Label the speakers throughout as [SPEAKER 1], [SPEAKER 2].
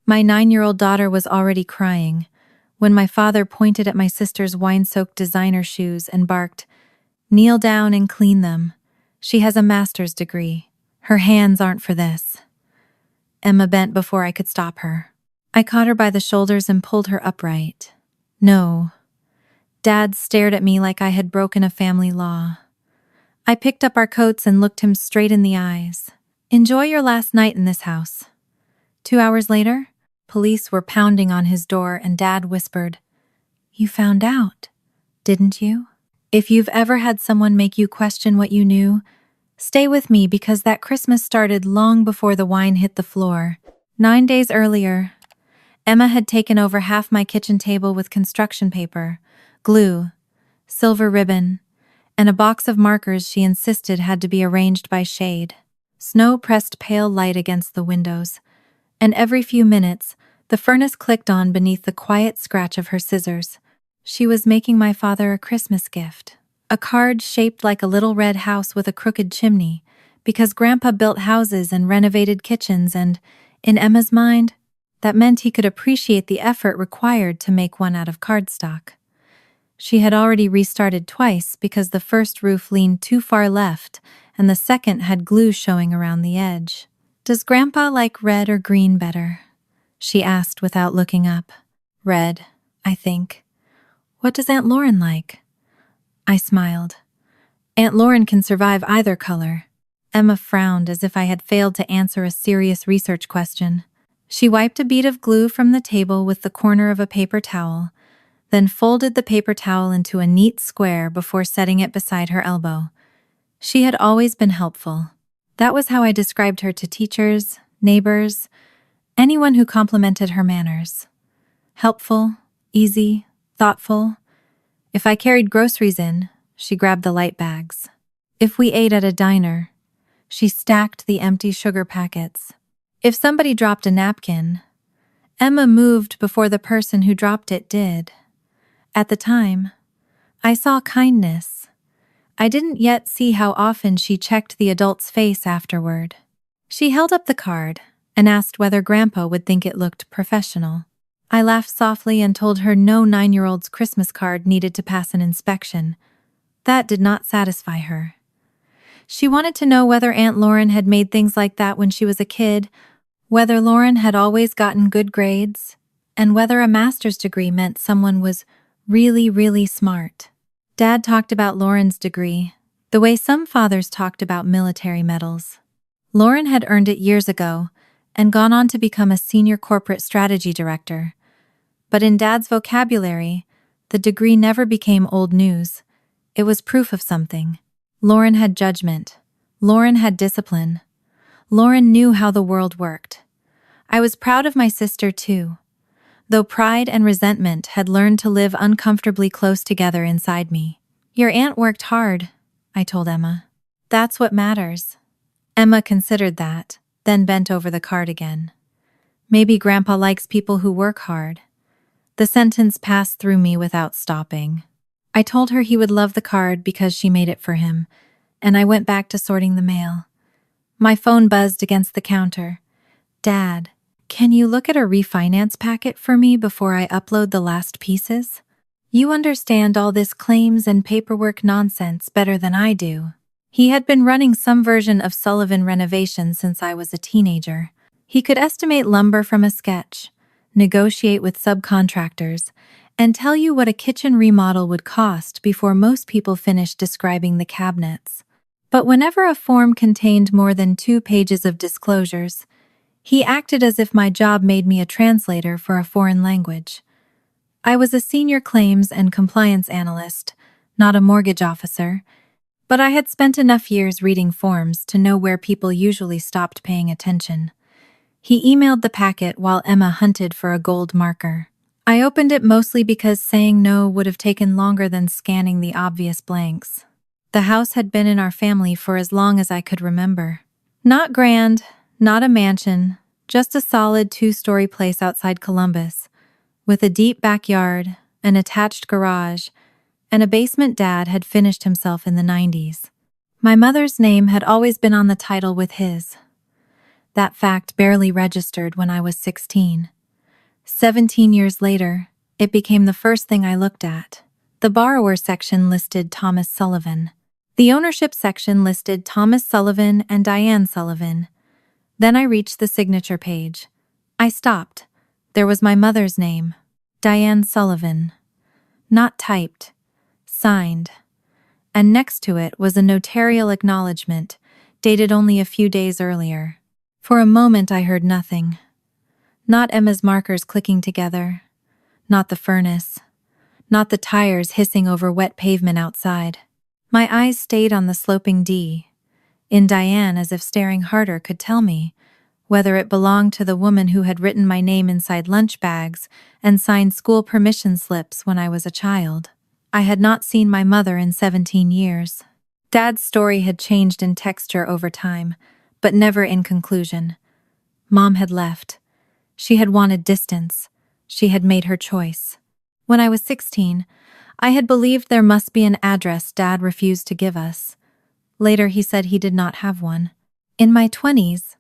[SPEAKER 1] My 9-year-old daughter was already crying when my father pointed at my sister's wine-soaked designer shoes and barked, "Kneel down and clean them. She has a master's degree. Her hands aren't for this." Emma bent before I could stop her. I caught her by the shoulders and pulled her upright. "No." Dad stared at me like I had broken a family law. I picked up our coats and looked him straight in the eyes. "Enjoy your last night in this house." 2 hours later, police were pounding on his door and Dad whispered, "You found out, didn't you?" If you've ever had someone make you question what you knew, stay with me because that Christmas started long before the wine hit the floor. 9 days earlier, Emma had taken over half my kitchen table with construction paper, glue, silver ribbon, and a box of markers she insisted had to be arranged by shade. Snow pressed pale light against the windows, and every few minutes, the furnace clicked on beneath the quiet scratch of her scissors. She was making my father a Christmas gift, a card shaped like a little red house with a crooked chimney, because Grandpa built houses and renovated kitchens and, in Emma's mind, that meant he could appreciate the effort required to make one out of cardstock. She had already restarted twice because the first roof leaned too far left and the second had glue showing around the edge. "Does Grandpa like red or green better?" she asked without looking up. "Red, I think." "What does Aunt Lauren like?" I smiled. "Aunt Lauren can survive either color." Emma frowned as if I had failed to answer a serious research question. She wiped a bead of glue from the table with the corner of a paper towel, then folded the paper towel into a neat square before setting it beside her elbow. She had always been helpful. That was how I described her to teachers, neighbors, anyone who complimented her manners. Helpful, easy, thoughtful. If I carried groceries in, she grabbed the light bags. If we ate at a diner, she stacked the empty sugar packets. If somebody dropped a napkin, Emma moved before the person who dropped it did. At the time, I saw kindness. I didn't yet see how often she checked the adult's face afterward. She held up the card and asked whether Grandpa would think it looked professional. I laughed softly and told her no 9-year-old's Christmas card needed to pass an inspection. That did not satisfy her. She wanted to know whether Aunt Lauren had made things like that when she was a kid, whether Lauren had always gotten good grades, and whether a master's degree meant someone was really, really smart. Dad talked about Lauren's degree, the way some fathers talked about military medals. Lauren had earned it years ago and gone on to become a senior corporate strategy director. But in Dad's vocabulary, the degree never became old news. It was proof of something. Lauren had judgment. Lauren had discipline. Lauren knew how the world worked. I was proud of my sister, too, though pride and resentment had learned to live uncomfortably close together inside me. "Your aunt worked hard," I told Emma. "That's what matters." Emma considered that, then bent over the card again. "Maybe Grandpa likes people who work hard." The sentence passed through me without stopping. I told her he would love the card because she made it for him, and I went back to sorting the mail. My phone buzzed against the counter. "Dad, can you look at a refinance packet for me before I upload the last pieces? You understand all this claims and paperwork nonsense better than I do." He had been running some version of Sullivan Renovation since I was a teenager. He could estimate lumber from a sketch, negotiate with subcontractors, and tell you what a kitchen remodel would cost before most people finished describing the cabinets. But whenever a form contained more than 2 pages of disclosures, he acted as if my job made me a translator for a foreign language. I was a senior claims and compliance analyst, not a mortgage officer, but I had spent enough years reading forms to know where people usually stopped paying attention. He emailed the packet while Emma hunted for a gold marker. I opened it mostly because saying no would have taken longer than scanning the obvious blanks. The house had been in our family for as long as I could remember. Not grand, not a mansion, just a solid 2-story place outside Columbus, with a deep backyard, an attached garage, and a basement Dad had finished himself in the 90s. My mother's name had always been on the title with his. That fact barely registered when I was 16. 17 years later, it became the first thing I looked at. The borrower section listed Thomas Sullivan. The ownership section listed Thomas Sullivan and Diane Sullivan. Then I reached the signature page. I stopped. There was my mother's name, Diane Sullivan. Not typed, signed. And next to it was a notarial acknowledgement, dated only a few days earlier. For a moment I heard nothing. Not Emma's markers clicking together. Not the furnace. Not the tires hissing over wet pavement outside. My eyes stayed on the sloping D, in Diane, as if staring harder could tell me whether it belonged to the woman who had written my name inside lunch bags and signed school permission slips when I was a child. I had not seen my mother in 17 years. Dad's story had changed in texture over time, but never in conclusion. Mom had left. She had wanted distance. She had made her choice. When I was 16, I had believed there must be an address Dad refused to give us. Later he said he did not have one. In my 20s,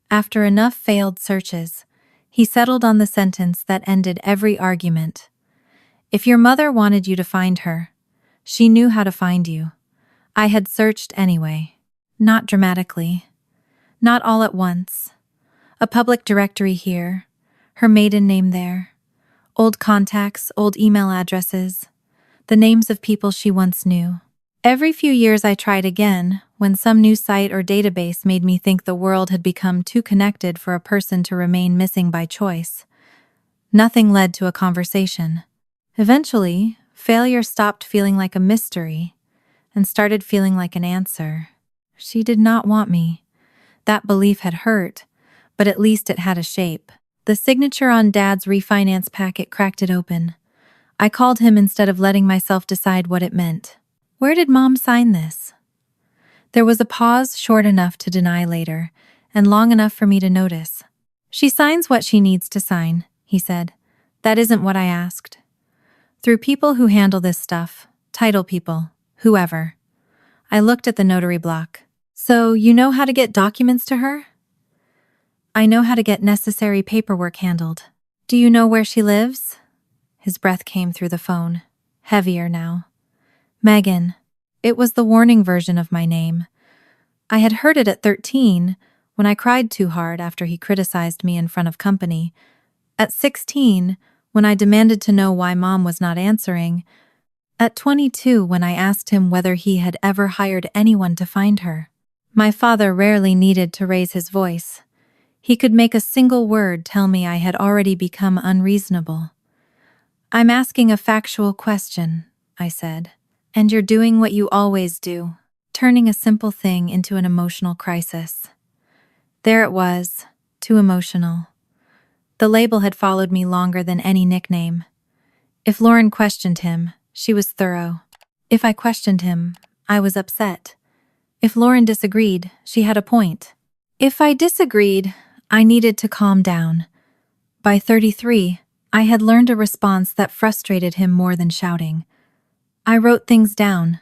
[SPEAKER 1] after enough failed searches, he settled on the sentence that ended every argument. If your mother wanted you to find her, she knew how to find you. I had searched anyway. Not dramatically. Not all at once. A public directory here, her maiden name there, old contacts, old email addresses, the names of people she once knew. Every few years I tried again, when some new site or database made me think the world had become too connected for a person to remain missing by choice. Nothing led to a conversation. Eventually, failure stopped feeling like a mystery and started feeling like an answer. She did not want me. That belief had hurt, but at least it had a shape. The signature on Dad's refinance packet cracked it open. I called him instead of letting myself decide what it meant. Where did Mom sign this? There was a pause short enough to deny later, and long enough for me to notice. She signs what she needs to sign, he said. That isn't what I asked. Through people who handle this stuff, title people, whoever. I looked at the notary block. So, you know how to get documents to her? I know how to get necessary paperwork handled. Do you know where she lives? His breath came through the phone, heavier now. Megan. It was the warning version of my name. I had heard it at 13, when I cried too hard after he criticized me in front of company. At 16, when I demanded to know why Mom was not answering. At 22, when I asked him whether he had ever hired anyone to find her. My father rarely needed to raise his voice. He could make a single word tell me I had already become unreasonable. I'm asking a factual question, I said. And you're doing what you always do, turning a simple thing into an emotional crisis. There it was, too emotional. The label had followed me longer than any nickname. If Lauren questioned him, she was thorough. If I questioned him, I was upset. If Lauren disagreed, she had a point. If I disagreed, I needed to calm down. By 33, I had learned a response that frustrated him more than shouting. I wrote things down.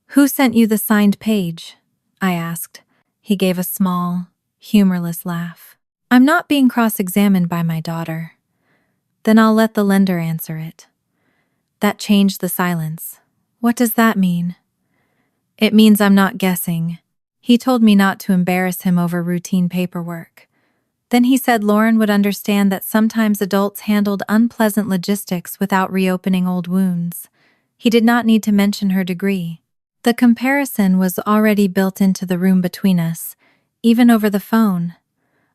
[SPEAKER 1] Who sent you the signed page? I asked. He gave a small, humorless laugh. I'm not being cross-examined by my daughter. Then I'll let the lender answer it. That changed the silence. What does that mean? It means I'm not guessing. He told me not to embarrass him over routine paperwork. Then he said Lauren would understand that sometimes adults handled unpleasant logistics without reopening old wounds. He did not need to mention her degree. The comparison was already built into the room between us, even over the phone.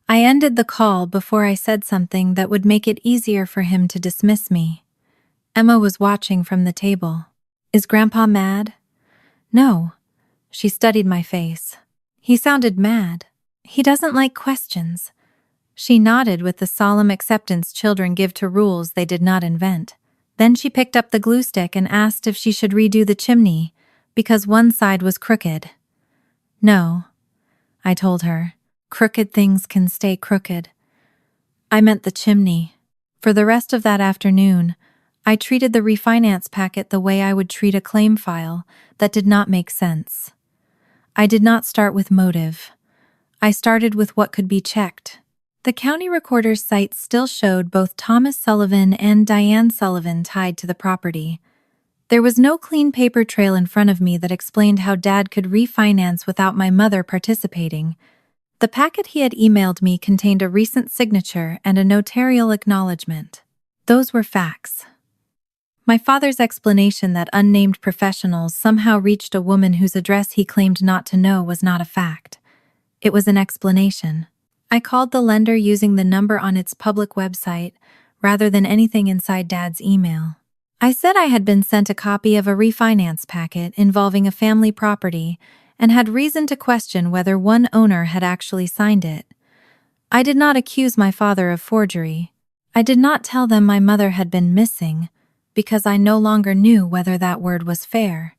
[SPEAKER 1] I ended the call before I said something that would make it easier for him to dismiss me. Emma was watching from the table. Is Grandpa mad? No. She studied my face. He sounded mad. He doesn't like questions. She nodded with the solemn acceptance children give to rules they did not invent. Then she picked up the glue stick and asked if she should redo the chimney, because one side was crooked. No, I told her. Crooked things can stay crooked. I meant the chimney. For the rest of that afternoon, I treated the refinance packet the way I would treat a claim file that did not make sense. I did not start with motive. I started with what could be checked. The county recorder's site still showed both Thomas Sullivan and Diane Sullivan tied to the property. There was no clean paper trail in front of me that explained how Dad could refinance without my mother participating. The packet he had emailed me contained a recent signature and a notarial acknowledgement. Those were facts. My father's explanation that unnamed professionals somehow reached a woman whose address he claimed not to know was not a fact. It was an explanation. I called the lender using the number on its public website rather than anything inside Dad's email. I said I had been sent a copy of a refinance packet involving a family property and had reason to question whether one owner had actually signed it. I did not accuse my father of forgery. I did not tell them my mother had been missing, because I no longer knew whether that word was fair.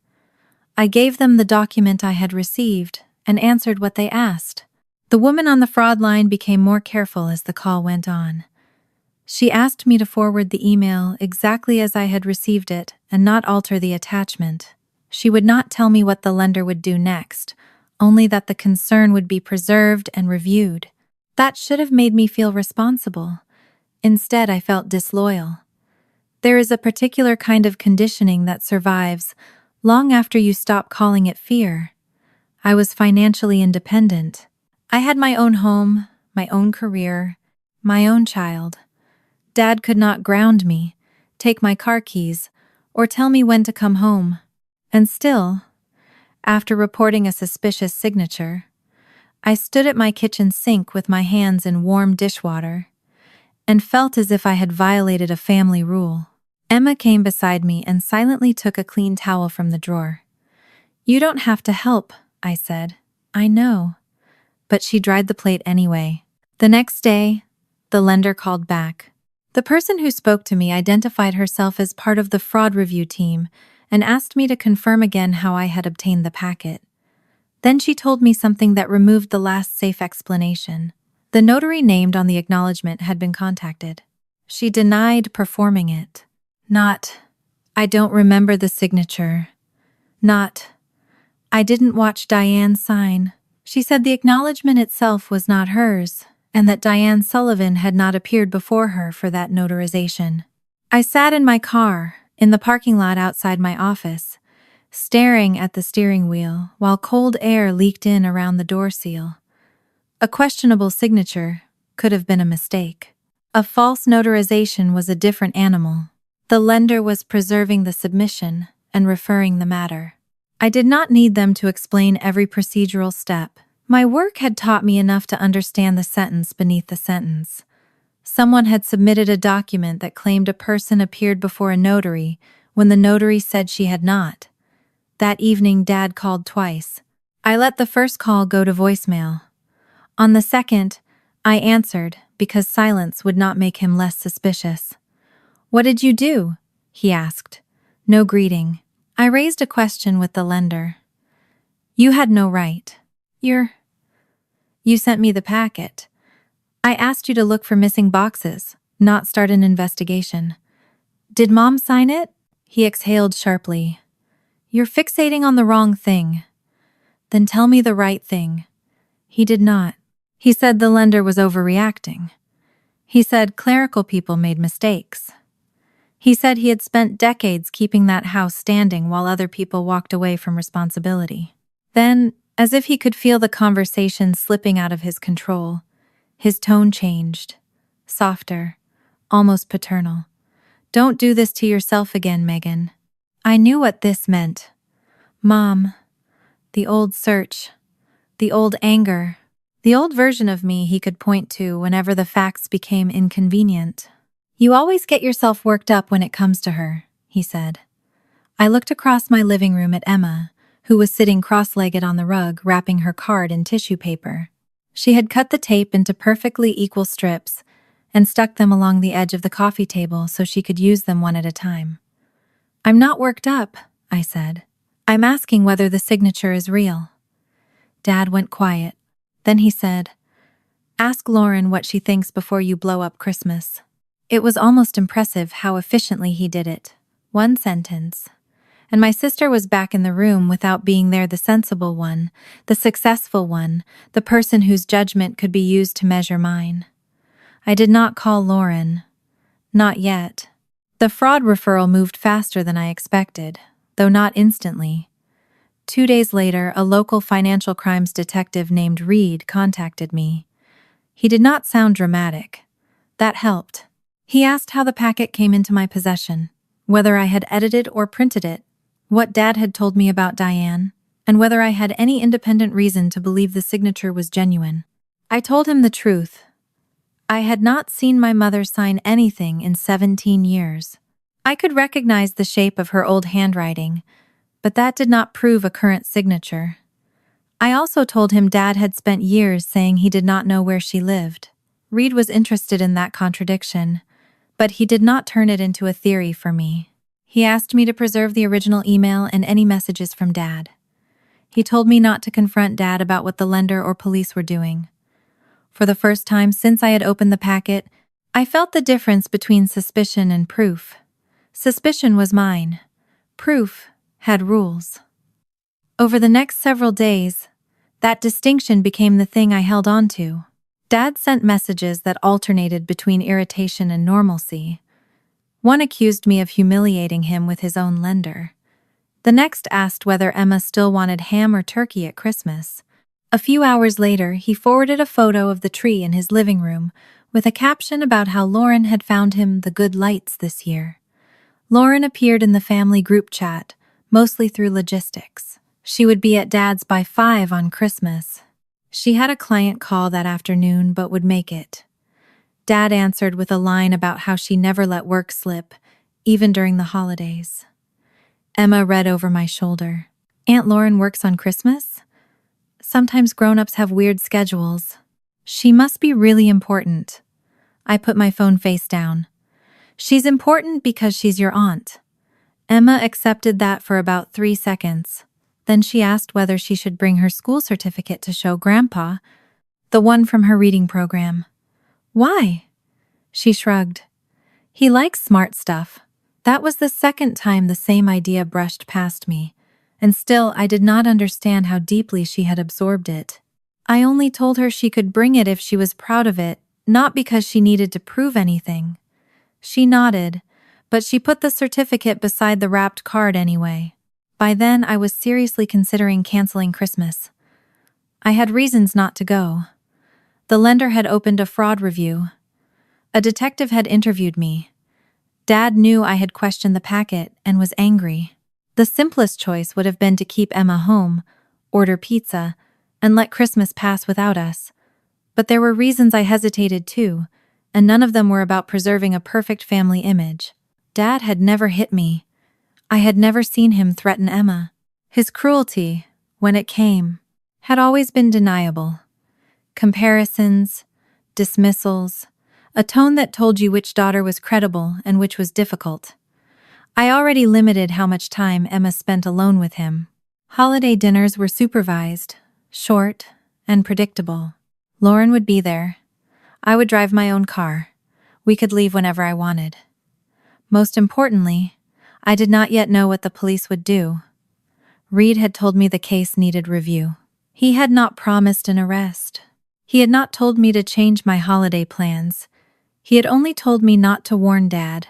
[SPEAKER 1] I gave them the document I had received and answered what they asked. The woman on the fraud line became more careful as the call went on. She asked me to forward the email exactly as I had received it and not alter the attachment. She would not tell me what the lender would do next, only that the concern would be preserved and reviewed. That should have made me feel responsible. Instead, I felt disloyal. There is a particular kind of conditioning that survives long after you stop calling it fear. I was financially independent. I had my own home, my own career, my own child. Dad could not ground me, take my car keys, or tell me when to come home. And still, after reporting a suspicious signature, I stood at my kitchen sink with my hands in warm dishwater and felt as if I had violated a family rule. Emma came beside me and silently took a clean towel from the drawer. "You don't have to help," I said. "I know." But she dried the plate anyway. The next day, the lender called back. The person who spoke to me identified herself as part of the fraud review team and asked me to confirm again how I had obtained the packet. Then she told me something that removed the last safe explanation. The notary named on the acknowledgement had been contacted. She denied performing it. Not, "I don't remember the signature." Not, "I didn't watch Diane sign." She said the acknowledgement itself was not hers, and that Diane Sullivan had not appeared before her for that notarization. I sat in my car, in the parking lot outside my office, staring at the steering wheel while cold air leaked in around the door seal. A questionable signature could have been a mistake. A false notarization was a different animal. The lender was preserving the submission and referring the matter. I did not need them to explain every procedural step. My work had taught me enough to understand the sentence beneath the sentence. Someone had submitted a document that claimed a person appeared before a notary when the notary said she had not. That evening, Dad called twice. I let the first call go to voicemail. On the second, I answered because silence would not make him less suspicious. "What did you do?" he asked. No greeting. I raised a question with the lender. "You had no right. You sent me the packet. I asked you to look for missing boxes, not start an investigation. Did Mom sign it?" He exhaled sharply. "You're fixating on the wrong thing." "Then tell me the right thing." He did not. He said the lender was overreacting. He said clerical people made mistakes. He said he had spent decades keeping that house standing while other people walked away from responsibility. Then, as if he could feel the conversation slipping out of his control, his tone changed, softer, almost paternal. "Don't do this to yourself again, Megan." I knew what this meant. Mom, the old search, the old anger, the old version of me he could point to whenever the facts became inconvenient. "You always get yourself worked up when it comes to her," he said. I looked across my living room at Emma, who was sitting cross-legged on the rug wrapping her card in tissue paper. She had cut the tape into perfectly equal strips and stuck them along the edge of the coffee table so she could use them one at a time. "I'm not worked up," I said. "I'm asking whether the signature is real." Dad went quiet. Then he said, "Ask Lauren what she thinks before you blow up Christmas." It was almost impressive how efficiently he did it. One sentence. And my sister was back in the room without being there, the sensible one, the successful one, the person whose judgment could be used to measure mine. I did not call Lauren. Not yet. The fraud referral moved faster than I expected, though not instantly. 2 days later, a local financial crimes detective named Reed contacted me. He did not sound dramatic. That helped. He asked how the packet came into my possession, whether I had edited or printed it, what Dad had told me about Diane, and whether I had any independent reason to believe the signature was genuine. I told him the truth. I had not seen my mother sign anything in 17 years. I could recognize the shape of her old handwriting, but that did not prove a current signature. I also told him Dad had spent years saying he did not know where she lived. Reed was interested in that contradiction, but he did not turn it into a theory for me. He asked me to preserve the original email and any messages from Dad. He told me not to confront Dad about what the lender or police were doing. For the first time since I had opened the packet, I felt the difference between suspicion and proof. Suspicion was mine. Proof had rules. Over the next several days, that distinction became the thing I held on to. Dad sent messages that alternated between irritation and normalcy. One accused me of humiliating him with his own lender. The next asked whether Emma still wanted ham or turkey at Christmas. A few hours later, he forwarded a photo of the tree in his living room with a caption about how Lauren had found him the good lights this year. Lauren appeared in the family group chat, mostly through logistics. She would be at Dad's by 5 on Christmas. She had a client call that afternoon but would make it. Dad answered with a line about how she never let work slip, even during the holidays. Emma read over my shoulder. Aunt Lauren works on Christmas? Sometimes grown-ups have weird schedules. She must be really important. I put my phone face down. She's important because she's your aunt. Emma accepted that for about 3 seconds. Then she asked whether she should bring her school certificate to show Grandpa, the one from her reading program. Why? She shrugged. He likes smart stuff. That was the second time the same idea brushed past me, and still I did not understand how deeply she had absorbed it. I only told her she could bring it if she was proud of it, not because she needed to prove anything. She nodded, but she put the certificate beside the wrapped card anyway. By then, I was seriously considering canceling Christmas. I had reasons not to go. The lender had opened a fraud review. A detective had interviewed me. Dad knew I had questioned the packet and was angry. The simplest choice would have been to keep Emma home, order pizza, and let Christmas pass without us. But there were reasons I hesitated too, and none of them were about preserving a perfect family image. Dad had never hit me. I had never seen him threaten Emma. His cruelty, when it came, had always been deniable. Comparisons, dismissals, a tone that told you which daughter was credible and which was difficult. I already limited how much time Emma spent alone with him. Holiday dinners were supervised, short, and predictable. Lauren would be there. I would drive my own car. We could leave whenever I wanted. Most importantly, I did not yet know what the police would do. Reed had told me the case needed review. He had not promised an arrest. He had not told me to change my holiday plans. He had only told me not to warn Dad,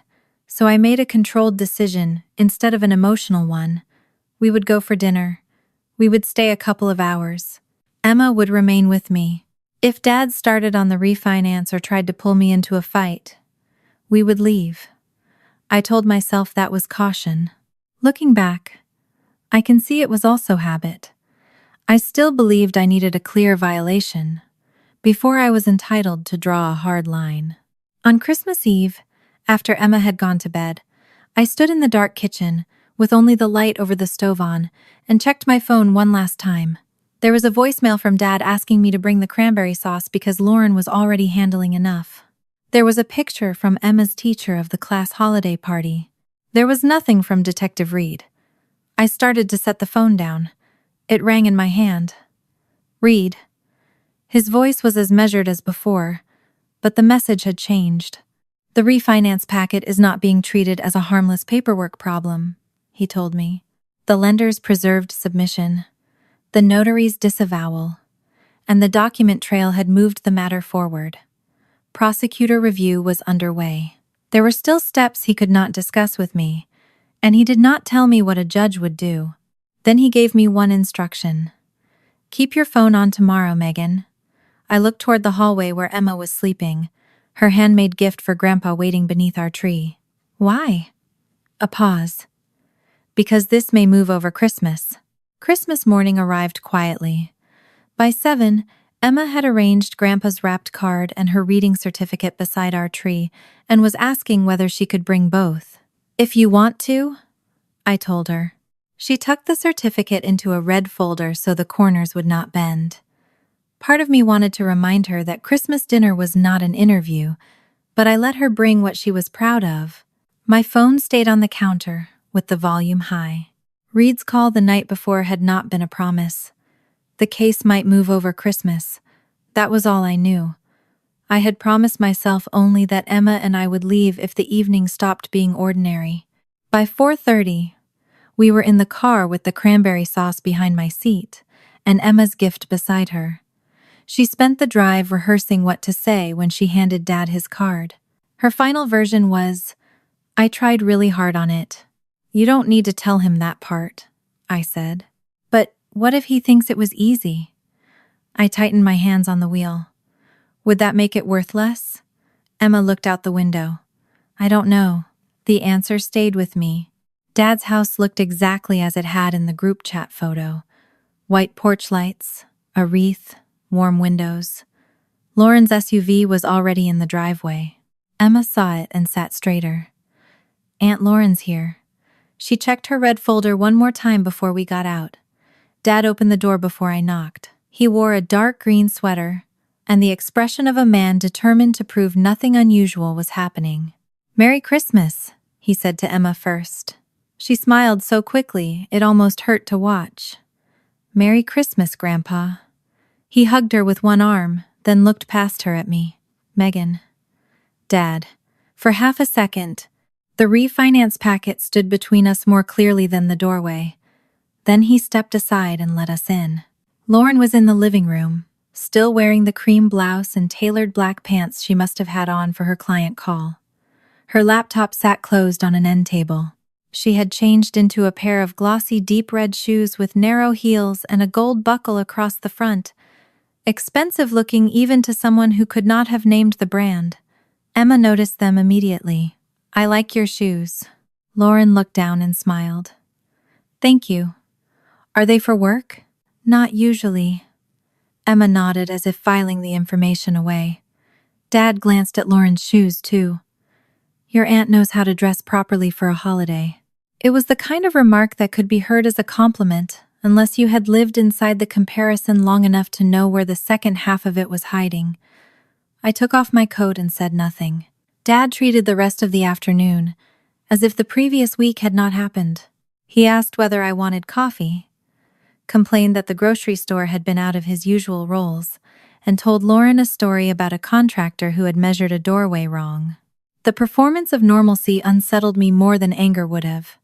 [SPEAKER 1] so I made a controlled decision instead of an emotional one. We would go for dinner. We would stay a couple of hours. Emma would remain with me. If Dad started on the refinance or tried to pull me into a fight, we would leave. I told myself that was caution. Looking back, I can see it was also habit. I still believed I needed a clear violation before I was entitled to draw a hard line. On Christmas Eve, after Emma had gone to bed, I stood in the dark kitchen with only the light over the stove on and checked my phone one last time. There was a voicemail from Dad asking me to bring the cranberry sauce because Lauren was already handling enough. There was a picture from Emma's teacher of the class holiday party. There was nothing from Detective Reed. I started to set the phone down. It rang in my hand. Reed. His voice was as measured as before, but the message had changed. The refinance packet is not being treated as a harmless paperwork problem, he told me. The lender's preserved submission, the notary's disavowal, and the document trail had moved the matter forward. prosecutor review was underway. There were still steps he could not discuss with me, and he did not tell me what a judge would do. Then he gave me one instruction. Keep your phone on tomorrow, Megan. I looked toward the hallway where Emma was sleeping, her handmade gift for Grandpa waiting beneath our tree. Why? A pause. Because this may move over Christmas. Christmas morning arrived quietly. By 7, Emma had arranged Grandpa's wrapped card and her reading certificate beside our tree and was asking whether she could bring both. If you want to, I told her. She tucked the certificate into a red folder so the corners would not bend. Part of me wanted to remind her that Christmas dinner was not an interview, but I let her bring what she was proud of. My phone stayed on the counter, with the volume high. Reed's call the night before had not been a promise. The case might move over Christmas. That was all I knew. I had promised myself only that Emma and I would leave if the evening stopped being ordinary. By 4:30, we were in the car with the cranberry sauce behind my seat, and Emma's gift beside her. She spent the drive rehearsing what to say when she handed Dad his card. Her final version was, "I tried really hard on it." "You don't need to tell him that part," I said. "But what if he thinks it was easy?" I tightened my hands on the wheel. "Would that make it worth less?" Emma looked out the window. "I don't know." The answer stayed with me. Dad's house looked exactly as it had in the group chat photo. White porch lights, a wreath, warm windows. Lauren's SUV was already in the driveway. Emma saw it and sat straighter. "Aunt Lauren's here." She checked her red folder one more time before we got out. Dad opened the door before I knocked. He wore a dark green sweater and the expression of a man determined to prove nothing unusual was happening. "Merry Christmas," he said to Emma first. She smiled so quickly it almost hurt to watch. "Merry Christmas, Grandpa." He hugged her with one arm, then looked past her at me. "Megan." "Dad." For half a second, the refinance packet stood between us more clearly than the doorway. Then he stepped aside and let us in. Lauren was in the living room, still wearing the cream blouse and tailored black pants she must have had on for her client call. Her laptop sat closed on an end table. She had changed into a pair of glossy deep red shoes with narrow heels and a gold buckle across the front, expensive looking even to someone who could not have named the brand. Emma noticed them immediately. "I like your shoes." Lauren looked down and smiled. "Thank you. Are they for work?" "Not usually." Emma nodded as if filing the information away. Dad glanced at Lauren's shoes too. "Your aunt knows how to dress properly for a holiday." It was the kind of remark that could be heard as a compliment, unless you had lived inside the comparison long enough to know where the second half of it was hiding. I took off my coat and said nothing. Dad treated the rest of the afternoon as if the previous week had not happened. He asked whether I wanted coffee, complained that the grocery store had been out of his usual roles, and told Lauren a story about a contractor who had measured a doorway wrong. The performance of normalcy unsettled me more than anger would have.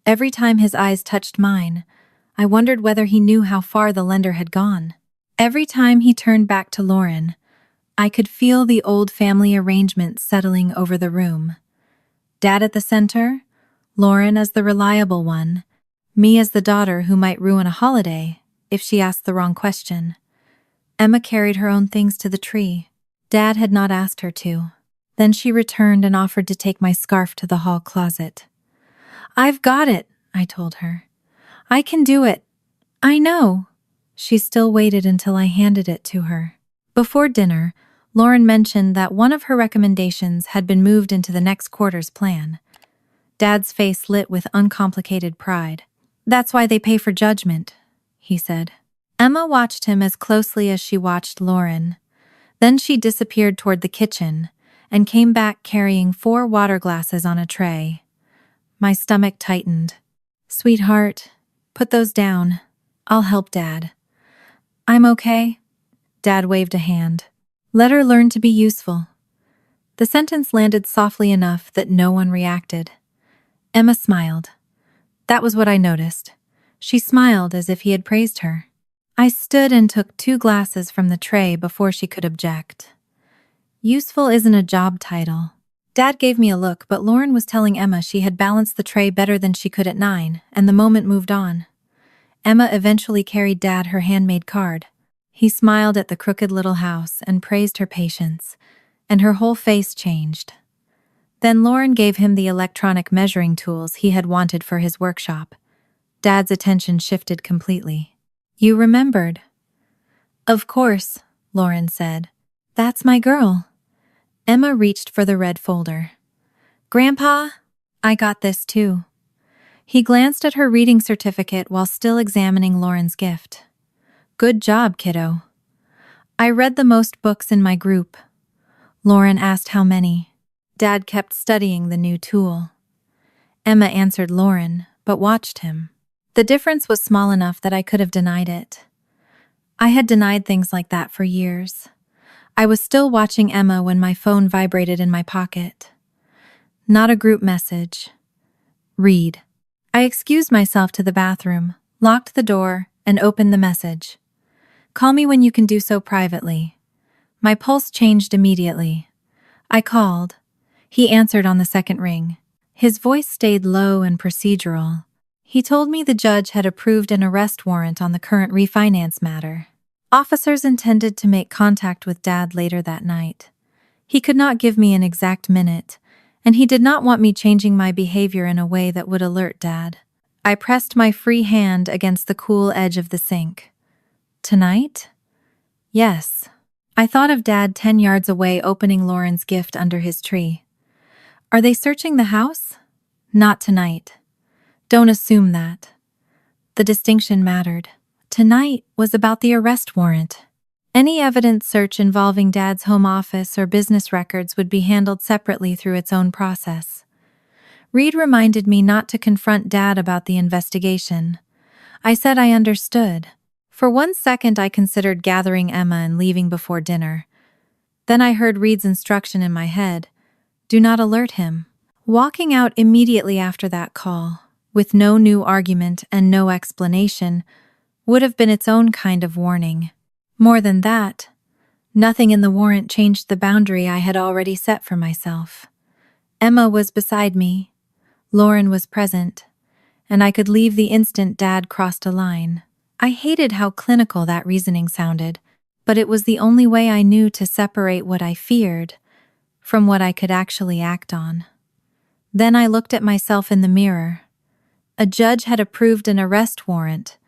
[SPEAKER 1] Every time his eyes touched mine, I wondered whether he knew how far the lender had gone. Every time he turned back to Lauren, I could feel the old family arrangement settling over the room. Dad at the center, Lauren as the reliable one, me as the daughter who might ruin a holiday if she asked the wrong question. Emma carried her own things to the tree. Dad had not asked her to. Then she returned and offered to take my scarf to the hall closet. "I've got it," I told her. "I can do it." "I know." She still waited until I handed it to her. Before dinner, Lauren mentioned that one of her recommendations had been moved into the next quarter's plan. Dad's face lit with uncomplicated pride. "That's why they pay for judgment," he said. Emma watched him as closely as she watched Lauren. Then she disappeared toward the kitchen and came back carrying 4 water glasses on a tray. My stomach tightened. "Sweetheart, put those down. I'll help Dad." "I'm okay." Dad waved a hand. "Let her learn to be useful." The sentence landed softly enough that no one reacted. Emma smiled. That was what I noticed. She smiled as if he had praised her. I stood and took 2 glasses from the tray before she could object. Useful isn't a job title. Dad gave me a look, but Lauren was telling Emma she had balanced the tray better than she could at 9, and the moment moved on. Emma eventually carried Dad her handmade card. He smiled at the crooked little house and praised her patience, and her whole face changed. Then Lauren gave him the electronic measuring tools he had wanted for his workshop. Dad's attention shifted completely. "You remembered?" "Of course," Lauren said. "That's my girl." Emma reached for the red folder. "Grandpa, I got this too." He glanced at her reading certificate while still examining Lauren's gift. "Good job, kiddo." "I read the most books in my group." Lauren asked how many. Dad kept studying the new tool. Emma answered Lauren, but watched him. The difference was small enough that I could have denied it. I had denied things like that for years. I was still watching Emma when my phone vibrated in my pocket. Not a group message. Read. I excused myself to the bathroom, locked the door, and opened the message. "Call me when you can do so privately." My pulse changed immediately. I called. He answered on the second ring. His voice stayed low and procedural. He told me the judge had approved an arrest warrant on the current refinance matter. Officers intended to make contact with Dad later that night. He could not give me an exact minute, and he did not want me changing my behavior in a way that would alert Dad. I pressed my free hand against the cool edge of the sink. Tonight? Yes. I thought of Dad 10 yards away opening Lauren's gift under his tree. Are they searching the house? Not tonight. Don't assume that. The distinction mattered. Tonight was about the arrest warrant. Any evidence search involving Dad's home office or business records would be handled separately through its own process. Reed reminded me not to confront Dad about the investigation. I said I understood. For 1 second I considered gathering Emma and leaving before dinner. Then I heard Reed's instruction in my head. Do not alert him. Walking out immediately after that call, with no new argument and no explanation, would have been its own kind of warning. More than that, nothing in the warrant changed the boundary I had already set for myself. Emma was beside me, Lauren was present, and I could leave the instant Dad crossed a line. I hated how clinical that reasoning sounded, but it was the only way I knew to separate what I feared from what I could actually act on. Then I looked at myself in the mirror. A judge had approved an arrest warrant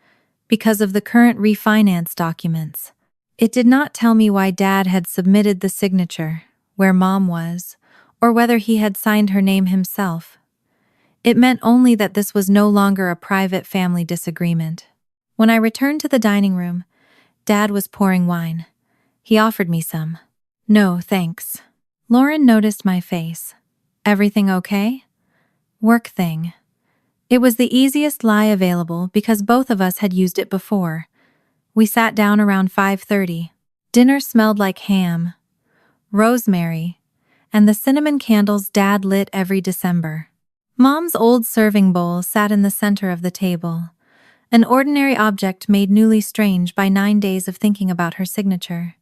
[SPEAKER 1] because of the current refinance documents. It did not tell me why Dad had submitted the signature, where Mom was, or whether he had signed her name himself. It meant only that this was no longer a private family disagreement. When I returned to the dining room, Dad was pouring wine. He offered me some. No, thanks. Lauren noticed my face. Everything okay? Work thing. It was the easiest lie available because both of us had used it before. We sat down around 5:30. Dinner smelled like ham, rosemary, and the cinnamon candles Dad lit every December. Mom's old serving bowl sat in the center of the table, an ordinary object made newly strange by 9 days of thinking about her signature.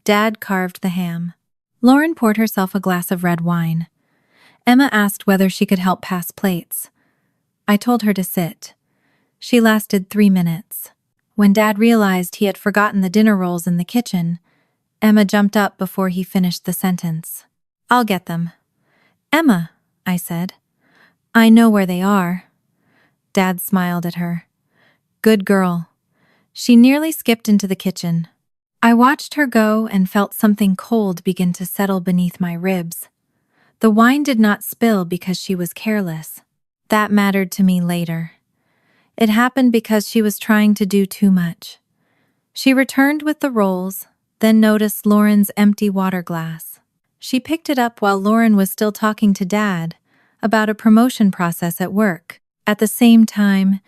[SPEAKER 1] Dad carved the ham. Lauren poured herself a glass of red wine. Emma asked whether she could help pass plates. I told her to sit. She lasted 3 minutes. When Dad realized he had forgotten the dinner rolls in the kitchen, Emma jumped up before he finished the sentence. I'll get them. Emma, I said. I know where they are. Dad smiled at her. Good girl. She nearly skipped into the kitchen. I watched her go and felt something cold begin to settle beneath my ribs. The wine did not spill because she was careless. That mattered to me later. It happened because she was trying to do too much. She returned with the rolls, then noticed Lauren's empty water glass. She picked it up while Lauren was still talking to Dad about a promotion process at work. At the same time,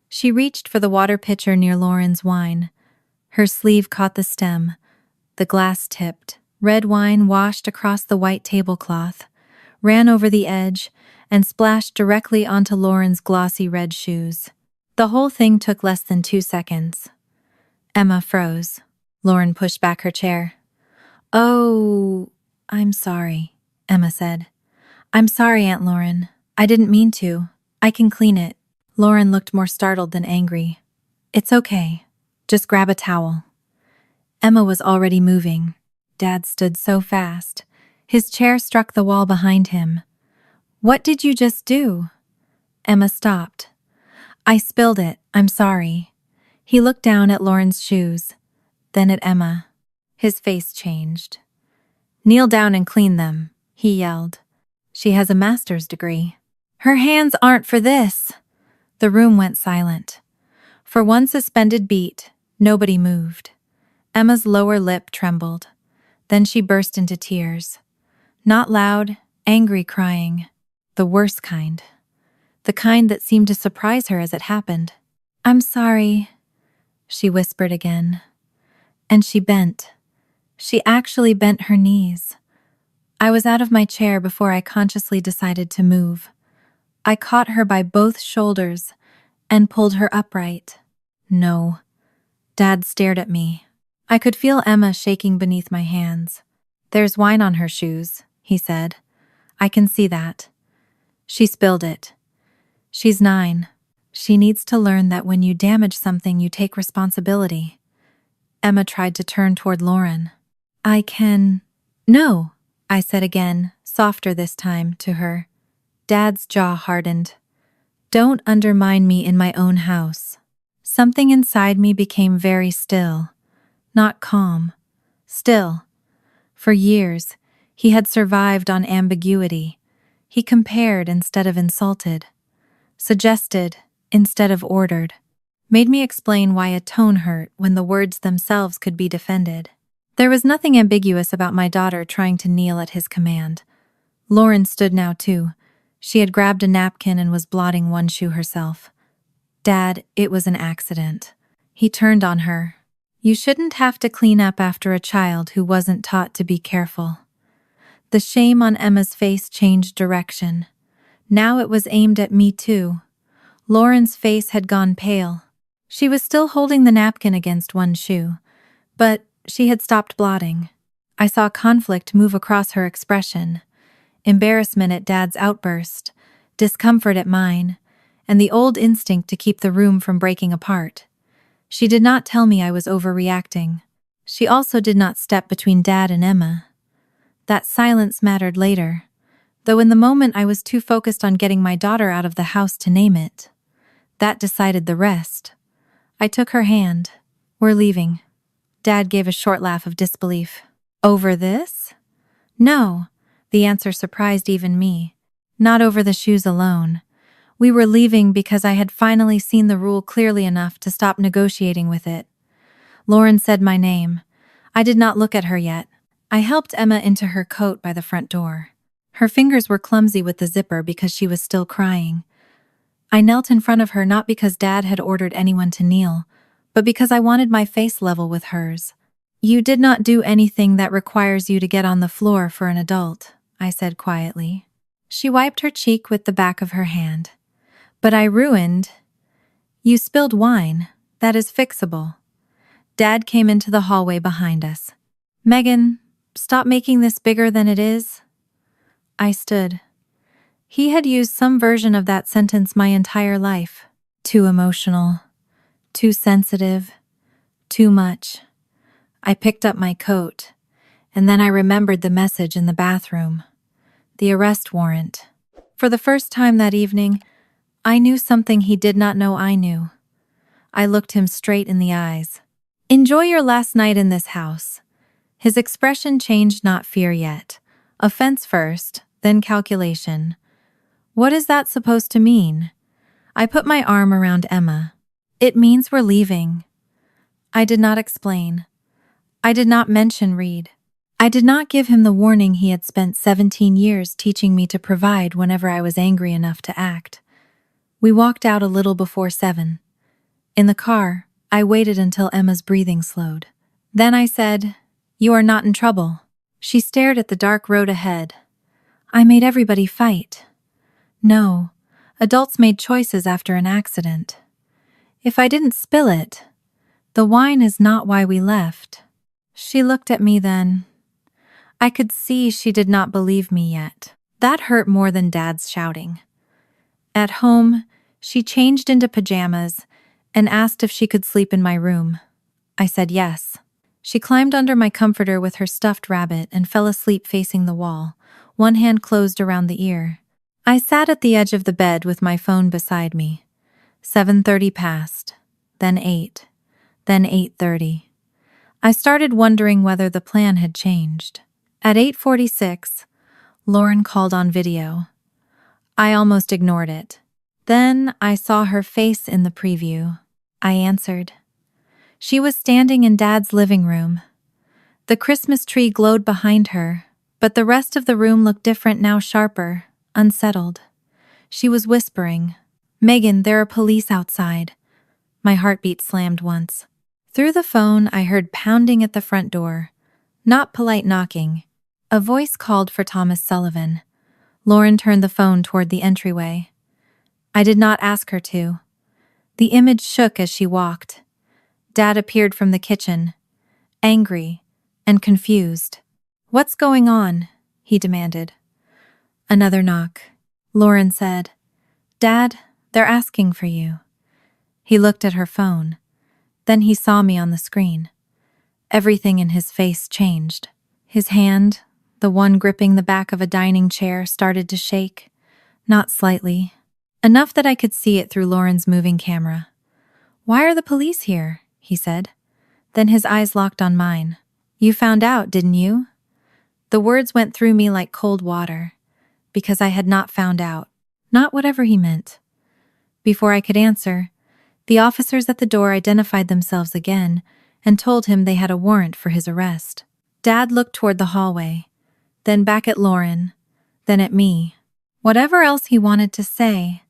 [SPEAKER 1] she reached for the water pitcher near Lauren's wine. Her sleeve caught the stem. The glass tipped. Red wine washed across the white tablecloth, ran over the edge, and splashed directly onto Lauren's glossy red shoes. The whole thing took less than 2 seconds. Emma froze. Lauren pushed back her chair. Oh, I'm sorry, Emma said. I'm sorry, Aunt Lauren. I didn't mean to. I can clean it. Lauren looked more startled than angry. It's okay. Just grab a towel. Emma was already moving. Dad stood so fast. His chair struck the wall behind him. What did you just do? Emma stopped. I spilled it. I'm sorry. He looked down at Lauren's shoes, then at Emma. His face changed. Kneel down and clean them, he yelled. She has a master's degree. Her hands aren't for this. The room went silent. For one suspended beat, nobody moved. Emma's lower lip trembled. Then she burst into tears. Not loud, angry crying. The worst kind. The kind that seemed to surprise her as it happened. I'm sorry, she whispered again. And she bent. She actually bent her knees. I was out of my chair before I consciously decided to move. I caught her by both shoulders and pulled her upright. No. Dad stared at me. I could feel Emma shaking beneath my hands. There's wine on her shoes, he said. I can see that. She spilled it. She's 9. She needs to learn that when you damage something, you take responsibility. Emma tried to turn toward Lauren. I can... No, I said again, softer this time, to her. Dad's jaw hardened. Don't undermine me in my own house. Something inside me became very still. Not calm. Still. For years, he had survived on ambiguity. He compared instead of insulted. Suggested instead of ordered. Made me explain why a tone hurt when the words themselves could be defended. There was nothing ambiguous about my daughter trying to kneel at his command. Lauren stood now too. She had grabbed a napkin and was blotting one shoe herself. Dad, it was an accident. He turned on her. You shouldn't have to clean up after a child who wasn't taught to be careful. The shame on Emma's face changed direction. Now it was aimed at me too. Lauren's face had gone pale. She was still holding the napkin against one shoe, but she had stopped blotting. I saw conflict move across her expression. Embarrassment at Dad's outburst, discomfort at mine, and the old instinct to keep the room from breaking apart. She did not tell me I was overreacting. She also did not step between Dad and Emma. That silence mattered later, though in the moment I was too focused on getting my daughter out of the house to name it. That decided the rest. I took her hand. We're leaving. Dad gave a short laugh of disbelief. Over this? No. The answer surprised even me. Not over the shoes alone. We were leaving because I had finally seen the rule clearly enough to stop negotiating with it. Lauren said my name. I did not look at her yet. I helped Emma into her coat by the front door. Her fingers were clumsy with the zipper because she was still crying. I knelt in front of her not because Dad had ordered anyone to kneel, but because I wanted my face level with hers. You did not do anything that requires you to get on the floor for an adult, I said quietly. She wiped her cheek with the back of her hand. But I ruined. You spilled wine. That is fixable. Dad came into the hallway behind us. Megan, stop making this bigger than it is. I stood. He had used some version of that sentence my entire life. Too emotional. Too sensitive. Too much. I picked up my coat, and then I remembered the message in the bathroom. The arrest warrant. For the first time that evening, I knew something he did not know I knew. I looked him straight in the eyes. Enjoy your last night in this house. His expression changed, not fear yet. Offense first, then calculation. What is that supposed to mean? I put my arm around Emma. It means we're leaving. I did not explain. I did not mention Reed. I did not give him the warning he had spent 17 years teaching me to provide whenever I was angry enough to act. We walked out a little before 7. In the car, I waited until Emma's breathing slowed. Then I said, You are not in trouble. She stared at the dark road ahead. I made everybody fight. No, adults made choices after an accident. If I didn't spill it, the wine is not why we left. She looked at me then. I could see she did not believe me yet. That hurt more than Dad's shouting. At home, she changed into pajamas and asked if she could sleep in my room. I said yes. She climbed under my comforter with her stuffed rabbit and fell asleep facing the wall, one hand closed around the ear. I sat at the edge of the bed with my phone beside me. 7:30 passed, then 8, then 8:30. I started wondering whether the plan had changed. At 8:46, Lauren called on video. I almost ignored it. Then I saw her face in the preview. I answered. She was standing in Dad's living room. The Christmas tree glowed behind her, but the rest of the room looked different now, sharper, unsettled. She was whispering, "Megan, there are police outside." My heartbeat slammed once. Through the phone, I heard pounding at the front door. Not polite knocking. A voice called for Thomas Sullivan. Lauren turned the phone toward the entryway. I did not ask her to. The image shook as she walked. Dad appeared from the kitchen, angry and confused. "What's going on?" he demanded. Another knock. Lauren said, "Dad, they're asking for you." He looked at her phone. Then he saw me on the screen. Everything in his face changed. His hand, the one gripping the back of a dining chair, started to shake. Not slightly. Enough that I could see it through Lauren's moving camera. "Why are the police here?" he said. Then his eyes locked on mine. "You found out, didn't you?" The words went through me like cold water, because I had not found out. Not whatever he meant. Before I could answer, the officers at the door identified themselves again and told him they had a warrant for his arrest. Dad looked toward the hallway, then back at Lauren, then at me. Whatever else he wanted to say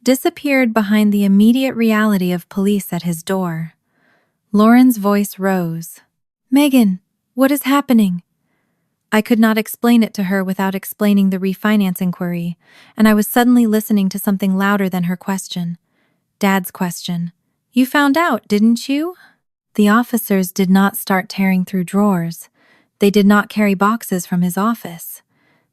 [SPEAKER 1] disappeared behind the immediate reality of police at his door. Lauren's voice rose. "Megan, what is happening?" I could not explain it to her without explaining the refinance inquiry, and I was suddenly listening to something louder than her question. Dad's question. "You found out, didn't you?" The officers did not start tearing through drawers. They did not carry boxes from his office.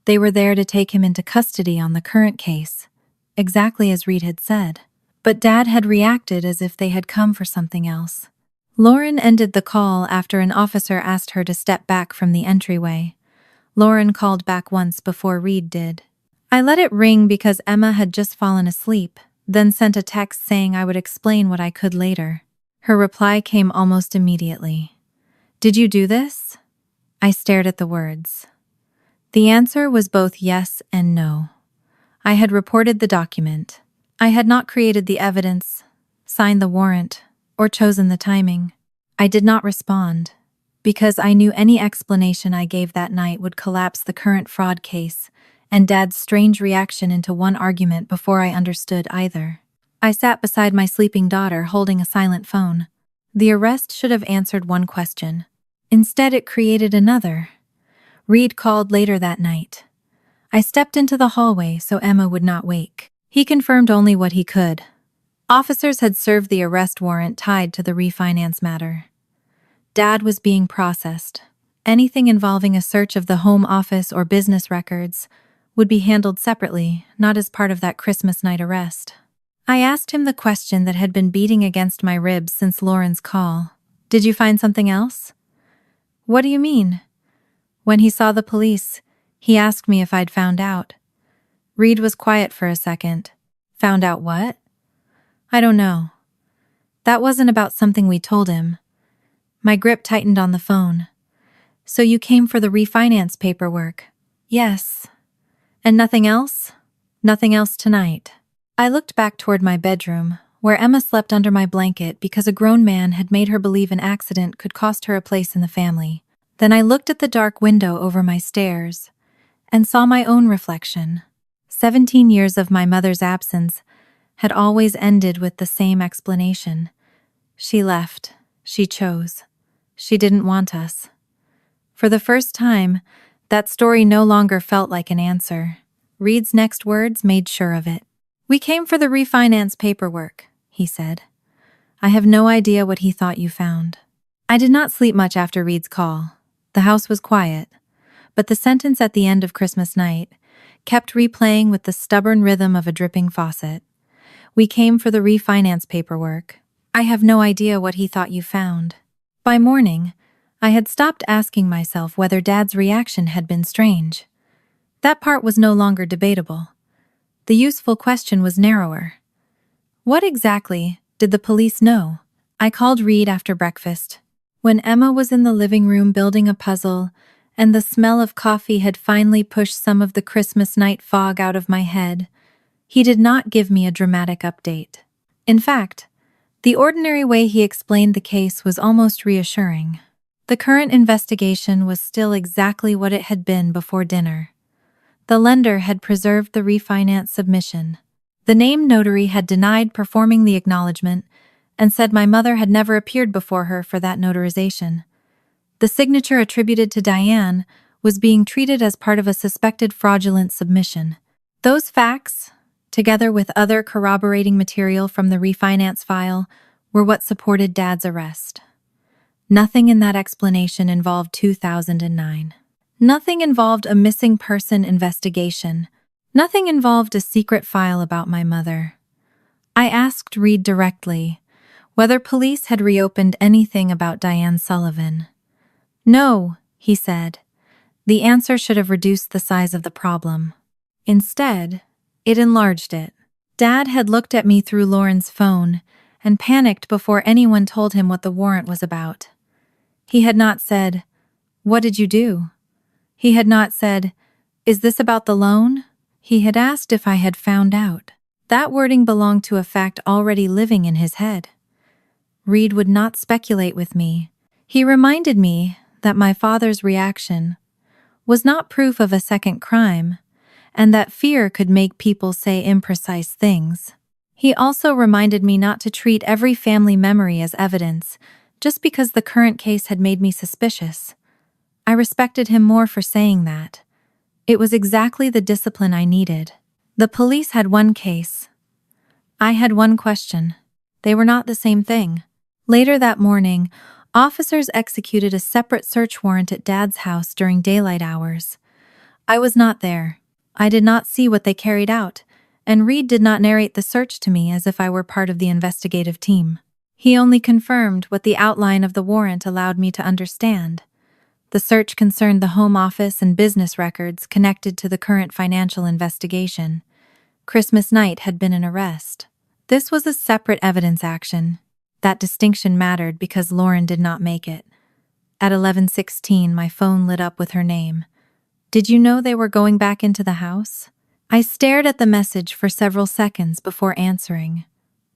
[SPEAKER 1] They were there to take him into custody on the current case, exactly as Reed had said. But Dad had reacted as if they had come for something else. Lauren ended the call after an officer asked her to step back from the entryway. Lauren called back once before Reed did. I let it ring because Emma had just fallen asleep, then sent a text saying I would explain what I could later. Her reply came almost immediately. "Did you do this?" I stared at the words. The answer was both yes and no. I had reported the document. I had not created the evidence, signed the warrant, or chosen the timing. I did not respond, because I knew any explanation I gave that night would collapse the current fraud case and Dad's strange reaction into one argument before I understood either. I sat beside my sleeping daughter holding a silent phone. The arrest should have answered one question. Instead, it created another. Reed called later that night. I stepped into the hallway so Emma would not wake. He confirmed only what he could. Officers had served the arrest warrant tied to the refinance matter. Dad was being processed. Anything involving a search of the home office or business records would be handled separately, not as part of that Christmas night arrest. I asked him the question that had been beating against my ribs since Lauren's call. "Did you find something else?" "What do you mean?" When he saw the police, he asked me if I'd found out. Reed was quiet for a second. "Found out what?" "I don't know." That wasn't about something we told him. My grip tightened on the phone. "So you came for the refinance paperwork?" "Yes." "And nothing else?" "Nothing else tonight." I looked back toward my bedroom, where Emma slept under my blanket because a grown man had made her believe an accident could cost her a place in the family. Then I looked at the dark window over my stairs and saw my own reflection. 17 years of my mother's absence had always ended with the same explanation. She left. She chose. She didn't want us. For the first time, that story no longer felt like an answer. Reed's next words made sure of it. "We came for the refinance paperwork," he said. "I have no idea what he thought you found." I did not sleep much after Reed's call. The house was quiet, but the sentence at the end of Christmas night kept replaying with the stubborn rhythm of a dripping faucet. We came for the refinance paperwork. I have no idea what he thought you found. By morning, I had stopped asking myself whether Dad's reaction had been strange. That part was no longer debatable. The useful question was narrower. What exactly did the police know? I called Reed after breakfast. When Emma was in the living room building a puzzle, and the smell of coffee had finally pushed some of the Christmas night fog out of my head, he did not give me a dramatic update. In fact, the ordinary way he explained the case was almost reassuring. The current investigation was still exactly what it had been before dinner. The lender had preserved the refinance submission. The named notary had denied performing the acknowledgement and said my mother had never appeared before her for that notarization. The signature attributed to Diane was being treated as part of a suspected fraudulent submission. Those facts, together with other corroborating material from the refinance file, were what supported Dad's arrest. Nothing in that explanation involved 2009. Nothing involved a missing person investigation. Nothing involved a secret file about my mother. I asked Reed directly whether police had reopened anything about Diane Sullivan. No, he said. The answer should have reduced the size of the problem. Instead, it enlarged it. Dad had looked at me through Lauren's phone and panicked before anyone told him what the warrant was about. He had not said, "What did you do?" He had not said, "Is this about the loan?" He had asked if I had found out. That wording belonged to a fact already living in his head. Reed would not speculate with me. He reminded me that my father's reaction was not proof of a second crime, and that fear could make people say imprecise things. He also reminded me not to treat every family memory as evidence, just because the current case had made me suspicious. I respected him more for saying that. It was exactly the discipline I needed. The police had one case. I had one question. They were not the same thing. Later that morning, officers executed a separate search warrant at Dad's house during daylight hours. I was not there. I did not see what they carried out, and Reed did not narrate the search to me as if I were part of the investigative team. He only confirmed what the outline of the warrant allowed me to understand. The search concerned the home office and business records connected to the current financial investigation. Christmas night had been an arrest. This was a separate evidence action. That distinction mattered because Lauren did not make it. At 11:16, my phone lit up with her name. "Did you know they were going back into the house?" I stared at the message for several seconds before answering.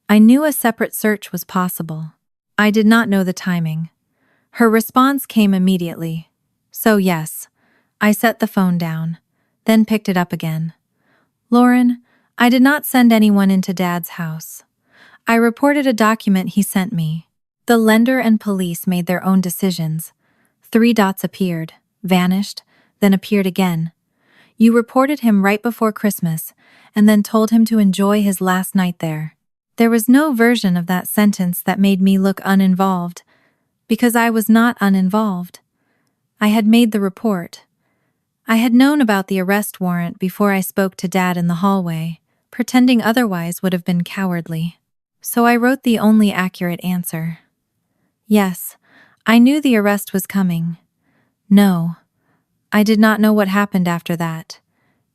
[SPEAKER 1] I knew a separate search was possible. I did not know the timing. Her response came immediately. So yes, I set the phone down, then picked it up again. "Lauren, I did not send anyone into Dad's house. I reported a document he sent me. The lender and police made their own decisions. 3 dots appeared, vanished, then appeared again. You reported him right before Christmas and then told him to enjoy his last night there. There was no version of that sentence that made me look uninvolved, because I was not uninvolved. I had made the report. I had known about the arrest warrant before I spoke to Dad in the hallway. Pretending otherwise would have been cowardly. So I wrote the only accurate answer. Yes, I knew the arrest was coming. No, I did not know what happened after that.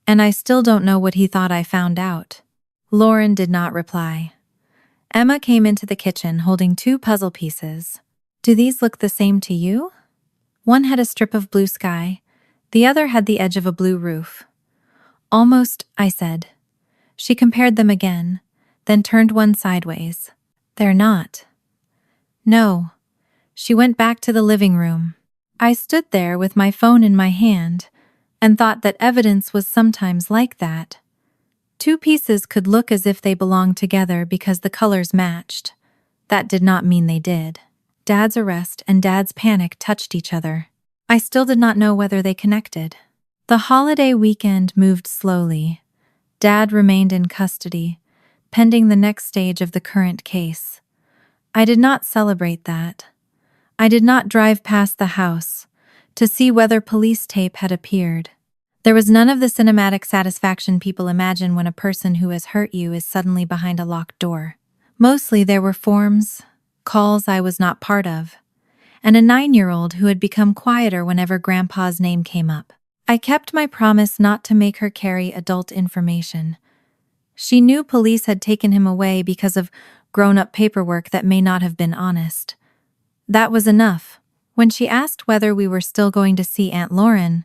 [SPEAKER 1] And I still don't know what he thought I found out." Lauren did not reply. Emma came into the kitchen holding 2 puzzle pieces. "Do these look the same to you?" One had a strip of blue sky, the other had the edge of a blue roof. "Almost," I said. She compared them again, then turned one sideways. "They're not." "No." She went back to the living room. I stood there with my phone in my hand and thought that evidence was sometimes like that. 2 pieces could look as if they belonged together because the colors matched. That did not mean they did. Dad's arrest and Dad's panic touched each other. I still did not know whether they connected. The holiday weekend moved slowly. Dad remained in custody, pending the next stage of the current case. I did not celebrate that. I did not drive past the house, to see whether police tape had appeared. There was none of the cinematic satisfaction people imagine when a person who has hurt you is suddenly behind a locked door. Mostly there were forms, calls I was not part of, and a 9-year-old who had become quieter whenever Grandpa's name came up. I kept my promise not to make her carry adult information. She knew police had taken him away because of grown-up paperwork that may not have been honest. That was enough. When she asked whether we were still going to see Aunt Lauren,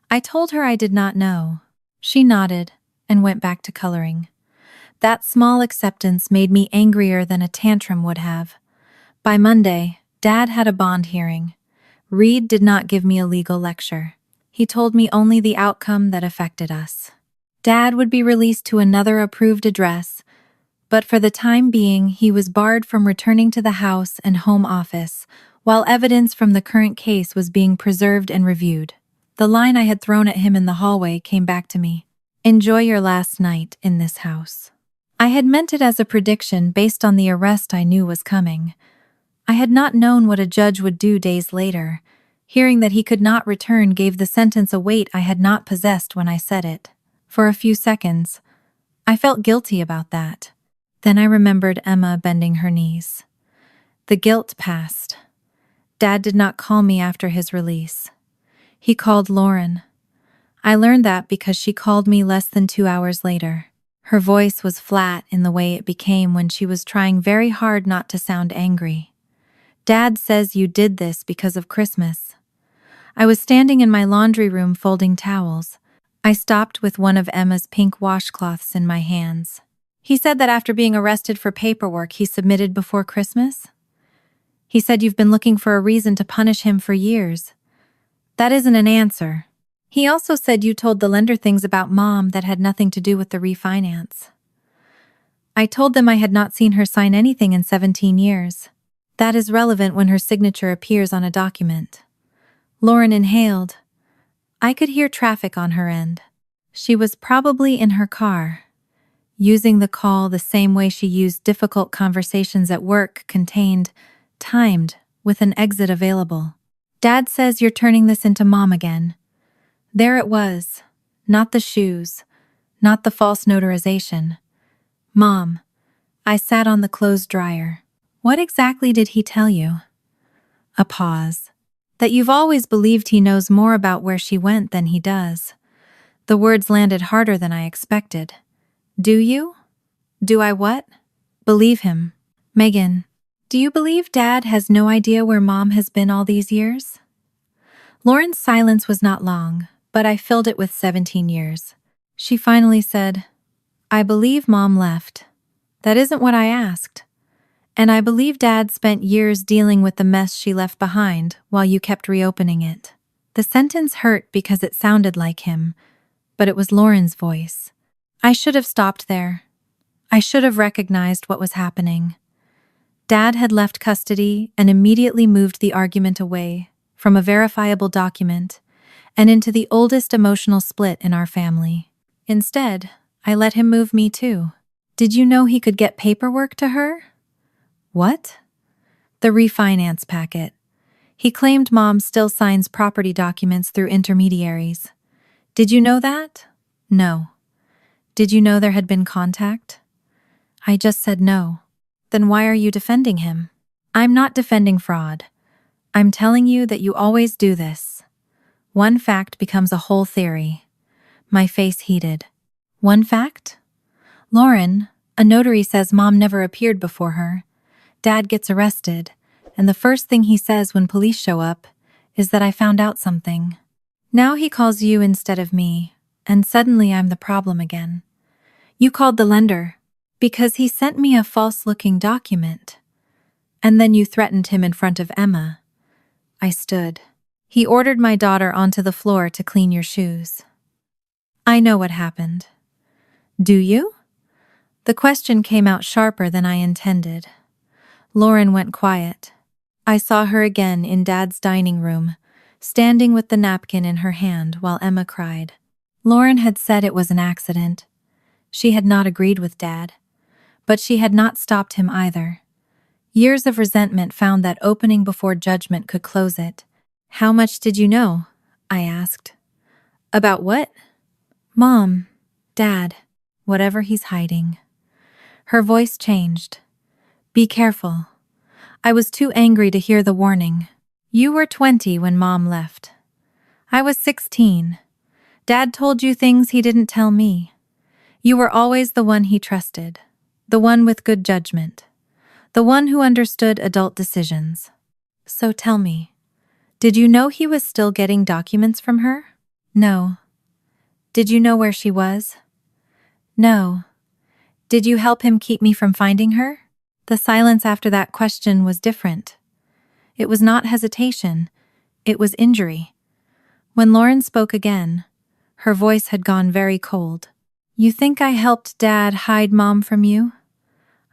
[SPEAKER 1] I told her I did not know. She nodded and went back to coloring. That small acceptance made me angrier than a tantrum would have. By Monday, Dad had a bond hearing. Reed did not give me a legal lecture. He told me only the outcome that affected us. Dad would be released to another approved address, but for the time being, he was barred from returning to the house and home office, while evidence from the current case was being preserved and reviewed. The line I had thrown at him in the hallway came back to me. "Enjoy your last night in this house." I had meant it as a prediction based on the arrest I knew was coming. I had not known what a judge would do days later. Hearing that he could not return gave the sentence a weight I had not possessed when I said it. For a few seconds, I felt guilty about that. Then I remembered Emma bending her knees. The guilt passed. Dad did not call me after his release. He called Lauren. I learned that because she called me less than 2 hours later. Her voice was flat in the way it became when she was trying very hard not to sound angry. "Dad says you did this because of Christmas." I was standing in my laundry room folding towels. I stopped with one of Emma's pink washcloths in my hands. "He said that after being arrested for paperwork he submitted before Christmas? He said you've been looking for a reason to punish him for years. That isn't an answer. He also said you told the lender things about Mom that had nothing to do with the refinance." I told them I had not seen her sign anything in 17 years. That is relevant when her signature appears on a document. Lauren inhaled. I could hear traffic on her end. She was probably in her car, using the call the same way she used difficult conversations at work, contained, timed, with an exit available. "Dad says you're turning this into Mom again." There it was. Not the shoes. Not the false notarization. "Mom." I sat on the clothes dryer. "What exactly did he tell you?" A pause. "That you've always believed he knows more about where she went than he does." The words landed harder than I expected. "Do you?" "Do I what?" "Believe him." "Megan, do you believe Dad has no idea where Mom has been all these years?" Lauren's silence was not long, but I filled it with 17 years. She finally said, "I believe Mom left. That isn't what I asked. And I believe Dad spent years dealing with the mess she left behind while you kept reopening it." The sentence hurt because it sounded like him, but it was Lauren's voice. I should have stopped there. I should have recognized what was happening. Dad had left custody and immediately moved the argument away from a verifiable document and into the oldest emotional split in our family. Instead, I let him move me too. "Did you know he could get paperwork to her?" "What?" "The refinance packet. He claimed Mom still signs property documents through intermediaries. Did you know that?" "No." "Did you know there had been contact?" I just said no. "Then why are you defending him?" "I'm not defending fraud. I'm telling you that you always do this. One fact becomes a whole theory." My face heated. "One fact?" "Lauren, a notary says Mom never appeared before her. Dad gets arrested, and the first thing he says when police show up is that I found out something. Now he calls you instead of me, and suddenly I'm the problem again. You called the lender because he sent me a false-looking document. And then you threatened him in front of Emma." I stood. "He ordered my daughter onto the floor to clean your shoes." "I know what happened." "Do you?" The question came out sharper than I intended. Lauren went quiet. I saw her again in Dad's dining room, standing with the napkin in her hand while Emma cried. Lauren had said it was an accident. She had not agreed with Dad, but she had not stopped him either. Years of resentment found that opening before judgment could close it. How much did you know? I asked. About what? Mom, Dad, whatever he's hiding. Her voice changed. Be careful. I was too angry to hear the warning. You were 20 when Mom left. I was 16. Dad told you things he didn't tell me. You were always the one he trusted, the one with good judgment, the one who understood adult decisions. So tell me, did you know he was still getting documents from her? No. Did you know where she was? No. Did you help him keep me from finding her? The silence after that question was different. It was not hesitation. It was injury. When Lauren spoke again, her voice had gone very cold. You think I helped Dad hide Mom from you?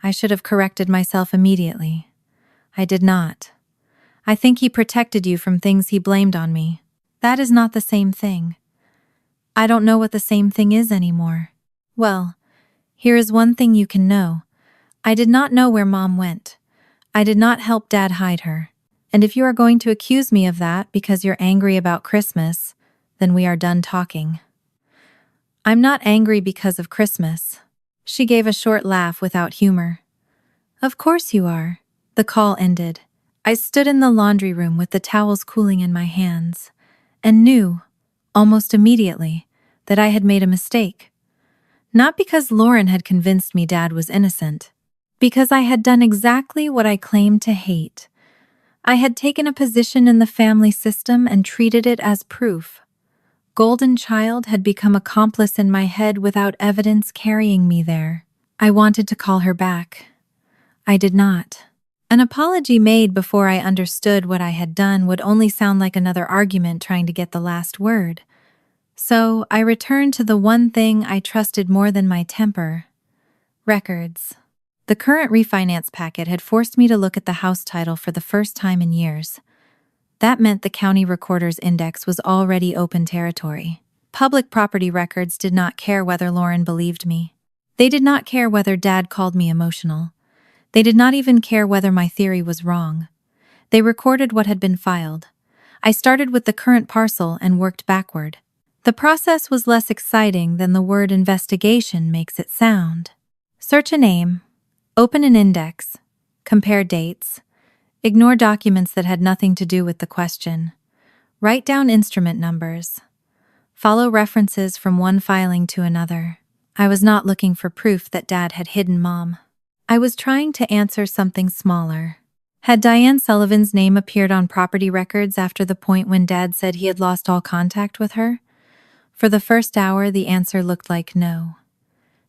[SPEAKER 1] I should have corrected myself immediately. I did not. I think he protected you from things he blamed on me. That is not the same thing. I don't know what the same thing is anymore. Well, here is one thing you can know. I did not know where Mom went. I did not help Dad hide her. And if you are going to accuse me of that because you're angry about Christmas, then we are done talking. I'm not angry because of Christmas. She gave a short laugh without humor. Of course you are. The call ended. I stood in the laundry room with the towels cooling in my hands, and knew, almost immediately, that I had made a mistake. Not because Lauren had convinced me Dad was innocent, because I had done exactly what I claimed to hate. I had taken a position in the family system and treated it as proof. Golden Child had become accomplice in my head without evidence carrying me there. I wanted to call her back. I did not. An apology made before I understood what I had done would only sound like another argument trying to get the last word. So I returned to the one thing I trusted more than my temper: records. The current refinance packet had forced me to look at the house title for the first time in years. That meant the county recorder's index was already open territory. Public property records did not care whether Lauren believed me. They did not care whether Dad called me emotional. They did not even care whether my theory was wrong. They recorded what had been filed. I started with the current parcel and worked backward. The process was less exciting than the word investigation makes it sound. Search a name, open an index, compare dates, ignore documents that had nothing to do with the question, write down instrument numbers, follow references from one filing to another. I was not looking for proof that Dad had hidden Mom. I was trying to answer something smaller. Had Diane Sullivan's name appeared on property records after the point when Dad said he had lost all contact with her? For the first hour, the answer looked like no.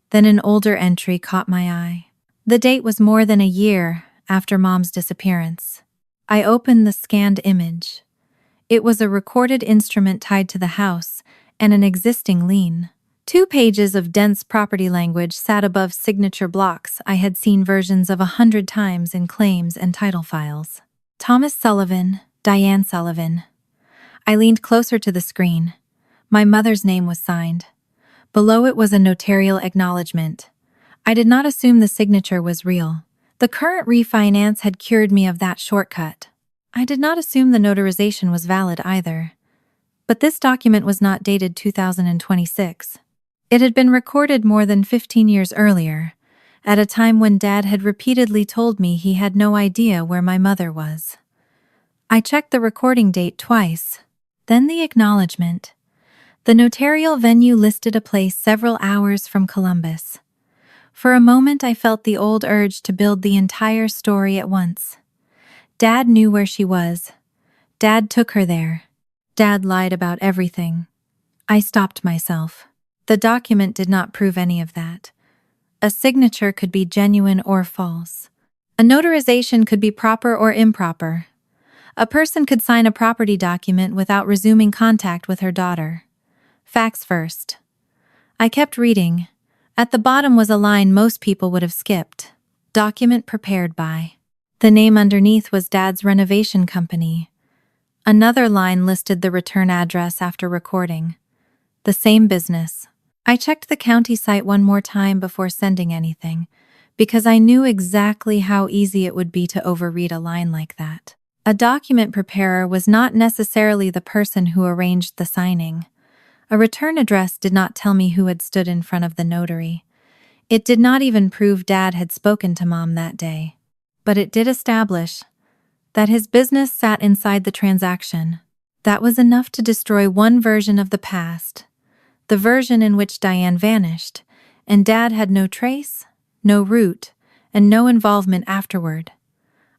[SPEAKER 1] Then an older entry caught my eye. The date was more than a year after Mom's disappearance. I opened the scanned image. It was a recorded instrument tied to the house and an existing lien. 2 pages of dense property language sat above signature blocks I had seen versions of 100 times in claims and title files. Thomas Sullivan, Diane Sullivan. I leaned closer to the screen. My mother's name was signed. Below it was a notarial acknowledgement. I did not assume the signature was real. The current refinance had cured me of that shortcut. I did not assume the notarization was valid either. But this document was not dated 2026. It had been recorded more than 15 years earlier, at a time when Dad had repeatedly told me he had no idea where my mother was. I checked the recording date twice, then the acknowledgement. The notarial venue listed a place several hours from Columbus. For a moment I felt the old urge to build the entire story at once. Dad knew where she was. Dad took her there. Dad lied about everything. I stopped myself. The document did not prove any of that. A signature could be genuine or false. A notarization could be proper or improper. A person could sign a property document without resuming contact with her daughter. Facts first. I kept reading. At the bottom was a line most people would have skipped. Document prepared by. The name underneath was Dad's renovation company. Another line listed the return address after recording. The same business. I checked the county site one more time before sending anything, because I knew exactly how easy it would be to overread a line like that. A document preparer was not necessarily the person who arranged the signing. A return address did not tell me who had stood in front of the notary. It did not even prove Dad had spoken to Mom that day. But it did establish that his business sat inside the transaction. That was enough to destroy one version of the past, the version in which Diane vanished, and Dad had no trace, no root, and no involvement afterward.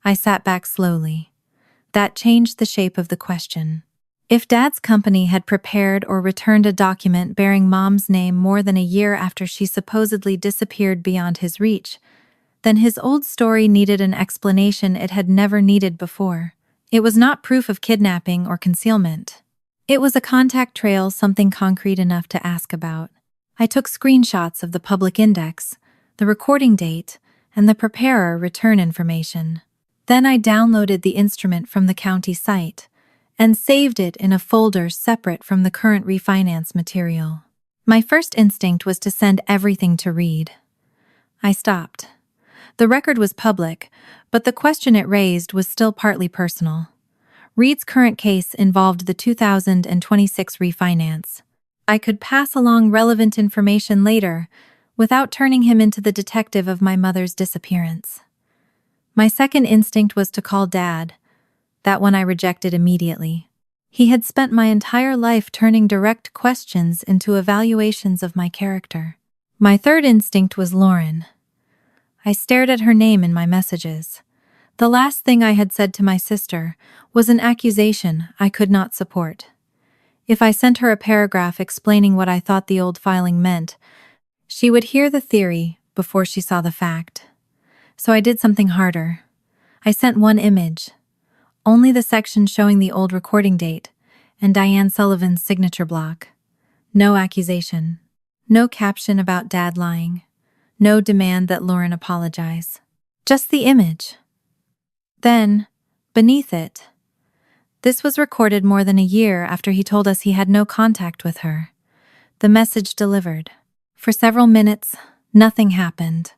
[SPEAKER 1] I sat back slowly. That changed the shape of the question. If Dad's company had prepared or returned a document bearing Mom's name more than a year after she supposedly disappeared beyond his reach, then his old story needed an explanation it had never needed before. It was not proof of kidnapping or concealment. It was a contact trail, something concrete enough to ask about. I took screenshots of the public index, the recording date, and the preparer return information. Then I downloaded the instrument from the county site and saved it in a folder separate from the current refinance material. My first instinct was to send everything to Reed. I stopped. The record was public, but the question it raised was still partly personal. Reed's current case involved the 2026 refinance. I could pass along relevant information later without turning him into the detective of my mother's disappearance. My second instinct was to call Dad. That one I rejected immediately. He had spent my entire life turning direct questions into evaluations of my character. My third instinct was Lauren. I stared at her name in my messages. The last thing I had said to my sister was an accusation I could not support. If I sent her a paragraph explaining what I thought the old filing meant, she would hear the theory before she saw the fact. So I did something harder. I sent one image, only the section showing the old recording date and Diane Sullivan's signature block. No accusation. No caption about Dad lying. No demand that Lauren apologize. Just the image. Then, beneath it, this was recorded more than a year after he told us he had no contact with her. The message delivered. For several minutes, nothing happened.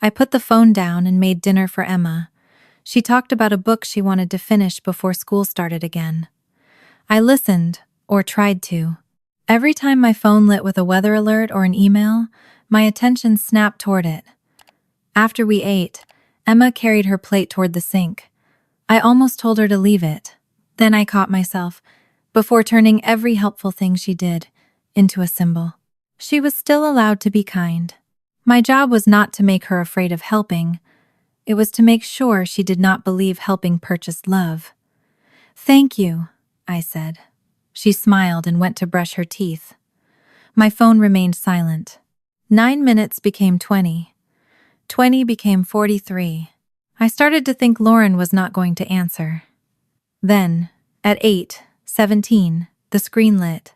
[SPEAKER 1] I put the phone down and made dinner for Emma. She talked about a book she wanted to finish before school started again. I listened, or tried to. Every time my phone lit with a weather alert or an email, my attention snapped toward it. After we ate, Emma carried her plate toward the sink. I almost told her to leave it. Then I caught myself, before turning every helpful thing she did into a symbol. She was still allowed to be kind. My job was not to make her afraid of helping. It was to make sure she did not believe helping purchased love. "Thank you," I said. She smiled and went to brush her teeth. My phone remained silent. 9 minutes became 20. 20 became 43. I started to think Lauren was not going to answer. Then, at 8:17, the screen lit.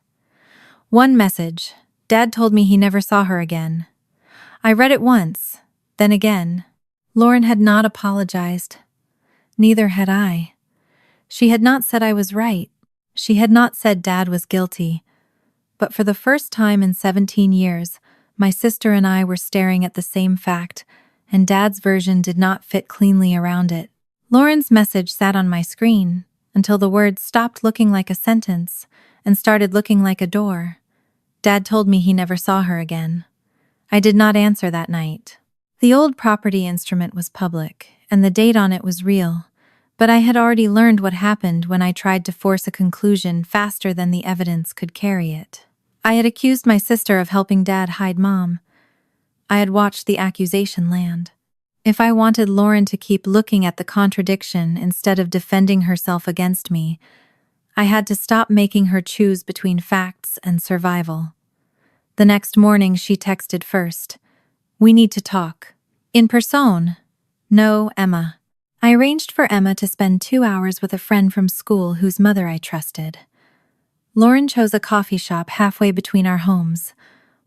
[SPEAKER 1] One message. Dad told me he never saw her again. I read it once, then again. Lauren had not apologized. Neither had I. She had not said I was right. She had not said Dad was guilty. But for the first time in 17 years, my sister and I were staring at the same fact, and Dad's version did not fit cleanly around it. Lauren's message sat on my screen until the words stopped looking like a sentence and started looking like a door. Dad told me he never saw her again. I did not answer that night. The old property instrument was public, and the date on it was real, but I had already learned what happened when I tried to force a conclusion faster than the evidence could carry it. I had accused my sister of helping Dad hide Mom. I had watched the accusation land. If I wanted Lauren to keep looking at the contradiction instead of defending herself against me, I had to stop making her choose between facts and survival. The next morning she texted first. "We need to talk. In person." "No, Emma." I arranged for Emma to spend 2 hours with a friend from school whose mother I trusted. Lauren chose a coffee shop halfway between our homes,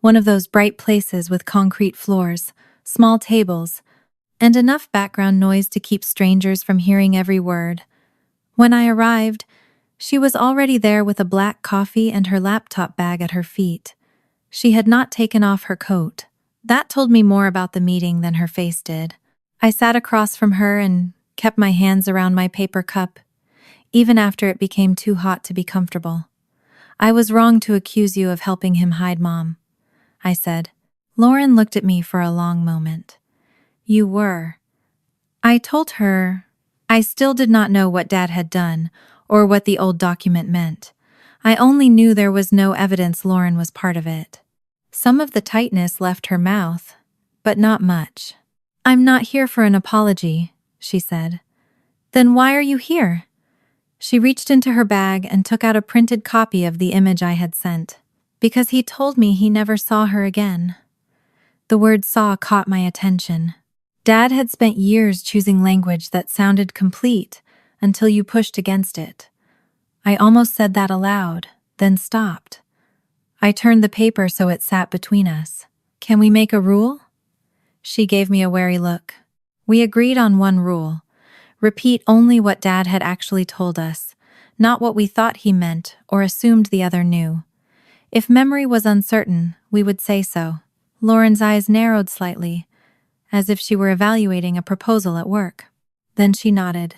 [SPEAKER 1] one of those bright places with concrete floors, small tables, and enough background noise to keep strangers from hearing every word. When I arrived, she was already there with a black coffee and her laptop bag at her feet. She had not taken off her coat. That told me more about the meeting than her face did. I sat across from her and kept my hands around my paper cup, even after it became too hot to be comfortable. I was wrong to accuse you of helping him hide Mom, I said. Lauren looked at me for a long moment. You were. I told her I still did not know what Dad had done or what the old document meant. I only knew there was no evidence Lauren was part of it. Some of the tightness left her mouth, but not much. I'm not here for an apology, she said. Then why are you here? She reached into her bag and took out a printed copy of the image I had sent. Because he told me he never saw her again. The word saw caught my attention. Dad had spent years choosing language that sounded complete until you pushed against it. I almost said that aloud, then stopped. I turned the paper so it sat between us. Can we make a rule? She gave me a wary look. We agreed on one rule. Repeat only what Dad had actually told us, not what we thought he meant or assumed the other knew. If memory was uncertain, we would say so. Lauren's eyes narrowed slightly, as if she were evaluating a proposal at work. Then she nodded.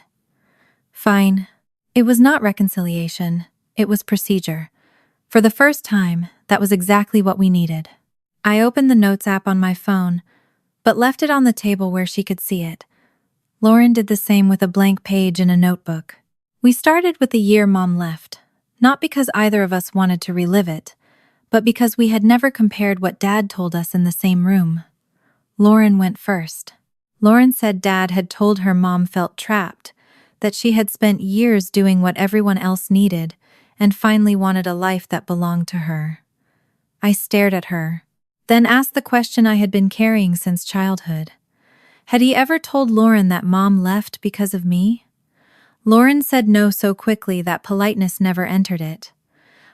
[SPEAKER 1] Fine. It was not reconciliation, it was procedure. For the first time, that was exactly what we needed. I opened the Notes app on my phone, but left it on the table where she could see it. Lauren did the same with a blank page in a notebook. We started with the year Mom left, not because either of us wanted to relive it, but because we had never compared what Dad told us in the same room. Lauren went first. Lauren said Dad had told her Mom felt trapped, that she had spent years doing what everyone else needed, and finally wanted a life that belonged to her. I stared at her, then asked the question I had been carrying since childhood. Had he ever told Lauren that Mom left because of me? Lauren said no so quickly that politeness never entered it.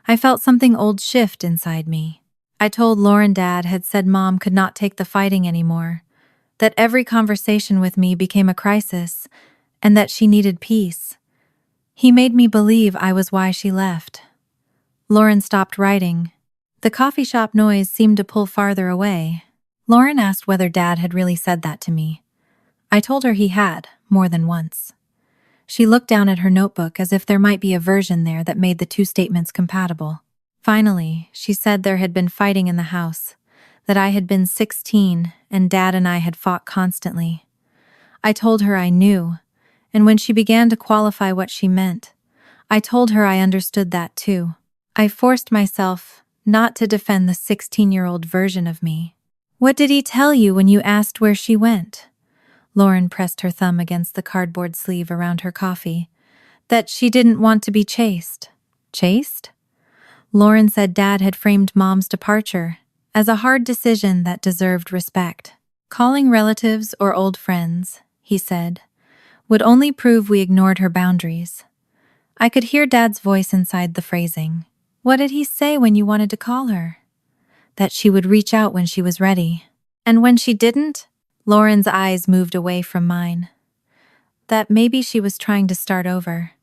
[SPEAKER 1] I felt something old shift inside me. I told Lauren Dad had said Mom could not take the fighting anymore, that every conversation with me became a crisis, and that she needed peace. He made me believe I was why she left. Lauren stopped writing. The coffee shop noise seemed to pull farther away. Lauren asked whether Dad had really said that to me. I told her he had, more than once. She looked down at her notebook as if there might be a version there that made the two statements compatible. Finally, she said there had been fighting in the house, that I had been 16 and Dad and I had fought constantly. I told her I knew, and when she began to qualify what she meant, I told her I understood that too. I forced myself not to defend the 16-year-old version of me. What did he tell you when you asked where she went? Lauren pressed her thumb against the cardboard sleeve around her coffee. That she didn't want to be chased. Chased? Lauren said Dad had framed Mom's departure as a hard decision that deserved respect. Calling relatives or old friends, he said, would only prove we ignored her boundaries. I could hear Dad's voice inside the phrasing. What did he say when you wanted to call her? That she would reach out when she was ready. And when she didn't? Lauren's eyes moved away from mine. That maybe she was trying to start over.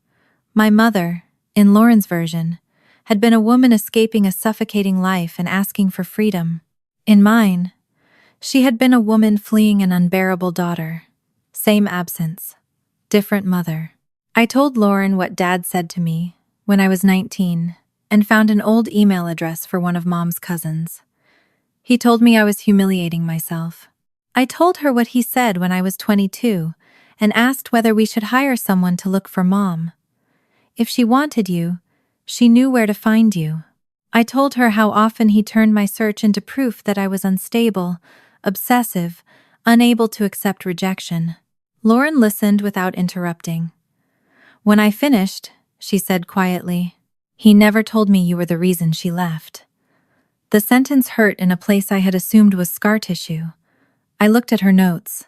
[SPEAKER 1] My mother, in Lauren's version, had been a woman escaping a suffocating life and asking for freedom. In mine, she had been a woman fleeing an unbearable daughter. Same absence, different mother. I told Lauren what Dad said to me when I was 19 and found an old email address for one of Mom's cousins. He told me I was humiliating myself. I told her what he said when I was 22 and asked whether we should hire someone to look for Mom. If she wanted you, she knew where to find you. I told her how often he turned my search into proof that I was unstable, obsessive, unable to accept rejection. Lauren listened without interrupting. When I finished, she said quietly, "He never told me you were the reason she left." The sentence hurt in a place I had assumed was scar tissue. I looked at her notes.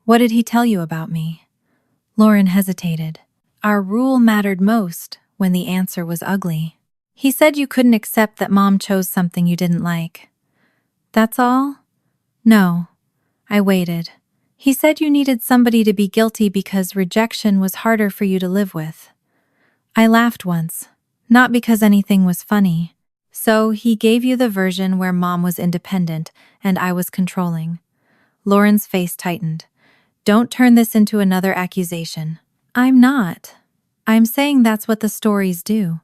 [SPEAKER 1] What did he tell you about me? Lauren hesitated. Our rule mattered most when the answer was ugly. He said you couldn't accept that Mom chose something you didn't like. That's all? No. I waited. He said you needed somebody to be guilty because rejection was harder for you to live with. I laughed once, not because anything was funny. So he gave you the version where Mom was independent and I was controlling. Lauren's face tightened. Don't turn this into another accusation. I'm not. I'm saying that's what the stories do.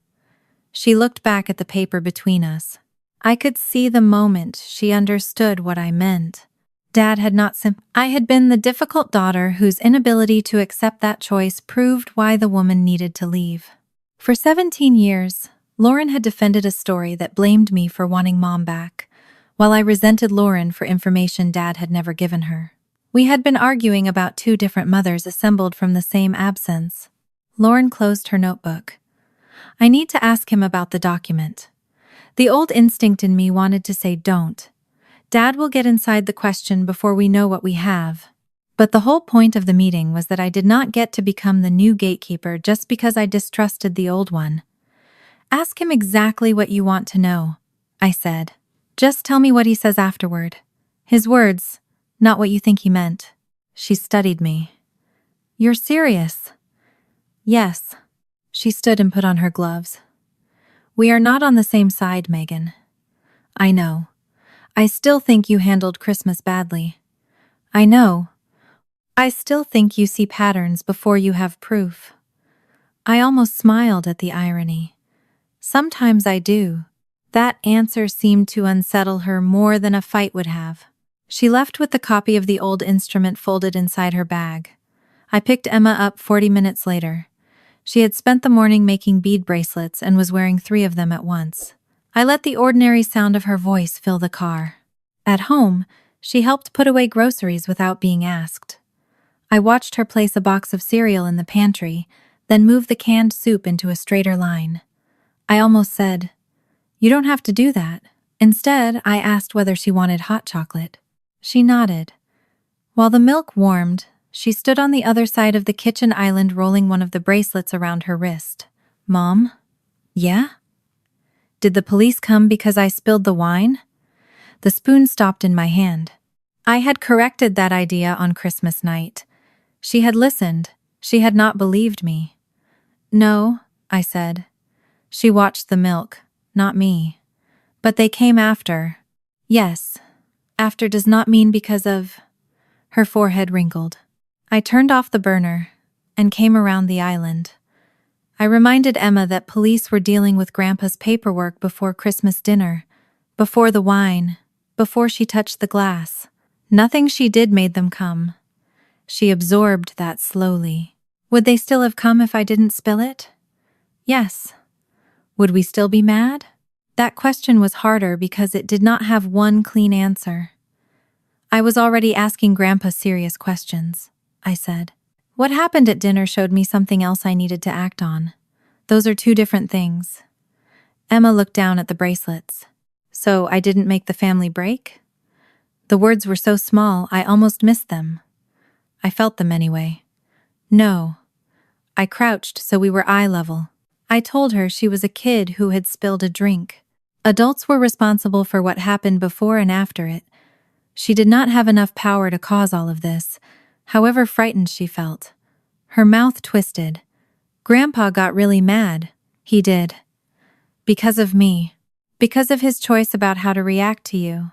[SPEAKER 1] She looked back at the paper between us. I could see the moment she understood what I meant. Dad had not I had been the difficult daughter whose inability to accept that choice proved why the woman needed to leave. For 17 years, Lauren had defended a story that blamed me for wanting Mom back, while I resented Lauren for information Dad had never given her. We had been arguing about two different mothers assembled from the same absence. Lauren closed her notebook. I need to ask him about the document. The old instinct in me wanted to say don't. Dad will get inside the question before we know what we have. But the whole point of the meeting was that I did not get to become the new gatekeeper just because I distrusted the old one. Ask him exactly what you want to know, I said. Just tell me what he says afterward. His words, not what you think he meant. She studied me. You're serious? Yes. She stood and put on her gloves. We are not on the same side, Megan. I know. I still think you handled Christmas badly. I know. I still think you see patterns before you have proof. I almost smiled at the irony. Sometimes I do. That answer seemed to unsettle her more than a fight would have. She left with the copy of the old instrument folded inside her bag. I picked Emma up 40 minutes later. She had spent the morning making bead bracelets and was wearing 3 of them at once. I let the ordinary sound of her voice fill the car. At home, she helped put away groceries without being asked. I watched her place a box of cereal in the pantry, then move the canned soup into a straighter line. I almost said, "You don't have to do that." Instead, I asked whether she wanted hot chocolate. She nodded. While the milk warmed, she stood on the other side of the kitchen island rolling one of the bracelets around her wrist. Mom? Yeah? Did the police come because I spilled the wine? The spoon stopped in my hand. I had corrected that idea on Christmas night. She had listened. She had not believed me. No, I said. She watched the milk, not me. But they came after. Yes. After does not mean because of... Her forehead wrinkled. I turned off the burner and came around the island. I reminded Emma that police were dealing with Grandpa's paperwork before Christmas dinner, before the wine, before she touched the glass. Nothing she did made them come. She absorbed that slowly. Would they still have come if I didn't spill it? Yes. Would we still be mad? That question was harder because it did not have one clean answer. I was already asking Grandpa serious questions, I said. What happened at dinner showed me something else I needed to act on. Those are 2 different things. Emma looked down at the bracelets. So I didn't make the family break? The words were so small I almost missed them. I felt them anyway. No. I crouched so we were eye level. I told her she was a kid who had spilled a drink. Adults were responsible for what happened before and after it. She did not have enough power to cause all of this, however frightened she felt. Her mouth twisted. Grandpa got really mad. He did. Because of me. Because of his choice about how to react to you.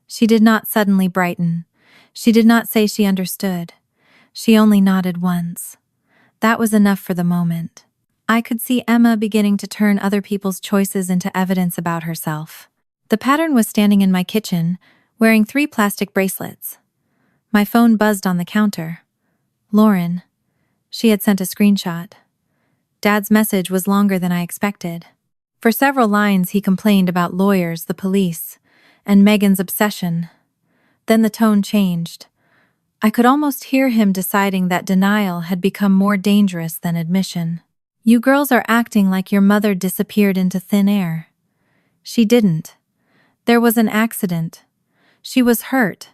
[SPEAKER 1] She did not suddenly brighten. She did not say she understood. She only nodded once. That was enough for the moment. I could see Emma beginning to turn other people's choices into evidence about herself. The pattern was standing in my kitchen, wearing 3 plastic bracelets. My phone buzzed on the counter. Lauren. She had sent a screenshot. Dad's message was longer than I expected. For several lines he complained about lawyers, the police, and Megan's obsession. Then the tone changed. I could almost hear him deciding that denial had become more dangerous than admission. You girls are acting like your mother disappeared into thin air. She didn't. There was an accident. She was hurt.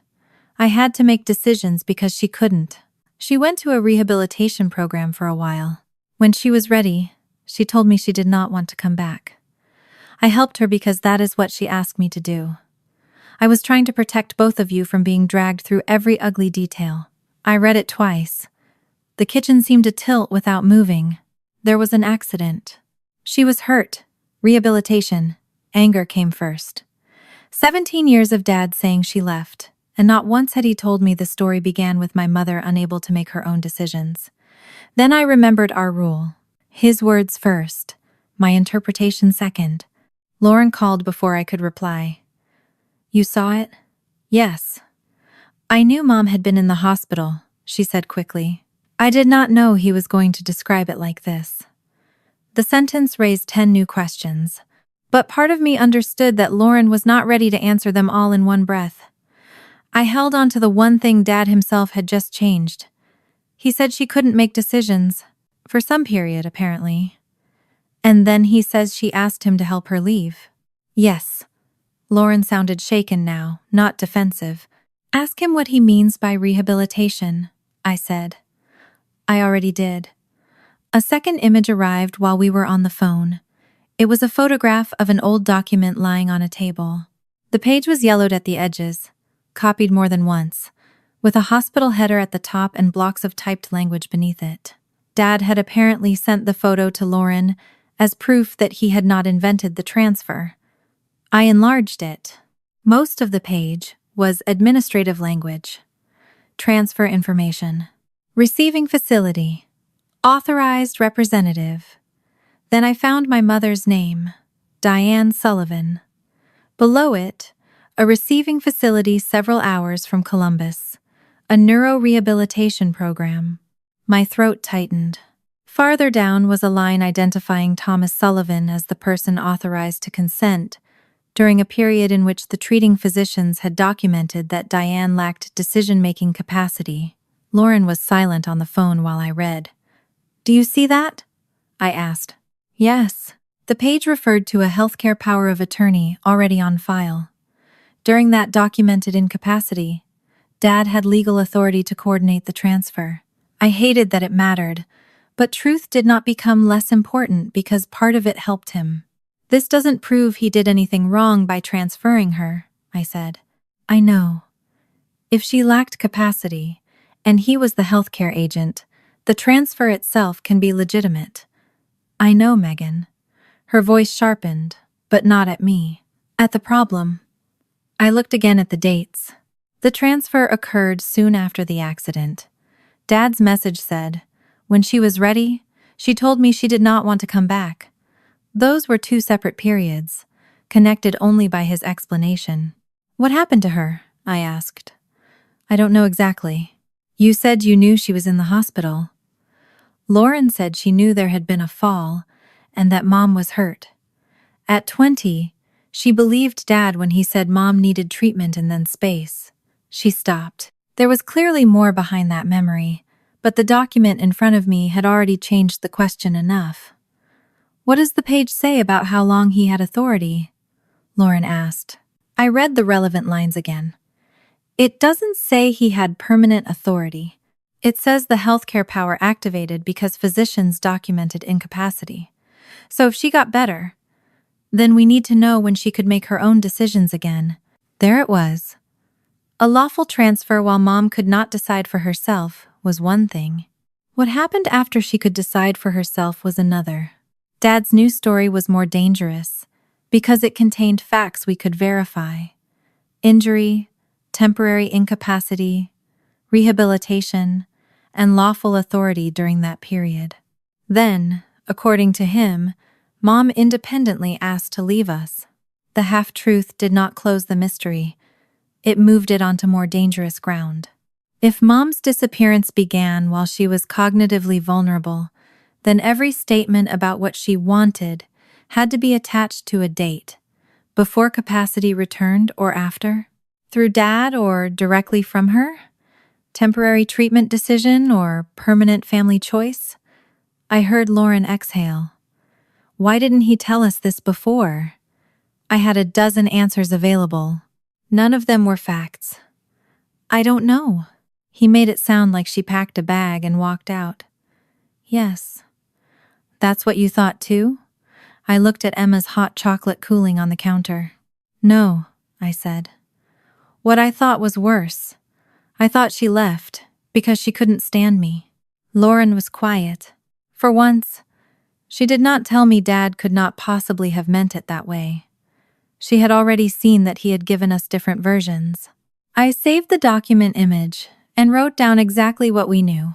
[SPEAKER 1] I had to make decisions because she couldn't. She went to a rehabilitation program for a while. When she was ready, she told me she did not want to come back. I helped her because that is what she asked me to do. I was trying to protect both of you from being dragged through every ugly detail. I read it twice. The kitchen seemed to tilt without moving. There was an accident. She was hurt. Rehabilitation. Anger came first. 17 years of Dad saying she left, and not once had he told me the story began with my mother unable to make her own decisions. Then I remembered our rule. His words first, my interpretation second. Lauren called before I could reply. "You saw it?" "Yes." "I knew Mom had been in the hospital," she said quickly. I did not know he was going to describe it like this. The sentence raised 10 new questions, but part of me understood that Lauren was not ready to answer them all in one breath. I held on to the one thing Dad himself had just changed. He said she couldn't make decisions, for some period, apparently. And then he says she asked him to help her leave. Yes. Lauren sounded shaken now, not defensive. "Ask him what he means by rehabilitation," I said. I already did. A second image arrived while we were on the phone. It was a photograph of an old document lying on a table. The page was yellowed at the edges, copied more than once, with a hospital header at the top and blocks of typed language beneath it. Dad had apparently sent the photo to Lauren as proof that he had not invented the transfer. I enlarged it. Most of the page was administrative language. Transfer information. Receiving facility. Authorized representative. Then I found my mother's name, Diane Sullivan. Below it, a receiving facility several hours from Columbus, a neurorehabilitation program. My throat tightened. Farther down was a line identifying Thomas Sullivan as the person authorized to consent during a period in which the treating physicians had documented that Diane lacked decision-making capacity. Lauren was silent on the phone while I read. "Do you see that?" I asked. Yes. The page referred to a healthcare power of attorney already on file. During that documented incapacity, Dad had legal authority to coordinate the transfer. I hated that it mattered, but truth did not become less important because part of it helped him. "This doesn't prove he did anything wrong by transferring her," I said. "I know. If she lacked capacity, and he was the healthcare agent, the transfer itself can be legitimate." "I know, Megan." Her voice sharpened, but not at me. At the problem. I looked again at the dates. The transfer occurred soon after the accident. Dad's message said, when she was ready, she told me she did not want to come back. Those were 2 separate periods, connected only by his explanation. "What happened to her?" I asked. "I don't know exactly." "You said you knew she was in the hospital." Lauren said she knew there had been a fall and that Mom was hurt. At 20, she believed Dad when he said Mom needed treatment and then space. She stopped. There was clearly more behind that memory, but the document in front of me had already changed the question enough. "What does the page say about how long he had authority?" Lauren asked. I read the relevant lines again. "It doesn't say he had permanent authority. It says the healthcare power activated because physicians documented incapacity. So if she got better, then we need to know when she could make her own decisions again." There it was. A lawful transfer while Mom could not decide for herself was one thing. What happened after she could decide for herself was another. Dad's new story was more dangerous because it contained facts we could verify. Injury, temporary incapacity, rehabilitation, and lawful authority during that period. Then, according to him, Mom independently asked to leave us. The half-truth did not close the mystery. It moved it onto more dangerous ground. If Mom's disappearance began while she was cognitively vulnerable, then every statement about what she wanted had to be attached to a date, before capacity returned or after. Through Dad or directly from her? Temporary treatment decision or permanent family choice? I heard Lauren exhale. Why didn't he tell us this before? I had a dozen answers available. None of them were facts. I don't know. He made it sound like she packed a bag and walked out. Yes. That's what you thought too? I looked at Emma's hot chocolate cooling on the counter. No, I said. What I thought was worse. I thought she left because she couldn't stand me. Lauren was quiet. For once, she did not tell me Dad could not possibly have meant it that way. She had already seen that he had given us different versions. I saved the document image and wrote down exactly what we knew.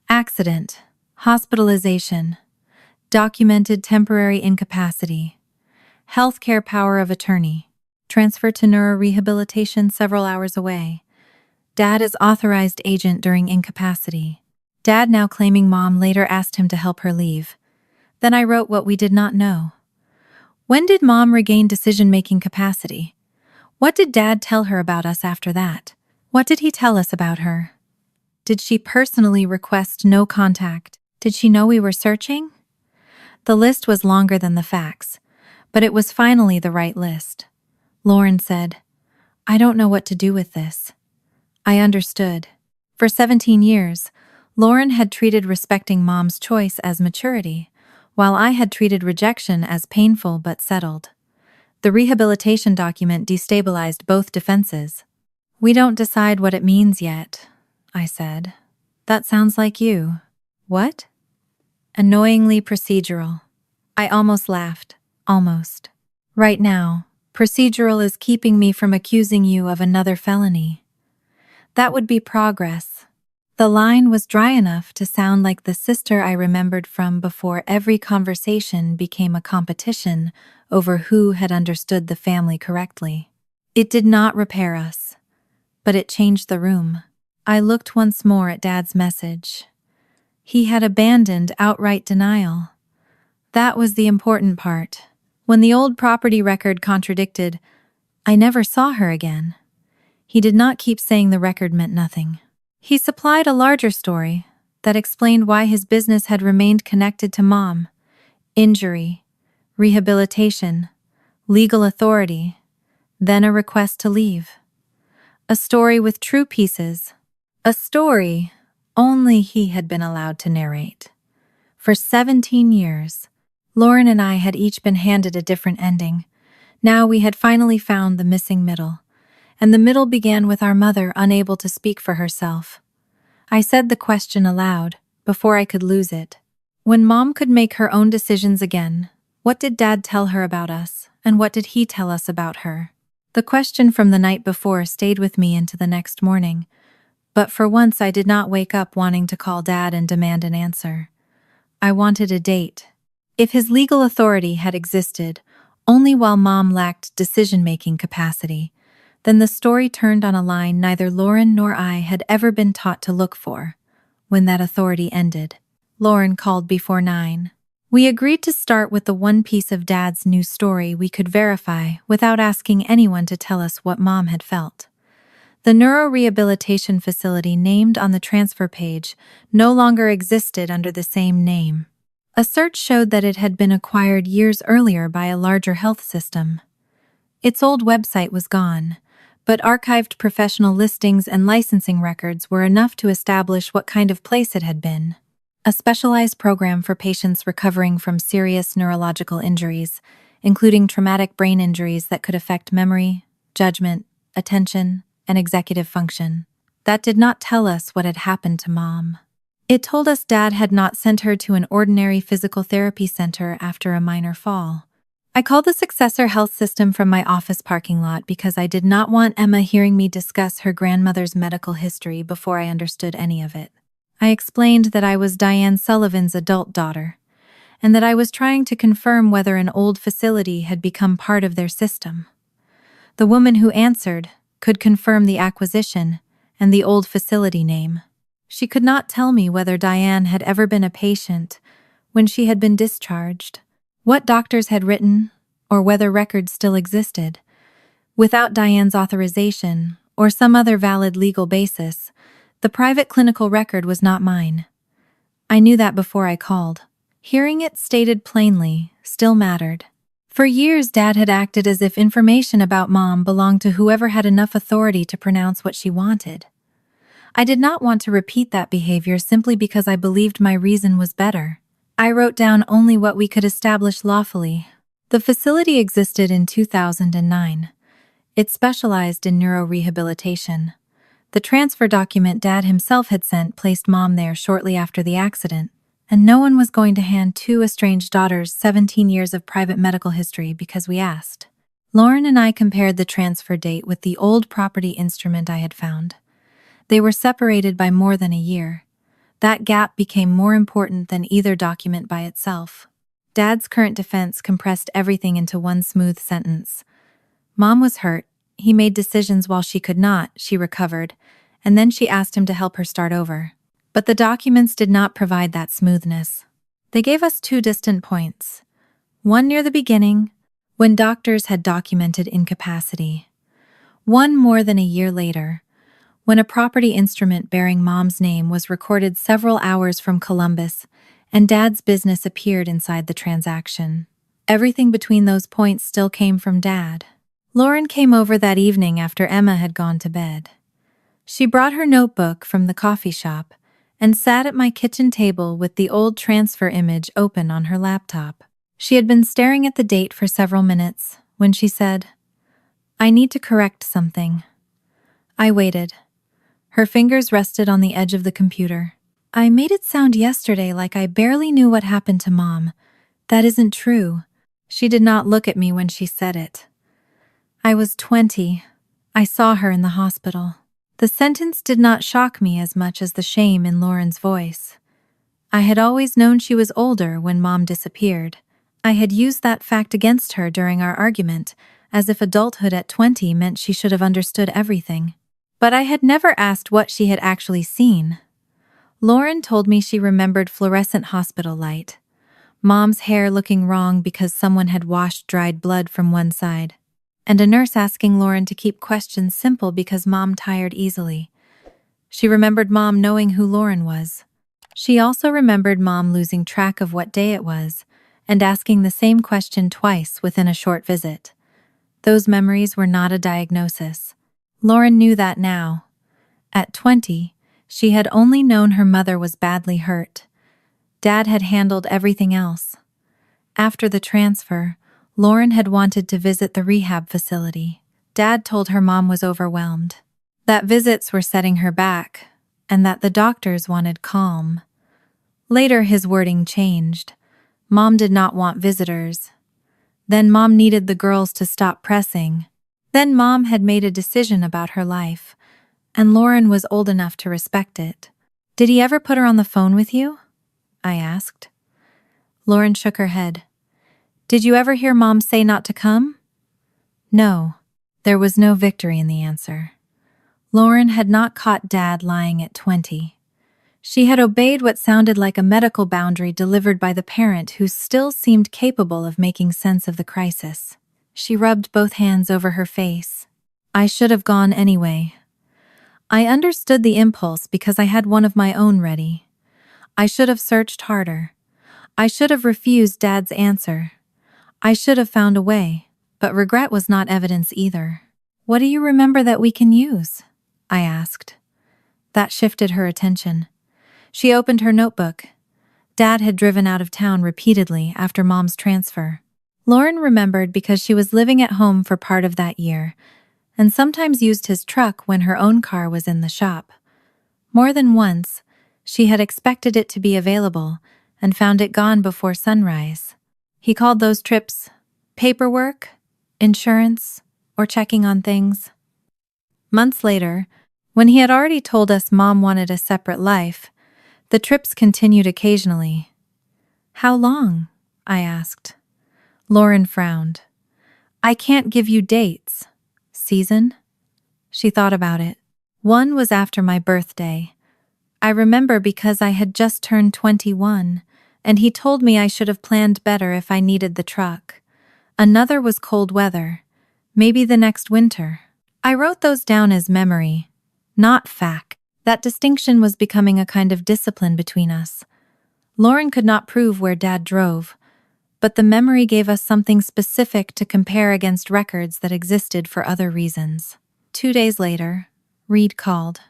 [SPEAKER 1] Accident, hospitalization, documented temporary incapacity, healthcare power of attorney, transfer to neurorehabilitation several hours away. Dad is authorized agent during incapacity. Dad now claiming mom later asked him to help her leave. Then I wrote what we did not know. When did mom regain decision-making capacity? What did dad tell her about us after that? What did he tell us about her? Did she personally request no contact? Did she know we were searching? The list was longer than the facts, but it was finally the right list. Lauren said, "I don't know what to do with this." I understood. For 17 years, Lauren had treated respecting mom's choice as maturity, while I had treated rejection as painful but settled. The rehabilitation document destabilized both defenses. "We don't decide what it means yet," I said. "That sounds like you." "What?" "Annoyingly procedural." I almost laughed. Almost. "Right now, procedural is keeping me from accusing you of another felony. That would be progress." The line was dry enough to sound like the sister I remembered from before every conversation became a competition over who had understood the family correctly. It did not repair us, but it changed the room. I looked once more at Dad's message. He had abandoned outright denial. That was the important part. When the old property record contradicted, "I never saw her again," he did not keep saying the record meant nothing. He supplied a larger story that explained why his business had remained connected to mom: injury, rehabilitation, legal authority, then a request to leave. A story with true pieces. A story only he had been allowed to narrate. For 17 years, Lauren and I had each been handed a different ending. Now we had finally found the missing middle. And the middle began with our mother unable to speak for herself. I said the question aloud, before I could lose it. When mom could make her own decisions again, what did dad tell her about us, and what did he tell us about her? The question from the night before stayed with me into the next morning, but for once I did not wake up wanting to call dad and demand an answer. I wanted a date. If his legal authority had existed only while mom lacked decision-making capacity, then the story turned on a line neither Lauren nor I had ever been taught to look for. When that authority ended, Lauren called before 9. We agreed to start with the one piece of Dad's new story we could verify without asking anyone to tell us what mom had felt. The neurorehabilitation facility named on the transfer page no longer existed under the same name. A search showed that it had been acquired years earlier by a larger health system. Its old website was gone, but archived professional listings and licensing records were enough to establish what kind of place it had been. A specialized program for patients recovering from serious neurological injuries, including traumatic brain injuries that could affect memory, judgment, attention, and executive function. That did not tell us what had happened to mom. It told us Dad had not sent her to an ordinary physical therapy center after a minor fall. I called the successor health system from my office parking lot because I did not want Emma hearing me discuss her grandmother's medical history before I understood any of it. I explained that I was Diane Sullivan's adult daughter, and that I was trying to confirm whether an old facility had become part of their system. The woman who answered could confirm the acquisition and the old facility name. She could not tell me whether Diane had ever been a patient when she had been discharged, what doctors had written, or whether records still existed. Without Diane's authorization, or some other valid legal basis, the private clinical record was not mine. I knew that before I called. Hearing it stated plainly still mattered. For years, Dad had acted as if information about mom belonged to whoever had enough authority to pronounce what she wanted. I did not want to repeat that behavior simply because I believed my reason was better. I wrote down only what we could establish lawfully. The facility existed in 2009. It specialized in neurorehabilitation. The transfer document Dad himself had sent placed mom there shortly after the accident, and no one was going to hand two estranged daughters 17 years of private medical history because we asked. Lauren and I compared the transfer date with the old property instrument I had found. They were separated by more than a year. That gap became more important than either document by itself. Dad's current defense compressed everything into one smooth sentence. Mom was hurt. He made decisions while she could not, she recovered, and then she asked him to help her start over. But the documents did not provide that smoothness. They gave us two distant points. One near the beginning, when doctors had documented incapacity. One more than a year later, when a property instrument bearing Mom's name was recorded several hours from Columbus, and Dad's business appeared inside the transaction. Everything between those points still came from Dad. Lauren came over that evening after Emma had gone to bed. She brought her notebook from the coffee shop and sat at my kitchen table with the old transfer image open on her laptop. She had been staring at the date for several minutes when she said, "I need to correct something." I waited. Her fingers rested on the edge of the computer. "I made it sound yesterday like I barely knew what happened to Mom. That isn't true." She did not look at me when she said it. "I was 20. I saw her in the hospital." The sentence did not shock me as much as the shame in Lauren's voice. I had always known she was older when Mom disappeared. I had used that fact against her during our argument, as if adulthood at 20 meant she should have understood everything. But I had never asked what she had actually seen. Lauren told me she remembered fluorescent hospital light, Mom's hair looking wrong because someone had washed dried blood from one side, and a nurse asking Lauren to keep questions simple because Mom tired easily. She remembered Mom knowing who Lauren was. She also remembered Mom losing track of what day it was and asking the same question twice within a short visit. Those memories were not a diagnosis. Lauren knew that now. At 20, she had only known her mother was badly hurt. Dad had handled everything else. After the transfer, Lauren had wanted to visit the rehab facility. Dad told her Mom was overwhelmed, that visits were setting her back, and that the doctors wanted calm. Later, his wording changed. Mom did not want visitors. Then Mom needed the girls to stop pressing. Then Mom had made a decision about her life, and Lauren was old enough to respect it. "Did he ever put her on the phone with you?" I asked. Lauren shook her head. "Did you ever hear Mom say not to come?" No. There was no victory in the answer. Lauren had not caught Dad lying at 20. She had obeyed what sounded like a medical boundary delivered by the parent who still seemed capable of making sense of the crisis. She rubbed both hands over her face. "I should have gone anyway. I understood the impulse because I had one of my own ready. I should have searched harder. I should have refused Dad's answer. I should have found a way, but regret was not evidence either." "What do you remember that we can use?" I asked. That shifted her attention. She opened her notebook. Dad had driven out of town repeatedly after Mom's transfer. Lauren remembered because she was living at home for part of that year, and sometimes used his truck when her own car was in the shop. More than once, she had expected it to be available and found it gone before sunrise. He called those trips paperwork, insurance, or checking on things. Months later, when he had already told us Mom wanted a separate life, the trips continued occasionally. "How long?" I asked. Lauren frowned. "I can't give you dates." "Season?" She thought about it. "One was after my birthday. I remember because I had just turned 21, and he told me I should have planned better if I needed the truck. Another was cold weather, maybe the next winter." I wrote those down as memory, not fact. That distinction was becoming a kind of discipline between us. Lauren could not prove where Dad drove, but the memory gave us something specific to compare against records that existed for other reasons. 2 days later, Reed called.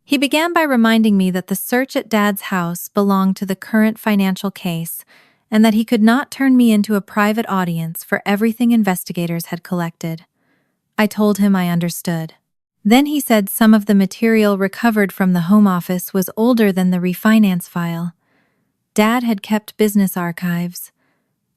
[SPEAKER 1] He began by reminding me that the search at Dad's house belonged to the current financial case and that he could not turn me into a private audience for everything investigators had collected. I told him I understood. Then he said some of the material recovered from the home office was older than the refinance file. Dad had kept business archives.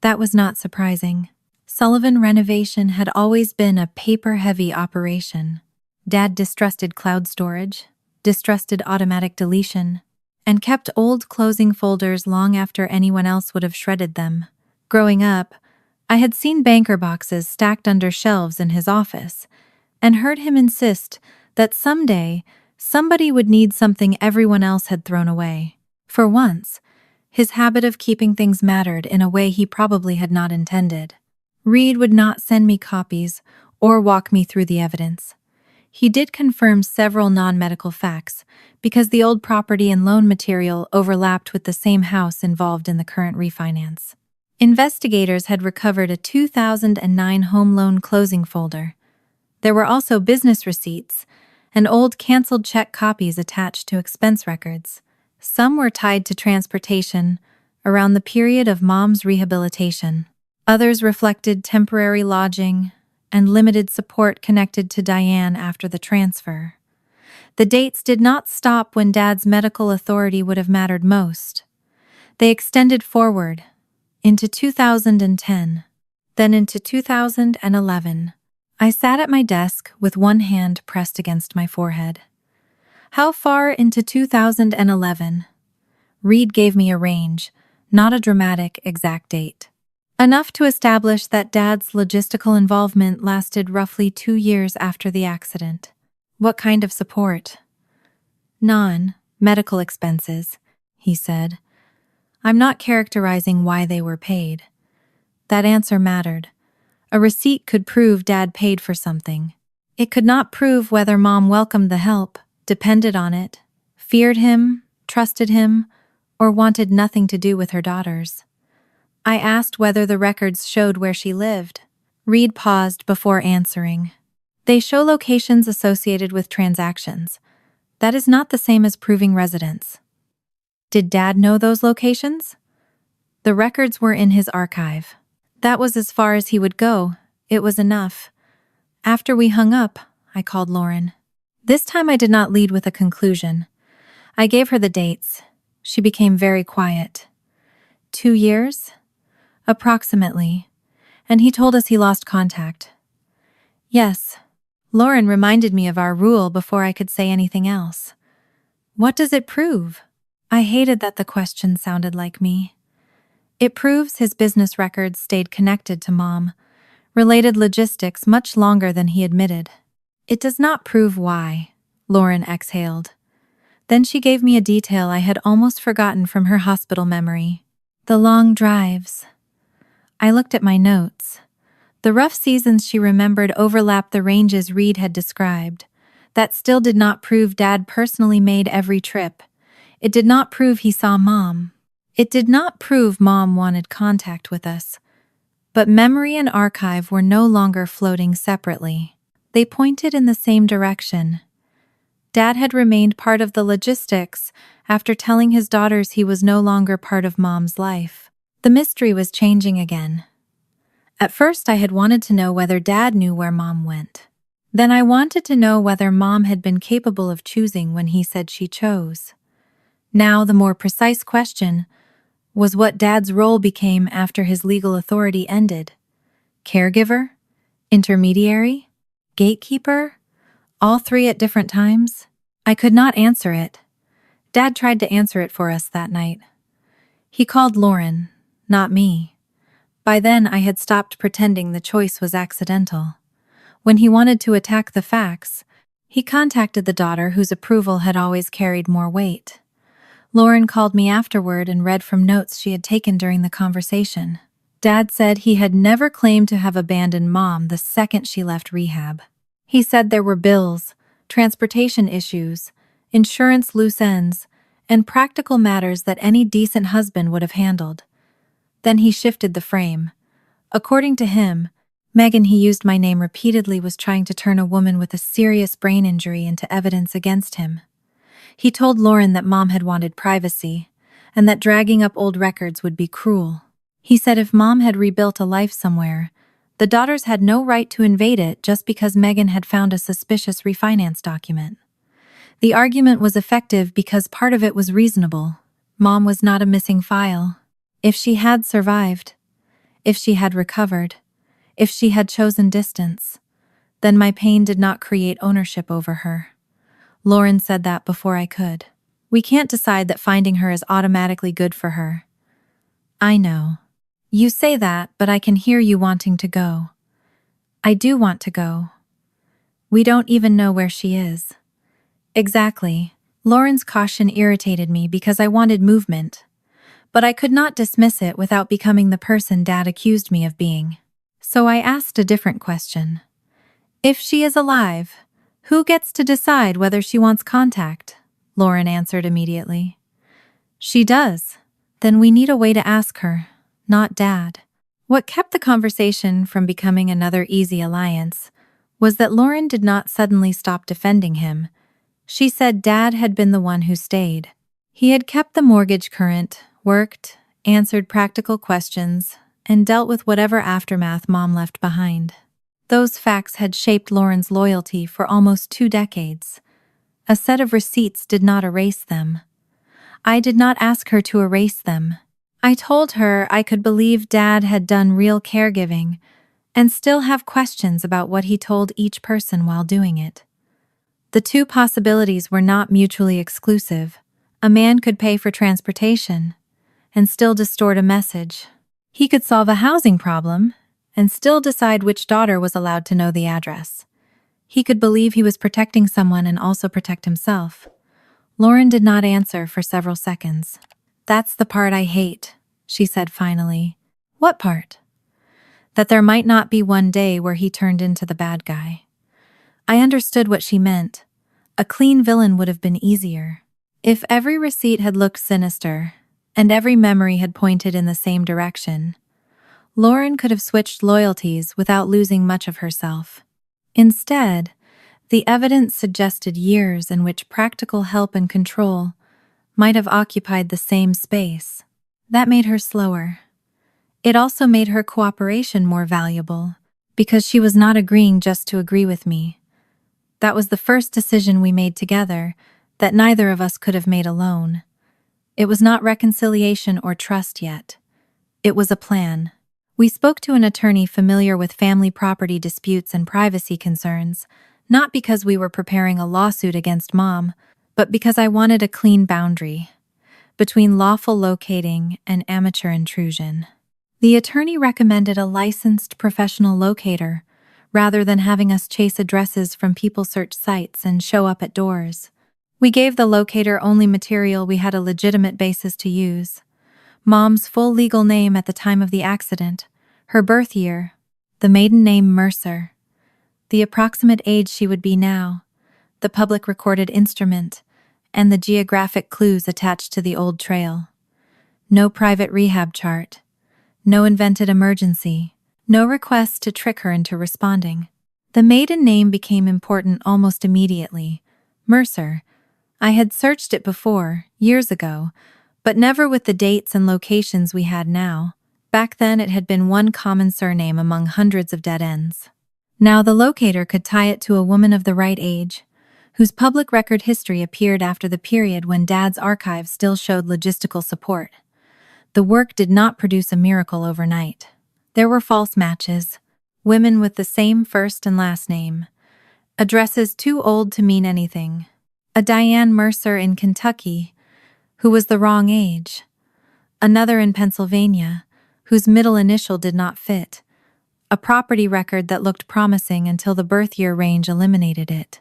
[SPEAKER 1] That was not surprising. Sullivan renovation had always been a paper-heavy operation. Dad distrusted cloud storage, distrusted automatic deletion, and kept old closing folders long after anyone else would have shredded them. Growing up, I had seen banker boxes stacked under shelves in his office, and heard him insist that someday somebody would need something everyone else had thrown away. For once, his habit of keeping things mattered in a way he probably had not intended. Reed would not send me copies or walk me through the evidence. He did confirm several non-medical facts because the old property and loan material overlapped with the same house involved in the current refinance. Investigators had recovered a 2009 home loan closing folder. There were also business receipts and old canceled check copies attached to expense records. Some were tied to transportation around the period of Mom's rehabilitation. Others reflected temporary lodging and limited support connected to Diane after the transfer. The dates did not stop when Dad's medical authority would have mattered most. They extended forward into 2010, then into 2011. I sat at my desk with one hand pressed against my forehead. How far into 2011? Reed gave me a range, not a dramatic, exact date. Enough to establish that Dad's logistical involvement lasted roughly 2 years after the accident. What kind of support? Non-medical expenses, he said. I'm not characterizing why they were paid. That answer mattered. A receipt could prove Dad paid for something. It could not prove whether Mom welcomed the help, depended on it, feared him, trusted him, or wanted nothing to do with her daughters. I asked whether the records showed where she lived. Reed paused before answering. They show locations associated with transactions. That is not the same as proving residence. Did Dad know those locations? The records were in his archive. That was as far as he would go. It was enough. After we hung up, I called Lauren. This time I did not lead with a conclusion. I gave her the dates. She became very quiet. 2 years? Approximately. And he told us he lost contact. Yes. Lauren reminded me of our rule before I could say anything else. What does it prove? I hated that the question sounded like me. It proves his business records stayed connected to Mom, related logistics much longer than he admitted. It does not prove why, Lauren exhaled. Then she gave me a detail I had almost forgotten from her hospital memory. The long drives. I looked at my notes. The rough seasons she remembered overlapped the ranges Reed had described. That still did not prove Dad personally made every trip. It did not prove he saw Mom. It did not prove Mom wanted contact with us. But memory and archive were no longer floating separately. They pointed in the same direction. Dad had remained part of the logistics after telling his daughters he was no longer part of Mom's life. The mystery was changing again. At first I had wanted to know whether Dad knew where Mom went. Then I wanted to know whether Mom had been capable of choosing when he said she chose. Now the more precise question was what Dad's role became after his legal authority ended. Caregiver? Intermediary? Gatekeeper? All three at different times? I could not answer it. Dad tried to answer it for us that night. He called Lauren, not me. By then I had stopped pretending the choice was accidental. When he wanted to attack the facts, he contacted the daughter whose approval had always carried more weight. Lauren called me afterward and read from notes she had taken during the conversation. Dad said he had never claimed to have abandoned Mom the second she left rehab. He said there were bills, transportation issues, insurance loose ends, and practical matters that any decent husband would have handled. Then he shifted the frame. According to him, Megan, he used my name repeatedly, was trying to turn a woman with a serious brain injury into evidence against him. He told Lauren that Mom had wanted privacy, and that dragging up old records would be cruel. He said if Mom had rebuilt a life somewhere, the daughters had no right to invade it just because Megan had found a suspicious refinance document. The argument was effective because part of it was reasonable. Mom was not a missing file. If she had survived, if she had recovered, If she had chosen distance, then my pain did not create ownership over her. Lauren said that before I could. We can't decide that finding her is automatically good for her. I know. You say that, but I can hear you wanting to go. I do want to go. We don't even know where she is. Exactly. Lauren's caution irritated me because I wanted movement. But I could not dismiss it without becoming the person Dad accused me of being. So I asked a different question. If she is alive, who gets to decide whether she wants contact? Lauren answered immediately. She does. Then we need a way to ask her, not Dad. What kept the conversation from becoming another easy alliance was that Lauren did not suddenly stop defending him. She said Dad had been the one who stayed. He had kept the mortgage current, worked, answered practical questions, and dealt with whatever aftermath Mom left behind. Those facts had shaped Lauren's loyalty for almost 2 decades. A set of receipts did not erase them. I did not ask her to erase them. I told her I could believe Dad had done real caregiving and still have questions about what he told each person while doing it. The two possibilities were not mutually exclusive. A man could pay for transportation and still distort a message. He could solve a housing problem and still decide which daughter was allowed to know the address. He could believe he was protecting someone and also protect himself. Lauren did not answer for several seconds. That's the part I hate, she said finally. What part? That there might not be one day where he turned into the bad guy. I understood what she meant. A clean villain would have been easier. If every receipt had looked sinister, and every memory had pointed in the same direction, Lauren could have switched loyalties without losing much of herself. Instead, the evidence suggested years in which practical help and control might have occupied the same space. That made her slower. It also made her cooperation more valuable, because she was not agreeing just to agree with me. That was the first decision we made together that neither of us could have made alone. It was not reconciliation or trust yet. It was a plan. We spoke to an attorney familiar with family property disputes and privacy concerns, not because we were preparing a lawsuit against Mom, but because I wanted a clean boundary between lawful locating and amateur intrusion. The attorney recommended a licensed professional locator rather than having us chase addresses from people search sites and show up at doors. We gave the locator only material we had a legitimate basis to use. Mom's full legal name at the time of the accident, her birth year, the maiden name Mercer, the approximate age she would be now, the public recorded instrument, and the geographic clues attached to the old trail. No private rehab chart, no invented emergency, no request to trick her into responding. The maiden name became important almost immediately. Mercer. I had searched it before, years ago, but never with the dates and locations we had now. Back then it had been one common surname among hundreds of dead ends. Now the locator could tie it to a woman of the right age, whose public record history appeared after the period when Dad's archive still showed logistical support. The work did not produce a miracle overnight. There were false matches, women with the same first and last name, addresses too old to mean anything, a Diane Mercer in Kentucky, who was the wrong age, another in Pennsylvania, whose middle initial did not fit, a property record that looked promising until the birth year range eliminated it.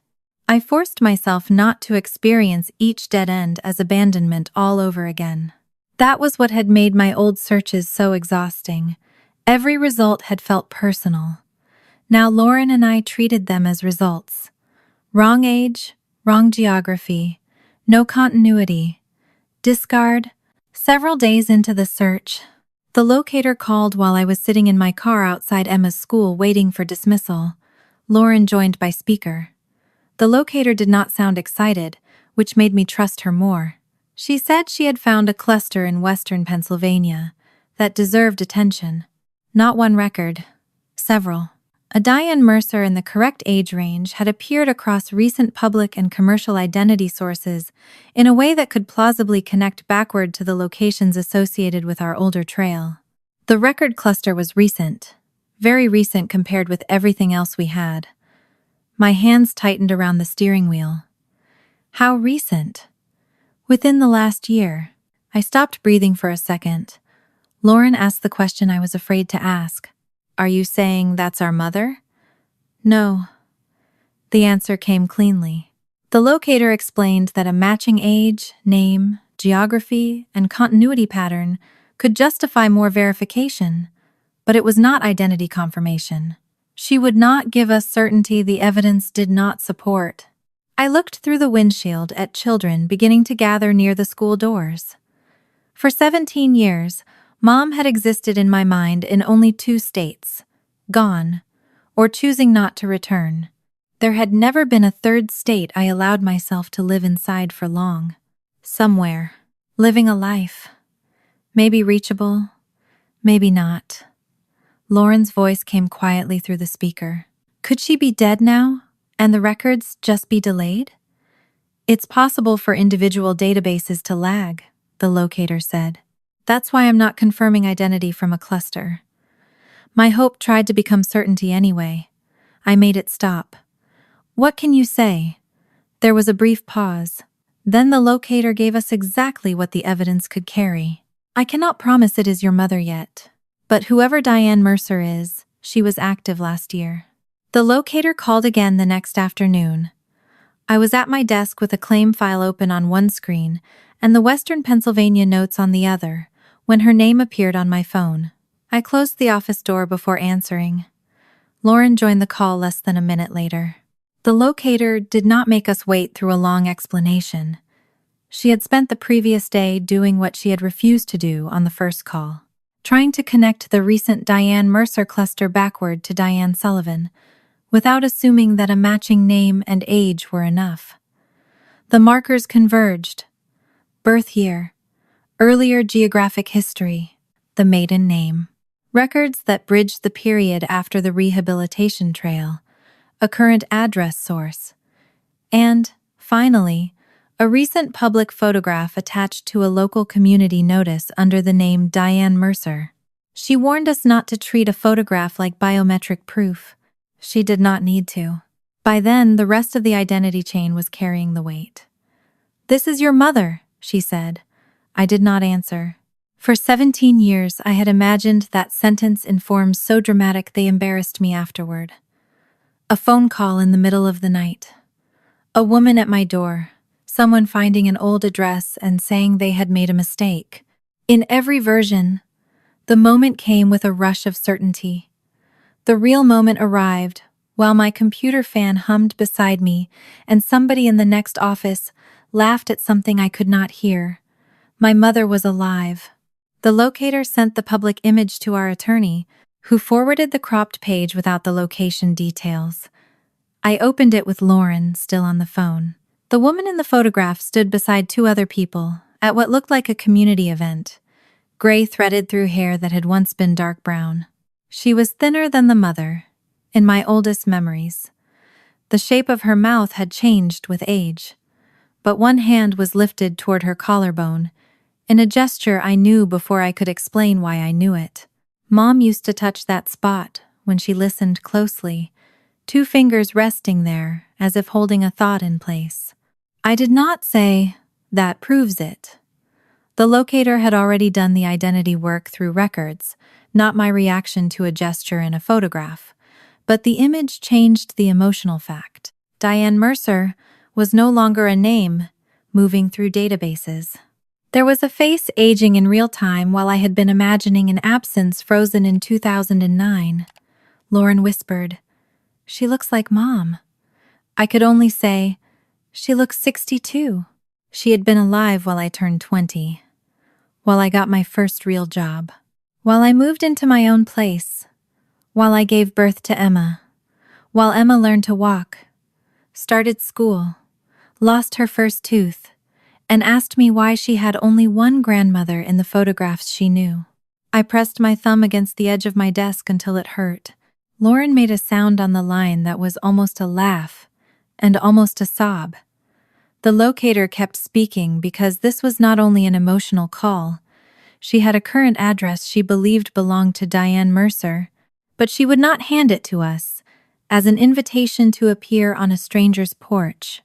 [SPEAKER 1] I forced myself not to experience each dead end as abandonment all over again. That was what had made my old searches so exhausting. Every result had felt personal. Now Lauren and I treated them as results. Wrong age, wrong geography, no continuity, discard. Several days into the search, the locator called while I was sitting in my car outside Emma's school waiting for dismissal. Lauren joined by speaker. The locator did not sound excited, which made me trust her more. She said she had found a cluster in western Pennsylvania that deserved attention. Not one record, several. A Diane Mercer in the correct age range had appeared across recent public and commercial identity sources in a way that could plausibly connect backward to the locations associated with our older trail. The record cluster was recent, Very recent compared with everything else we had. My hands tightened around the steering wheel. How recent? Within the last year. I stopped breathing for a second. Lauren asked the question I was afraid to ask. Are you saying that's our mother? No. The answer came cleanly. The locator explained that a matching age, name, geography, and continuity pattern could justify more verification, but it was not identity confirmation. She would not give us certainty the evidence did not support. I looked through the windshield at children beginning to gather near the school doors. For 17 years, Mom had existed in my mind in only 2 states: gone, or choosing not to return. There had never been a third state I allowed myself to live inside for long. Somewhere, living a life. Maybe reachable, maybe not. Lauren's voice came quietly through the speaker. Could she be dead now, and the records just be delayed? It's possible for individual databases to lag, the locator said. That's why I'm not confirming identity from a cluster. My hope tried to become certainty anyway. I made it stop. What can you say? There was a brief pause. Then the locator gave us exactly what the evidence could carry. I cannot promise it is your mother yet, but whoever Diane Mercer is, she was active last year. The locator called again the next afternoon. I was at my desk with a claim file open on one screen and the Western Pennsylvania notes on the other, when her name appeared on my phone. I closed the office door before answering. Lauren joined the call less than a minute later. The locator did not make us wait through a long explanation. She had spent the previous day doing what she had refused to do on the first call, trying to connect the recent Diane Mercer cluster backward to Diane Sullivan, without assuming that a matching name and age were enough. The markers converged. Birth year, earlier geographic history, the maiden name. Records that bridged the period after the rehabilitation trail, a current address source, and, finally, a recent public photograph attached to a local community notice under the name Diane Mercer. She warned us not to treat a photograph like biometric proof. She did not need to. By then, the rest of the identity chain was carrying the weight. "This is your mother," she said. I did not answer. For 17 years, I had imagined that sentence in forms so dramatic they embarrassed me afterward. A phone call in the middle of the night. A woman at my door. Someone finding an old address and saying they had made a mistake. In every version, the moment came with a rush of certainty. The real moment arrived while my computer fan hummed beside me and somebody in the next office laughed at something I could not hear. My mother was alive. The locator sent the public image to our attorney, who forwarded the cropped page without the location details. I opened it with Lauren, still on the phone. The woman in the photograph stood beside 2 other people at what looked like a community event, gray threaded through hair that had once been dark brown. She was thinner than the mother, in my oldest memories. The shape of her mouth had changed with age, but one hand was lifted toward her collarbone, in a gesture I knew before I could explain why I knew it. Mom used to touch that spot when she listened closely, 2 fingers resting there as if holding a thought in place. I did not say, "That proves it." The locator had already done the identity work through records, not my reaction to a gesture in a photograph. But the image changed the emotional fact. Diane Mercer was no longer a name moving through databases. There was a face aging in real time while I had been imagining an absence frozen in 2009. Lauren whispered, "She looks like Mom." I could only say, "She looks 62. She had been alive while I turned 20. While I got my first real job. While I moved into my own place. While I gave birth to Emma. While Emma learned to walk. Started school. Lost her first tooth. And asked me why she had only one grandmother in the photographs she knew. I pressed my thumb against the edge of my desk until it hurt. Lauren made a sound on the line that was almost a laugh and almost a sob. The locator kept speaking because this was not only an emotional call. She had a current address she believed belonged to Diane Mercer, But she would not hand it to us, as an invitation to appear on a stranger's porch.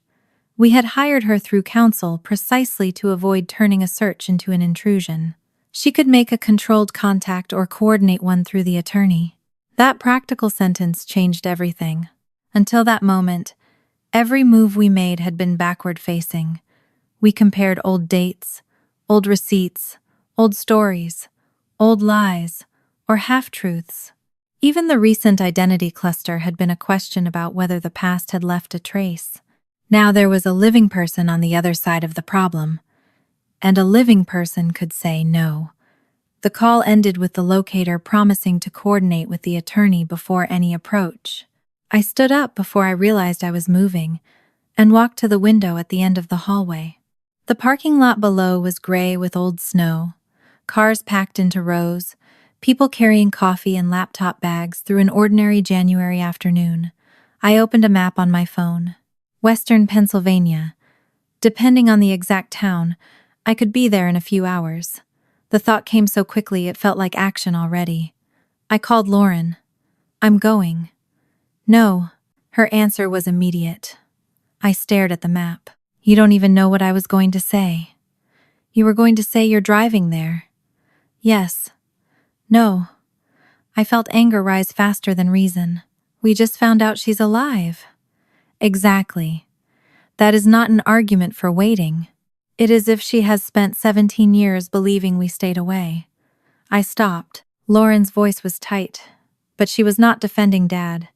[SPEAKER 1] We had hired her through counsel precisely to avoid turning a search into an intrusion. She could make a controlled contact or coordinate one through the attorney. That practical sentence changed everything. Until that moment, every move we made had been backward-facing. We compared old dates, old receipts, old stories, old lies, or half-truths. Even the recent identity cluster had been a question about whether the past had left a trace. Now there was a living person on the other side of the problem, and a living person could say no. The call ended with the locator promising to coordinate with the attorney before any approach. I stood up before I realized I was moving and walked to the window at the end of the hallway. The parking lot below was gray with old snow, cars packed into rows, people carrying coffee and laptop bags through an ordinary January afternoon. I opened a map on my phone. Western Pennsylvania. Depending on the exact town, I could be there in a few hours. The thought came so quickly it felt like action already. I called Lauren. "I'm going." "No." Her answer was immediate. I stared at the map. "You don't even know what I was going to say." "You were going to say you're driving there." "Yes." "No." I felt anger rise faster than reason. "We just found out she's alive." "Exactly. That is not an argument for waiting. It is if she has spent 17 years believing we stayed away." I stopped. Lauren's voice was tight, but she was not defending Dad.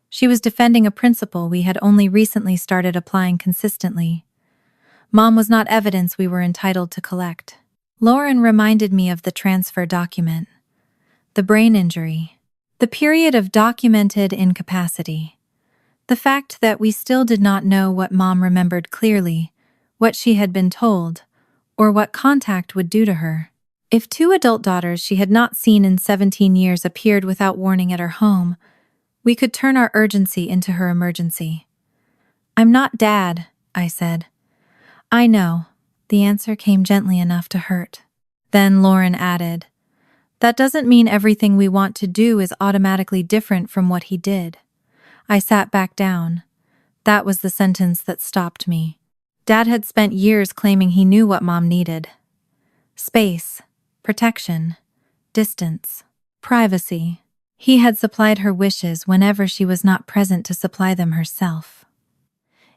[SPEAKER 1] She was defending a principle we had only recently started applying consistently. Mom was not evidence we were entitled to collect. Lauren reminded me of the transfer document, the brain injury, the period of documented incapacity. The fact that we still did not know what Mom remembered clearly, what she had been told, or what contact would do to her. If two adult daughters she had not seen in 17 years appeared without warning at her home, we could turn our urgency into her emergency. "I'm not Dad," I said. "I know." The answer came gently enough to hurt. Then Lauren added, "That doesn't mean everything we want to do is automatically different from what he did." I sat back down. That was the sentence that stopped me. Dad had spent years claiming he knew what Mom needed. Space, protection, distance, privacy. He had supplied her wishes whenever she was not present to supply them herself.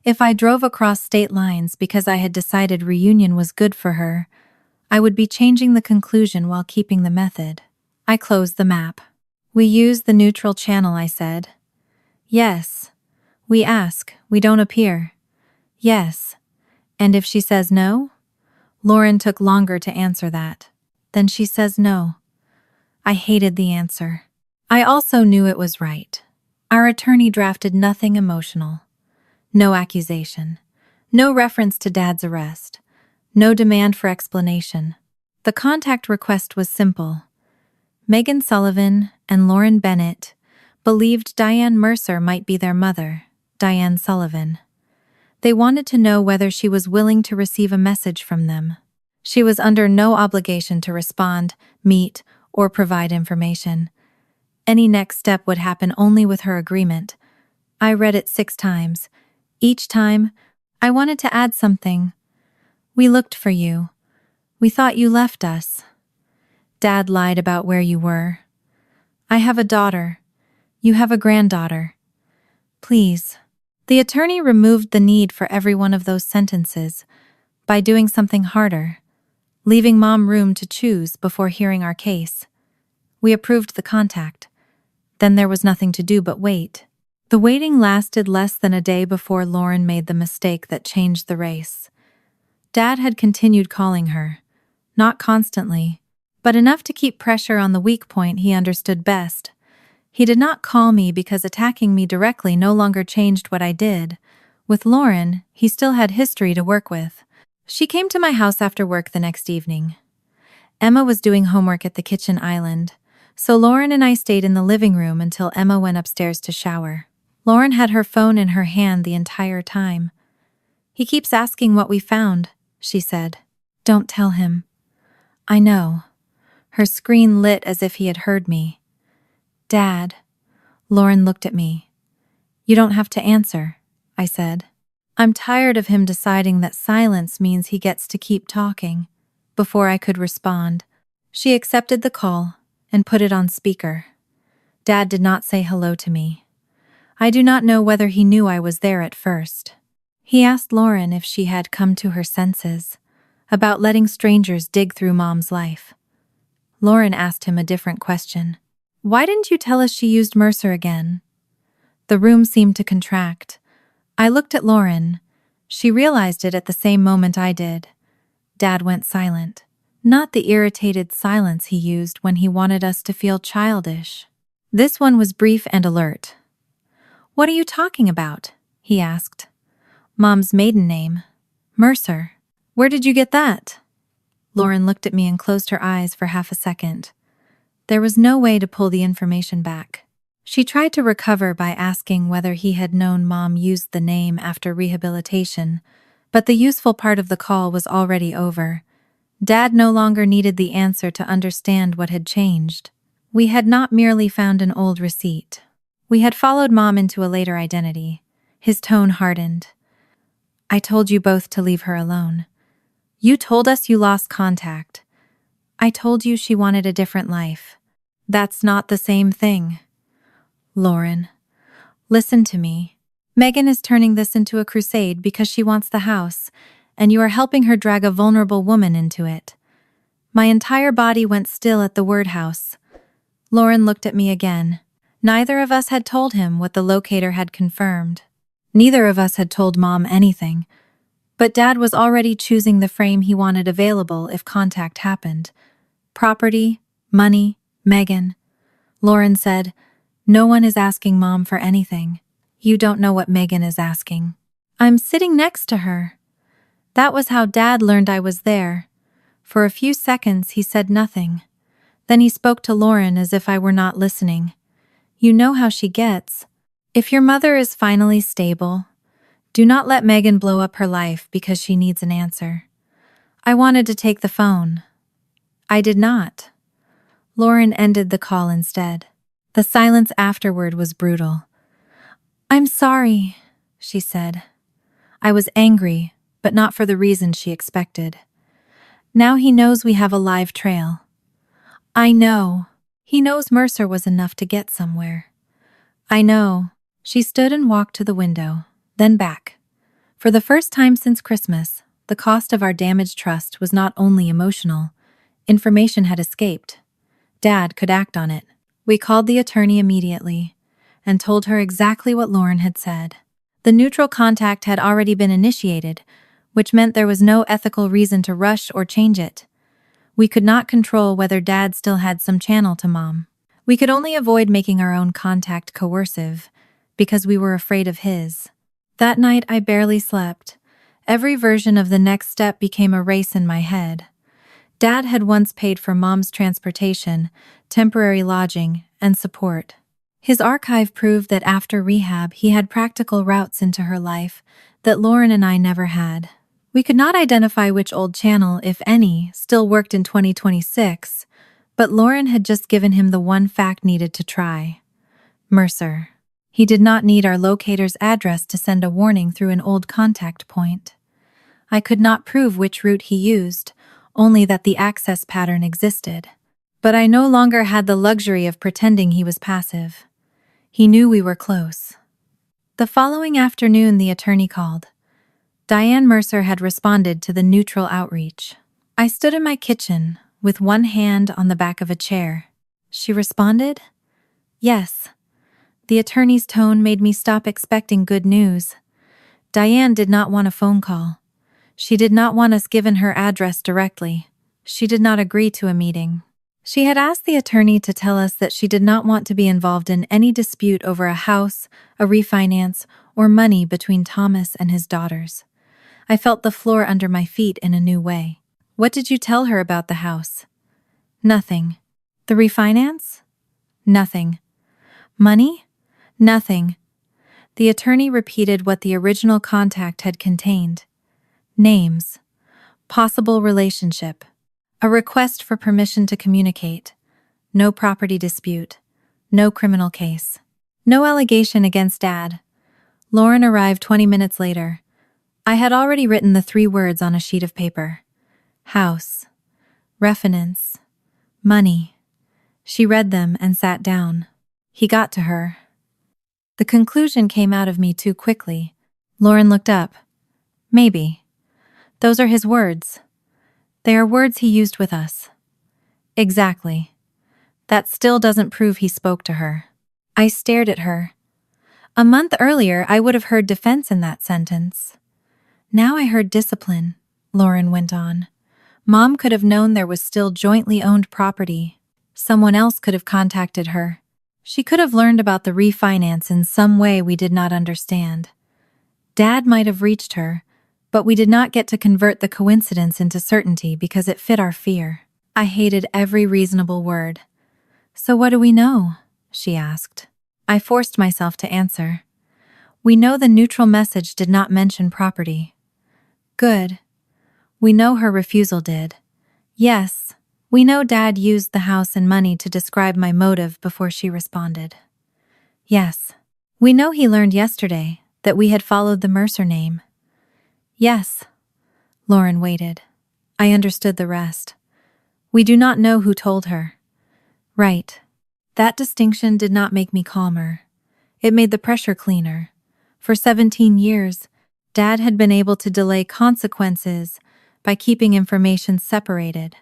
[SPEAKER 1] If I drove across state lines because I had decided reunion was good for her, I would be changing the conclusion while keeping the method. I closed the map. "We use the neutral channel," I said. "Yes." "We ask, we don't appear." "Yes." "And if she says no?" Lauren took longer to answer that. "Then she says no." I hated the answer. I also knew it was right. Our attorney drafted nothing emotional. No accusation. No reference to Dad's arrest. No demand for explanation. The contact request was simple. Megan Sullivan and Lauren Bennett believed Diane Mercer might be their mother, Diane Sullivan. They wanted to know whether she was willing to receive a message from them. She was under no obligation to respond, meet, or provide information. Any next step would happen only with her agreement. I read it 6 times. Each time, I wanted to add something. "We looked for you. We thought you left us. Dad lied about where you were. I have a daughter. You have a granddaughter. Please." The attorney removed the need for every one of those sentences by doing something harder, leaving Mom room to choose before hearing our case. We approved the contact. Then there was nothing to do but wait. The waiting lasted less than a day before Lauren made the mistake that changed the race. Dad had continued calling her, not constantly, but enough to keep pressure on the weak point he understood best. He did not call me because attacking me directly no longer changed what I did. With Lauren, he still had history to work with. She came to my house after work the next evening. Emma was doing homework at the kitchen island, so Lauren and I stayed in the living room until Emma went upstairs to shower. Lauren had her phone in her hand the entire time. "He keeps asking what we found," she said. "Don't tell him." "I know." Her screen lit as if he had heard me. Dad. Lauren looked at me. You don't have to answer, I said. I'm tired of him deciding that silence means he gets to keep talking. Before I could respond, she accepted the call and put it on speaker. Dad did not say hello to me. I do not know whether he knew I was there at first. He asked Lauren if she had come to her senses, about letting strangers dig through Mom's life. Lauren asked him a different question. Why didn't you tell us she used Mercer again? The room seemed to contract. I looked at Lauren. She realized it at the same moment I did. Dad went silent. Not the irritated silence he used when he wanted us to feel childish. This one was brief and alert. What are you talking about? He asked. Mom's maiden name. Mercer. Where did you get that? Lauren looked at me and closed her eyes for half a second. There was no way to pull the information back. She tried to recover by asking whether he had known Mom used the name after rehabilitation, but the useful part of the call was already over. Dad no longer needed the answer to understand what had changed. We had not merely found an old receipt. We had followed Mom into a later identity. His tone hardened. I told you both to leave her alone. You told us you lost contact. I told you she wanted a different life. That's not the same thing. Lauren, listen to me. Megan is turning this into a crusade because she wants the house, and you are helping her drag a vulnerable woman into it. My entire body went still at the word house. Lauren looked at me again. Neither of us had told him what the locator had confirmed. Neither of us had told Mom anything. But Dad was already choosing the frame he wanted available if contact happened. Property, money, Megan. Lauren said, No one is asking Mom for anything. You don't know what Megan is asking. I'm sitting next to her. That was how Dad learned I was there. For a few seconds he said nothing. Then he spoke to Lauren as if I were not listening. You know how she gets. If your mother is finally stable, do not let Megan blow up her life because she needs an answer. I wanted to take the phone. I did not. Lauren ended the call instead. The silence afterward was brutal. I'm sorry, she said. I was angry, but not for the reason she expected. Now he knows we have a live trail. I know. He knows Mercer was enough to get somewhere. I know. She stood and walked to the window, then back. For the first time since Christmas, the cost of our damaged trust was not only emotional. Information had escaped. Dad could act on it. We called the attorney immediately and told her exactly what Lauren had said. The neutral contact had already been initiated, which meant there was no ethical reason to rush or change it. We could not control whether Dad still had some channel to Mom. We could only avoid making our own contact coercive, because we were afraid of his. That night I barely slept. Every version of the next step became a race in my head. Dad had once paid for Mom's transportation, temporary lodging, and support. His archive proved that after rehab he had practical routes into her life that Lauren and I never had. We could not identify which old channel, if any, still worked in 2026, but Lauren had just given him the one fact needed to try. Mercer. He did not need our locator's address to send a warning through an old contact point. I could not prove which route he used, only that the access pattern existed. But I no longer had the luxury of pretending he was passive. He knew we were close. The following afternoon the attorney called. Diane Mercer had responded to the neutral outreach. I stood in my kitchen, with one hand on the back of a chair. She responded? Yes. The attorney's tone made me stop expecting good news. Diane did not want a phone call. She did not want us given her address directly. She did not agree to a meeting. She had asked the attorney to tell us that she did not want to be involved in any dispute over a house, a refinance, or money between Thomas and his daughters. I felt the floor under my feet in a new way. What did you tell her about the house? Nothing. The refinance? Nothing. Money? Nothing. The attorney repeated what the original contact had contained. Names. Possible relationship. A request for permission to communicate. No property dispute. No criminal case. No allegation against Dad. Lauren arrived 20 minutes later. I had already written the 3 words on a sheet of paper. House. Refinance. Money. She read them and sat down. He got to her. The conclusion came out of me too quickly. Lauren looked up. Maybe. Those are his words. They are words he used with us. Exactly. That still doesn't prove he spoke to her. I stared at her. A month earlier, I would have heard defense in that sentence. Now I heard discipline, Lauren went on. Mom could have known there was still jointly owned property. Someone else could have contacted her. She could have learned about the refinance in some way we did not understand. Dad might have reached her, but we did not get to convert the coincidence into certainty because it fit our fear. I hated every reasonable word. So what do we know? She asked. I forced myself to answer. We know the neutral message did not mention property. Good. We know her refusal did. Yes, we know Dad used the house and money to describe my motive before she responded. Yes. We know he learned yesterday that we had followed the Mercer name. Yes. Lauren waited. I understood the rest. We do not know who told her. Right. That distinction did not make me calmer. It made the pressure cleaner. For 17 years, Dad had been able to delay consequences by keeping information separated.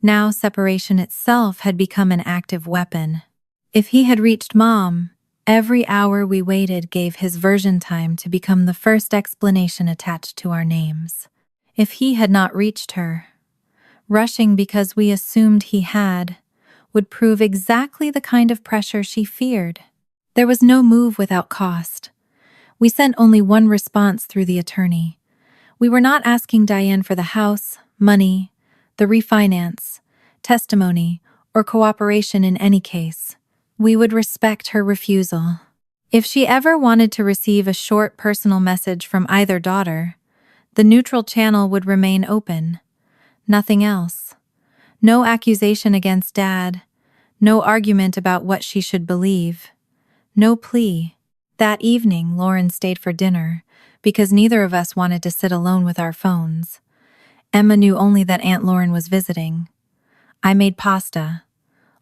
[SPEAKER 1] Now separation itself had become an active weapon. If he had reached Mom, every hour we waited gave his version time to become the first explanation attached to our names. If he had not reached her, rushing because we assumed he had, would prove exactly the kind of pressure she feared. There was no move without cost. We sent only one response through the attorney. We were not asking Diane for the house, money, the refinance, testimony, or cooperation in any case. We would respect her refusal. If she ever wanted to receive a short personal message from either daughter, the neutral channel would remain open. Nothing else. No accusation against Dad. No argument about what she should believe. No plea. That evening, Lauren stayed for dinner because neither of us wanted to sit alone with our phones. Emma knew only that Aunt Lauren was visiting. I made pasta.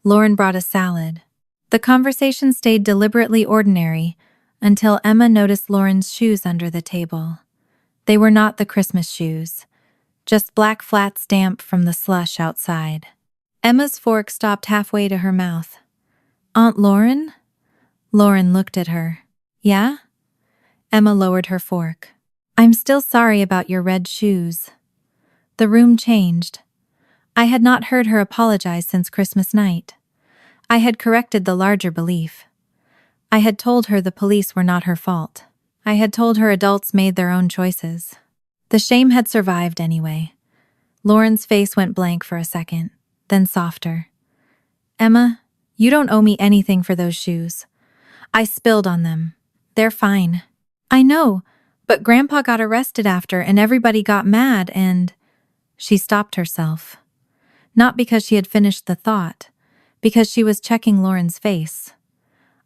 [SPEAKER 1] Lauren brought a salad. The conversation stayed deliberately ordinary until Emma noticed Lauren's shoes under the table. They were not the Christmas shoes, just black flats damp from the slush outside. Emma's fork stopped halfway to her mouth. Aunt Lauren? Lauren looked at her. Yeah? Emma lowered her fork. I'm still sorry about your red shoes. The room changed. I had not heard her apologize since Christmas night. I had corrected the larger belief. I had told her the police were not her fault. I had told her adults made their own choices. The shame had survived anyway. Lauren's face went blank for a second, then softer. Emma, you don't owe me anything for those shoes. I spilled on them. They're fine. I know, but Grandpa got arrested after and everybody got mad and… She stopped herself. Not because she had finished the thought, because she was checking Lauren's face.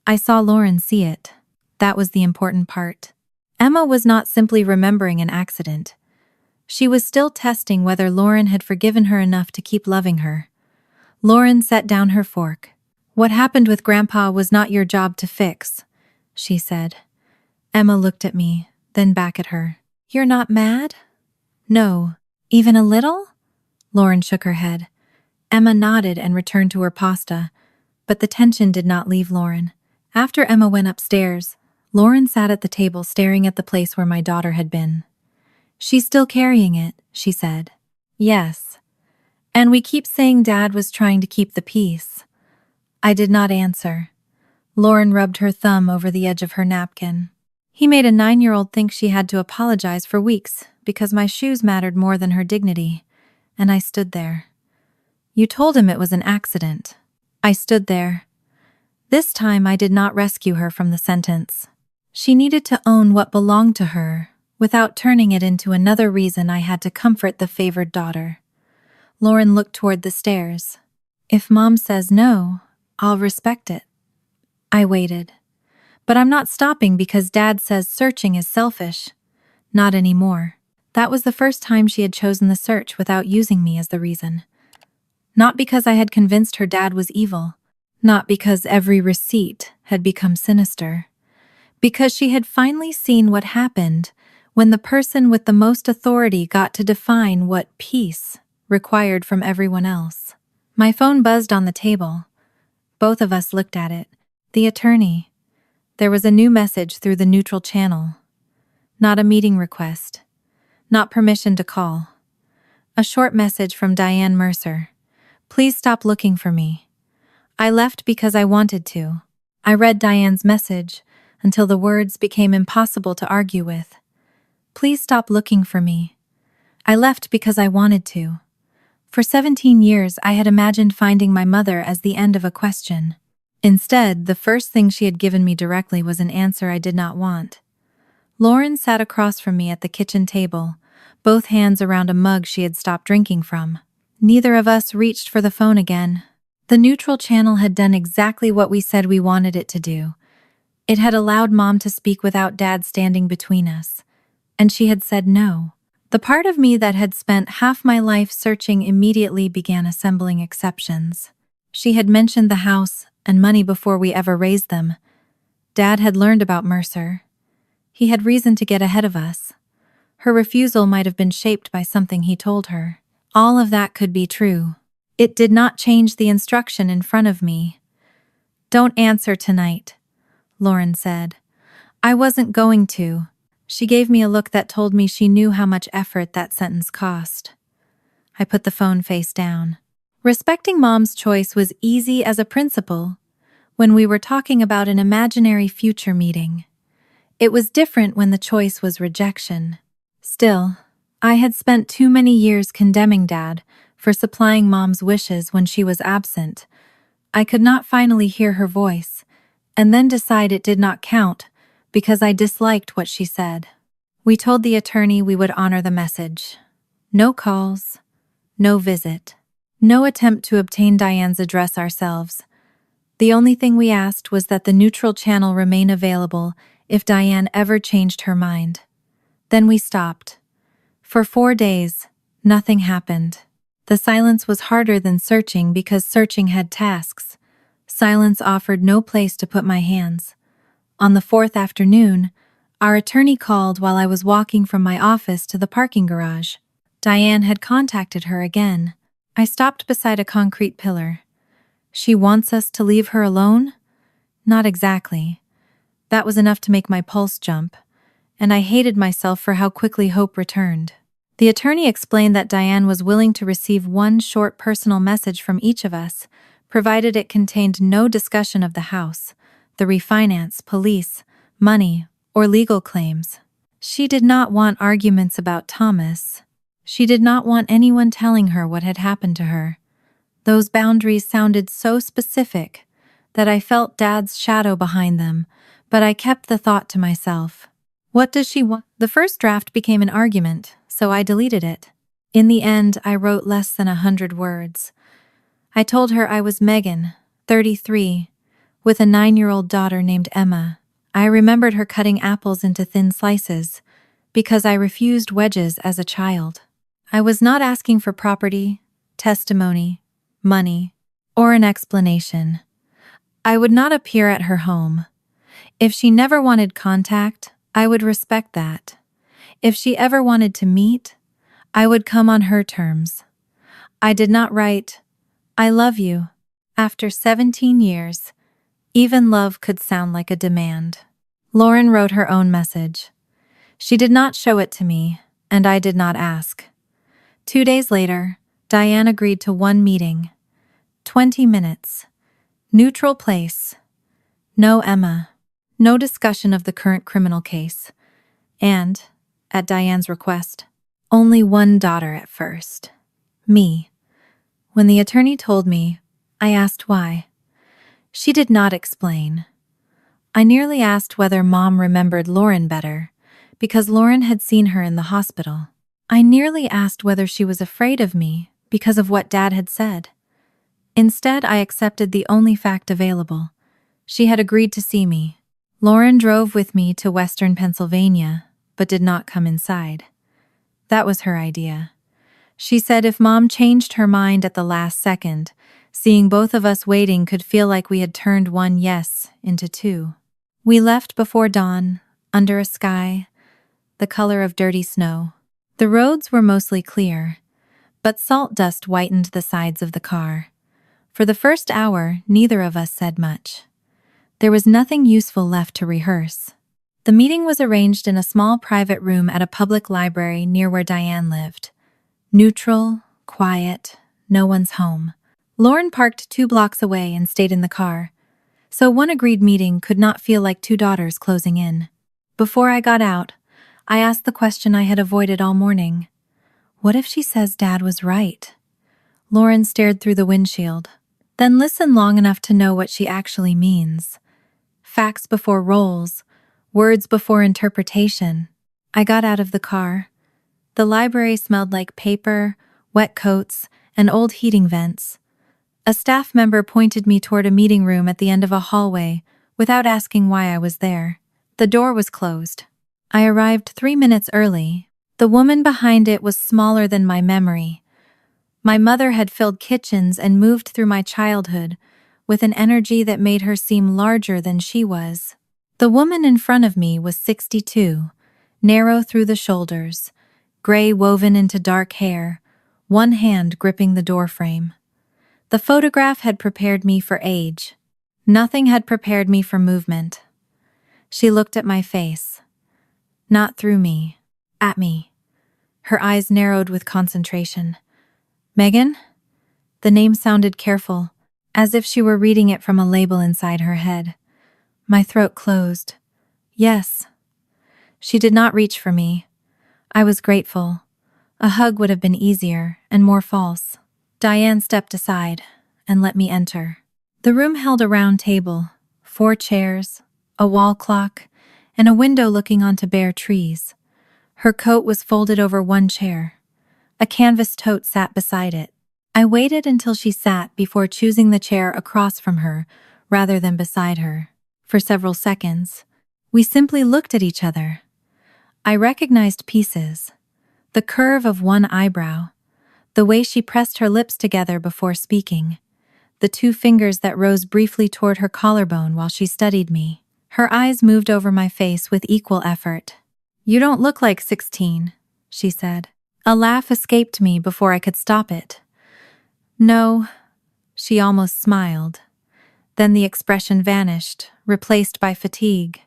[SPEAKER 1] I saw Lauren see it. That was the important part. Emma was not simply remembering an accident. She was still testing whether Lauren had forgiven her enough to keep loving her. Lauren set down her fork. What happened with Grandpa was not your job to fix, she said. Emma looked at me, then back at her. You're not mad? No. Even a little? Lauren shook her head. Emma nodded and returned to her pasta, but the tension did not leave Lauren. After Emma went upstairs, Lauren sat at the table staring at the place where my daughter had been. She's still carrying it, she said. Yes. And we keep saying Dad was trying to keep the peace. I did not answer. Lauren rubbed her thumb over the edge of her napkin. He made a 9-year-old think she had to apologize for weeks because my shoes mattered more than her dignity, and I stood there. You told him it was an accident. I stood there. This time I did not rescue her from the sentence. She needed to own what belonged to her without turning it into another reason I had to comfort the favored daughter. Lauren looked toward the stairs. If Mom says no, I'll respect it, I waited. But I'm not stopping because Dad says searching is selfish. Not anymore. That was the first time she had chosen the search without using me as the reason. Not because I had convinced her dad was evil. Not because every receipt had become sinister. Because she had finally seen what happened when the person with the most authority got to define what peace required from everyone else. My phone buzzed on the table. Both of us looked at it. The attorney. There was a new message through the neutral channel. Not a meeting request. Not permission to call. A short message from Diane Mercer. Please stop looking for me. I left because I wanted to. I read Diane's message until the words became impossible to argue with. Please stop looking for me. I left because I wanted to. For 17 years, I had imagined finding my mother as the end of a question. Instead, the first thing she had given me directly was an answer I did not want. Lauren sat across from me at the kitchen table, both hands around a mug she had stopped drinking from. Neither of us reached for the phone again. The neutral channel had done exactly what we said we wanted it to do. It had allowed Mom to speak without Dad standing between us. And she had said no. The part of me that had spent half my life searching immediately began assembling exceptions. She had mentioned the house and money before we ever raised them. Dad had learned about Mercer. He had reason to get ahead of us. Her refusal might have been shaped by something he told her. All of that could be true. It did not change the instruction in front of me. Don't answer tonight, Lauren said. I wasn't going to. She gave me a look that told me she knew how much effort that sentence cost. I put the phone face down. Respecting Mom's choice was easy as a principle when we were talking about an imaginary future meeting. It was different when the choice was rejection. Still, I had spent too many years condemning Dad for supplying Mom's wishes when she was absent. I could not finally hear her voice, and then decide it did not count because I disliked what she said. We told the attorney we would honor the message. No calls, no visit, no attempt to obtain Diane's address ourselves. The only thing we asked was that the neutral channel remain available if Diane ever changed her mind. Then we stopped. For 4 days, nothing happened. The silence was harder than searching because searching had tasks. Silence offered no place to put my hands. On the 4th afternoon, our attorney called while I was walking from my office to the parking garage. Diane had contacted her again. I stopped beside a concrete pillar. She wants us to leave her alone? Not exactly. That was enough to make my pulse jump, and I hated myself for how quickly hope returned. The attorney explained that Diane was willing to receive one short personal message from each of us, provided it contained no discussion of the house, the refinance, police, money, or legal claims. She did not want arguments about Thomas. She did not want anyone telling her what had happened to her. Those boundaries sounded so specific that I felt Dad's shadow behind them, but I kept the thought to myself. What does she want? The first draft became an argument, so I deleted it. In the end, I wrote less than 100 words. I told her I was Megan, 33, with a 9-year-old daughter named Emma. I remembered her cutting apples into thin slices because I refused wedges as a child. I was not asking for property, testimony, money, or an explanation. I would not appear at her home. If she never wanted contact, I would respect that. If she ever wanted to meet, I would come on her terms. I did not write, I love you. After 17 years, even love could sound like a demand. Lauren wrote her own message. She did not show it to me, and I did not ask. 2 days later, Diane agreed to one meeting. 20 minutes. Neutral place. No Emma. No discussion of the current criminal case. And, at Diane's request, only one daughter at first. Me. When the attorney told me, I asked why. She did not explain. I nearly asked whether Mom remembered Lauren better, because Lauren had seen her in the hospital. I nearly asked whether she was afraid of me because of what Dad had said. Instead, I accepted the only fact available. She had agreed to see me. Lauren drove with me to Western Pennsylvania, but did not come inside. That was her idea. She said if Mom changed her mind at the last second, seeing both of us waiting could feel like we had turned one yes into two. We left before dawn, under a sky the color of dirty snow. The roads were mostly clear, but salt dust whitened the sides of the car. For the first hour, neither of us said much. There was nothing useful left to rehearse. The meeting was arranged in a small private room at a public library near where Diane lived. Neutral, quiet, no one's home. Lauren parked 2 blocks away and stayed in the car, so one agreed meeting could not feel like 2 daughters closing in. Before I got out, I asked the question I had avoided all morning. What if she says Dad was right? Lauren stared through the windshield, then listened long enough to know what she actually means. Facts before roles, words before interpretation. I got out of the car. The library smelled like paper, wet coats, and old heating vents. A staff member pointed me toward a meeting room at the end of a hallway without asking why I was there. The door was closed. I arrived 3 minutes early. The woman behind it was smaller than my memory. My mother had filled kitchens and moved through my childhood with an energy that made her seem larger than she was. The woman in front of me was 62, narrow through the shoulders, gray woven into dark hair, one hand gripping the doorframe. The photograph had prepared me for age. Nothing had prepared me for movement. She looked at my face. Not through me, at me. Her eyes narrowed with concentration. Megan? The name sounded careful, as if she were reading it from a label inside her head. My throat closed. Yes. She did not reach for me. I was grateful. A hug would have been easier and more false. Diane stepped aside and let me enter. The room held a round table, 4 chairs, a wall clock, and a window looking onto bare trees. Her coat was folded over one chair. A canvas tote sat beside it. I waited until she sat before choosing the chair across from her rather than beside her. For several seconds, we simply looked at each other. I recognized pieces. The curve of one eyebrow, the way she pressed her lips together before speaking, the 2 fingers that rose briefly toward her collarbone while she studied me. Her eyes moved over my face with equal effort. You don't look like 16, she said. A laugh escaped me before I could stop it. No, she almost smiled. Then the expression vanished, replaced by fatigue.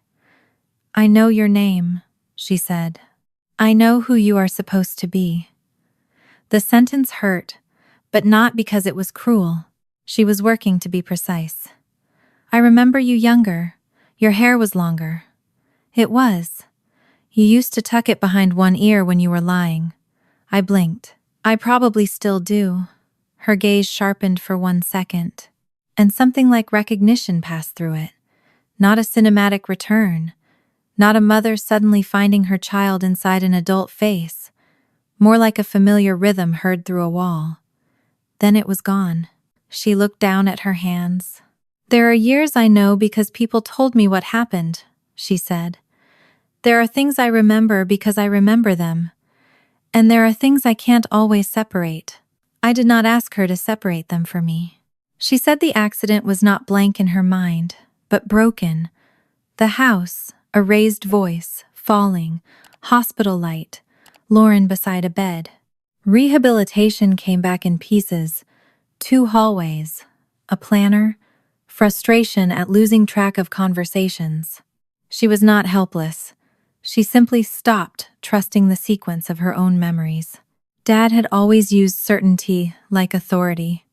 [SPEAKER 1] I know your name, she said. I know who you are supposed to be. The sentence hurt, but not because it was cruel. She was working to be precise. I remember you younger. Your hair was longer. It was. You used to tuck it behind one ear when you were lying. I blinked. I probably still do. Her gaze sharpened for 1 second, and something like recognition passed through it. Not a cinematic return. Not a mother suddenly finding her child inside an adult face. More like a familiar rhythm heard through a wall. Then it was gone. She looked down at her hands. There are years I know because people told me what happened, she said. There are things I remember because I remember them. And there are things I can't always separate. I did not ask her to separate them for me. She said the accident was not blank in her mind, but broken. The house, a raised voice, falling, hospital light, Lauren beside a bed. Rehabilitation came back in pieces. 2 hallways, a planner, frustration at losing track of conversations. She was not helpless. She simply stopped trusting the sequence of her own memories. Dad had always used certainty like authority.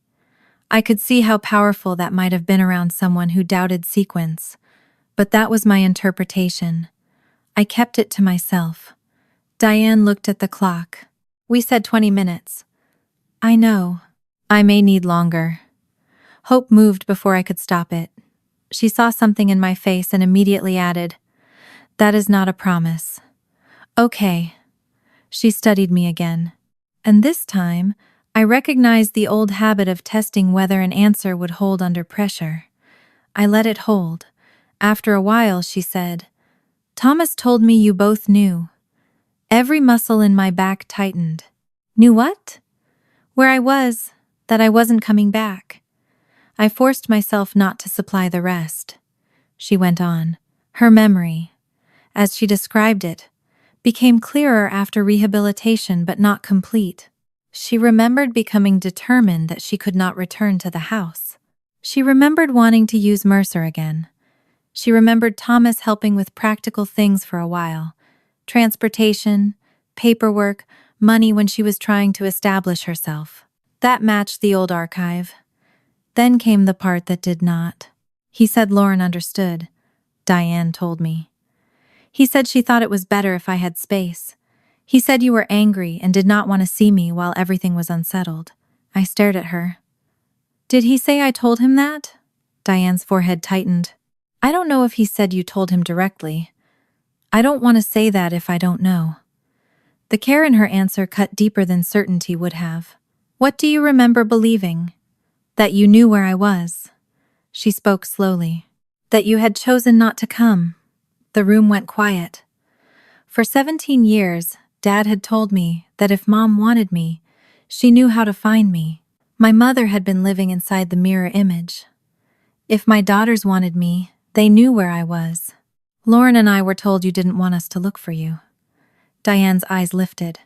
[SPEAKER 1] I could see how powerful that might have been around someone who doubted sequence, but that was my interpretation. I kept it to myself. Diane looked at the clock. We said 20 minutes. I know. I may need longer. Hope moved before I could stop it. She saw something in my face and immediately added, That is not a promise. Okay. She studied me again. And this time, I recognized the old habit of testing whether an answer would hold under pressure. I let it hold. After a while, she said, "Thomas told me you both knew." Every muscle in my back tightened. Knew what? Where I was, that I wasn't coming back. I forced myself not to supply the rest. She went on. Her memory, as she described it, became clearer after rehabilitation but not complete. She remembered becoming determined that she could not return to the house. She remembered wanting to use Mercer again. She remembered Thomas helping with practical things for a while. Transportation, paperwork, money when she was trying to establish herself. That matched the old archive. Then came the part that did not. He said Lauren understood. Diane told me. He said she thought it was better if I had space. He said you were angry and did not want to see me while everything was unsettled. I stared at her. Did he say I told him that? Diane's forehead tightened. I don't know if he said you told him directly. I don't want to say that if I don't know. The care in her answer cut deeper than certainty would have. What do you remember believing? That you knew where I was. She spoke slowly. That you had chosen not to come. The room went quiet. For 17 years, Dad had told me that if Mom wanted me, she knew how to find me. My mother had been living inside the mirror image. If my daughters wanted me, they knew where I was. Lauren and I were told you didn't want us to look for you. Diane's eyes lifted.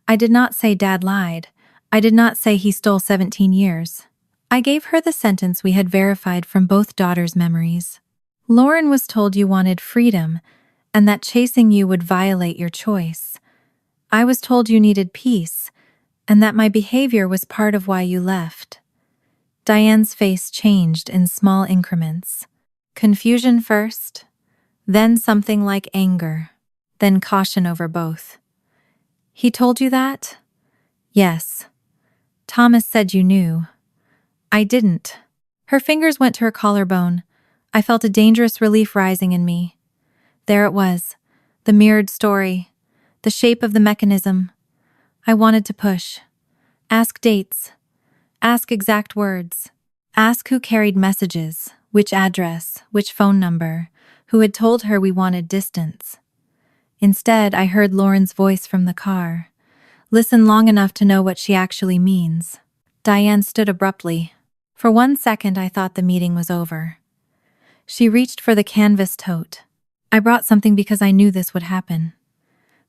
[SPEAKER 1] I did not say Dad lied. I did not say he stole 17 years. I gave her the sentence we had verified from both daughters' memories. Lauren was told you wanted freedom and that chasing you would violate your choice. I was told you needed peace and that my behavior was part of why you left. Diane's face changed in small increments. Confusion first, then something like anger, then caution over both. He told you that? Yes. Thomas said you knew. I didn't. Her fingers went to her collarbone. I felt a dangerous relief rising in me. There it was, the mirrored story, the shape of the mechanism. I wanted to push. Ask dates. Ask exact words. Ask who carried messages, which address, which phone number, who had told her we wanted distance. Instead, I heard Lauren's voice from the car. Listen long enough to know what she actually means. Diane stood abruptly. For 1 second, I thought the meeting was over. She reached for the canvas tote. I brought something because I knew this would happen.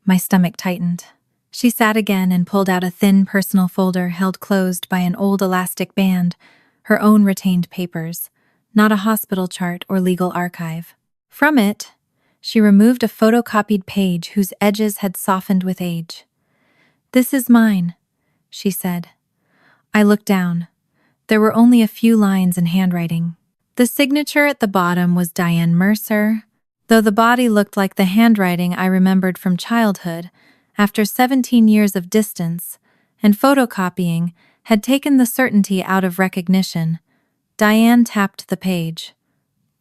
[SPEAKER 1] My stomach tightened. She sat again and pulled out a thin personal folder held closed by an old elastic band, her own retained papers, not a hospital chart or legal archive. From it, she removed a photocopied page whose edges had softened with age. "This is mine," she said. I looked down. There were only a few lines in handwriting. The signature at the bottom was Diane Mercer, though the body looked like the handwriting I remembered from childhood. After 17 years of distance, and photocopying had taken the certainty out of recognition, Diane tapped the page.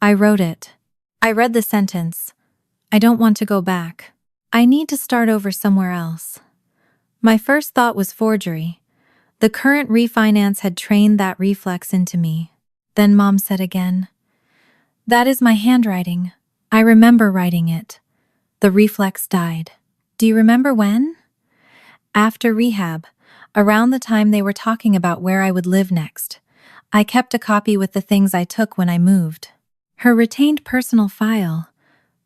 [SPEAKER 1] I wrote it. I read the sentence. I don't want to go back. I need to start over somewhere else. My first thought was forgery. The current refinance had trained that reflex into me. Then Mom said again, "That is my handwriting. I remember writing it." The reflex died. Do you remember when? After rehab, around the time they were talking about where I would live next. I kept a copy with the things I took when I moved. Her retained personal file,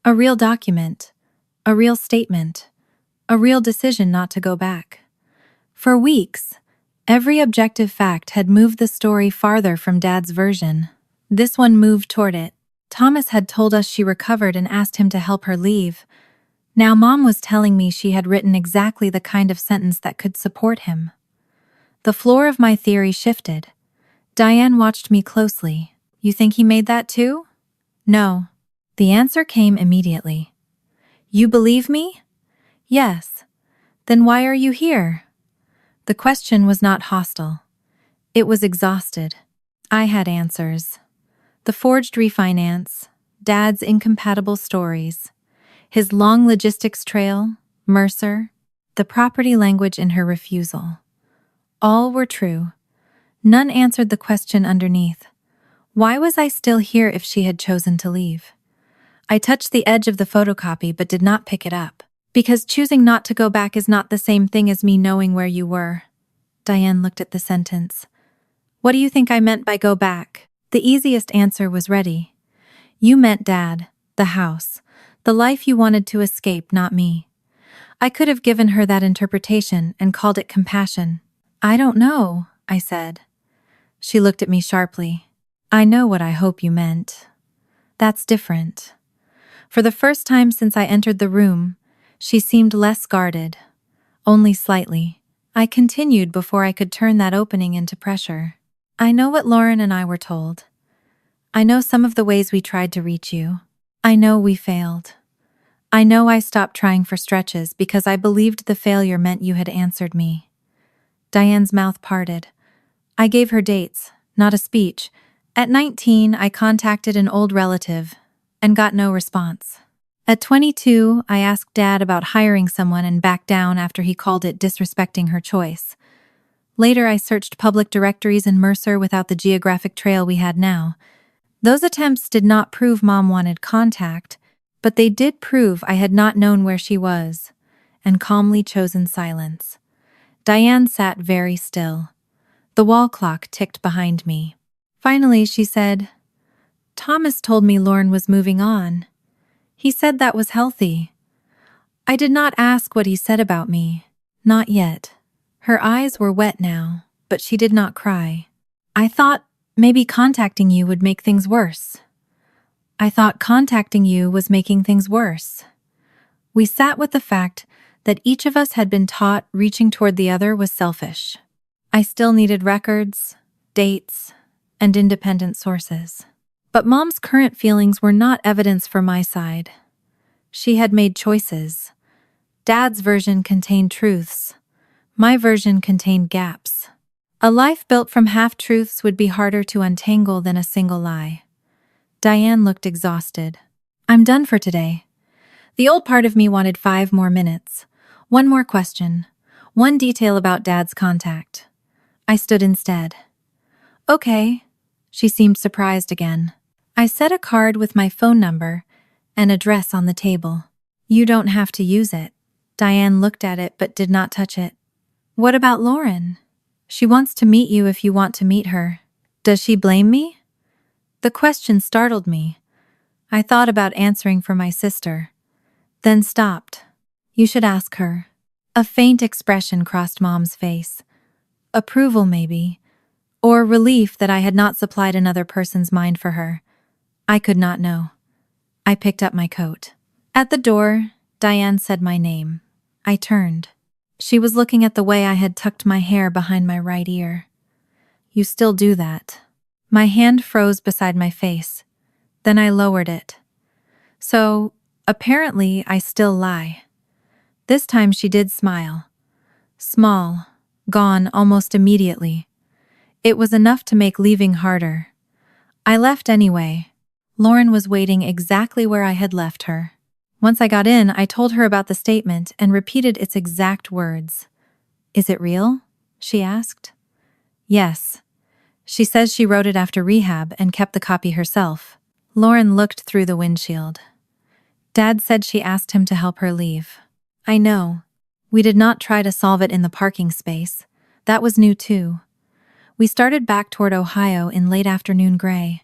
[SPEAKER 1] a real document, a real statement, a real decision not to go back. For weeks, every objective fact had moved the story farther from Dad's version. This one moved toward it. Thomas had told us she recovered and asked him to help her leave. Now Mom was telling me she had written exactly the kind of sentence that could support him. The floor of my theory shifted. Diane watched me closely. You think he made that too? No. The answer came immediately. You believe me? Yes. Then why are you here? The question was not hostile. It was exhausted. I had answers. The forged refinance, Dad's incompatible stories, his long logistics trail, Mercer, the property language in her refusal. All were true. None answered the question underneath. Why was I still here if she had chosen to leave? I touched the edge of the photocopy but did not pick it up. Because choosing not to go back is not the same thing as me knowing where you were. Diane looked at the sentence. What do you think I meant by go back? The easiest answer was ready. You meant Dad, the house, the life you wanted to escape, not me. I could have given her that interpretation and called it compassion. I don't know, I said. She looked at me sharply. I know what I hope you meant. That's different. For the first time since I entered the room, she seemed less guarded. Only slightly. I continued before I could turn that opening into pressure. I know what Lauren and I were told. I know some of the ways we tried to reach you. I know we failed. I know I stopped trying for stretches because I believed the failure meant you had answered me. Diane's mouth parted. I gave her dates, not a speech. At 19, I contacted an old relative and got no response. At 22, I asked Dad about hiring someone and backed down after he called it disrespecting her choice. Later, I searched public directories in Mercer without the geographic trail we had now. Those attempts did not prove Mom wanted contact, but they did prove I had not known where she was, and calmly chosen silence. Diane sat very still. The wall clock ticked behind me. Finally, she said, Thomas told me Lauren was moving on. He said that was healthy. I did not ask what he said about me. Not yet. Her eyes were wet now, but she did not cry. I thought maybe contacting you would make things worse. I thought contacting you was making things worse. We sat with the fact that each of us had been taught reaching toward the other was selfish. I still needed records, dates, and independent sources. But Mom's current feelings were not evidence for my side. She had made choices. Dad's version contained truths. My version contained gaps. A life built from half-truths would be harder to untangle than a single lie. Diane looked exhausted. I'm done for today. The old part of me wanted 5 more minutes. One more question. One detail about Dad's contact. I stood instead. Okay. She seemed surprised again. I set a card with my phone number and address on the table. You don't have to use it. Diane looked at it but did not touch it. What about Lauren? She wants to meet you if you want to meet her. Does she blame me? The question startled me. I thought about answering for my sister, then stopped. You should ask her. A faint expression crossed Mom's face. Approval, maybe, or relief that I had not supplied another person's mind for her. I could not know. I picked up my coat. At the door, Diane said my name. I turned. She was looking at the way I had tucked my hair behind my right ear. You still do that. My hand froze beside my face. Then I lowered it. So, apparently, I still lie. This time she did smile. Small, gone almost immediately. It was enough to make leaving harder. I left anyway. Lauren was waiting exactly where I had left her. Once I got in, I told her about the statement and repeated its exact words. Is it real? She asked. Yes. She says she wrote it after rehab and kept the copy herself. Lauren looked through the windshield. Dad said she asked him to help her leave. I know. We did not try to solve it in the parking space. That was new too. We started back toward Ohio in late afternoon gray.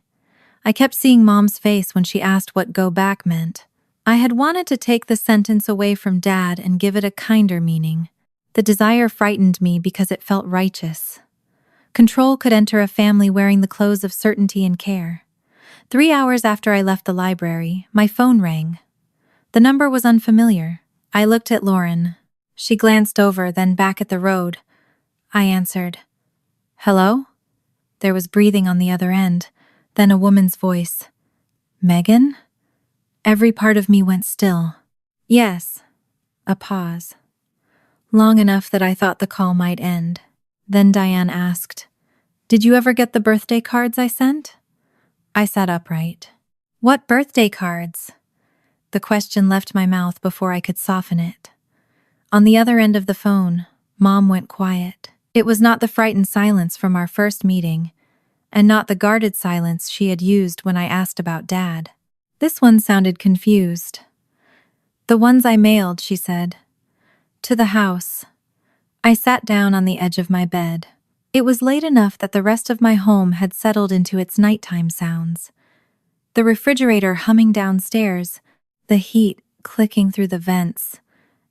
[SPEAKER 1] I kept seeing Mom's face when she asked what go back meant. I had wanted to take the sentence away from Dad and give it a kinder meaning. The desire frightened me because it felt righteous. Control could enter a family wearing the clothes of certainty and care. 3 hours after I left the library, my phone rang. The number was unfamiliar. I looked at Lauren. She glanced over, then back at the road. I answered. Hello? There was breathing on the other end, then a woman's voice. Megan? Every part of me went still. Yes. A pause. Long enough that I thought the call might end. Then Diane asked, Did you ever get the birthday cards I sent? I sat upright. What birthday cards? The question left my mouth before I could soften it. On the other end of the phone, Mom went quiet. It was not the frightened silence from our first meeting. and not the guarded silence she had used when I asked about Dad. This one sounded confused. "The ones I mailed," she said. "To the house." I sat down on the edge of my bed. It was late enough that the rest of my home had settled into its nighttime sounds. The refrigerator humming downstairs, the heat clicking through the vents,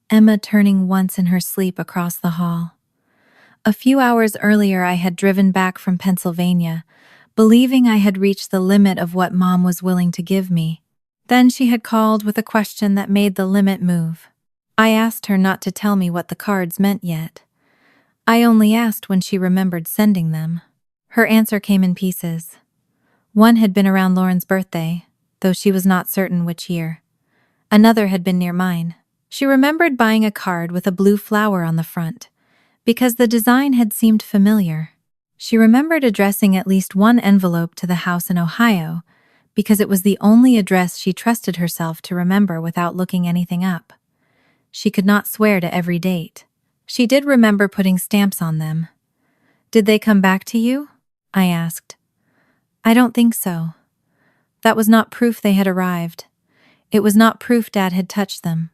[SPEAKER 1] Emma turning once in her sleep across the hall. A few hours earlier I had driven back from Pennsylvania, believing I had reached the limit of what Mom was willing to give me. Then she had called with a question that made the limit move. I asked her not to tell me what the cards meant yet. I only asked when she remembered sending them. Her answer came in pieces. One had been around Lauren's birthday, though she was not certain which year. Another had been near mine. She remembered buying a card with a blue flower on the front, because the design had seemed familiar. She remembered addressing at least one envelope to the house in Ohio, because it was the only address she trusted herself to remember without looking anything up. She could not swear to every date. She did remember putting stamps on them. "Did they come back to you?" I asked. "I don't think so. That was not proof they had arrived. It was not proof Dad had touched them.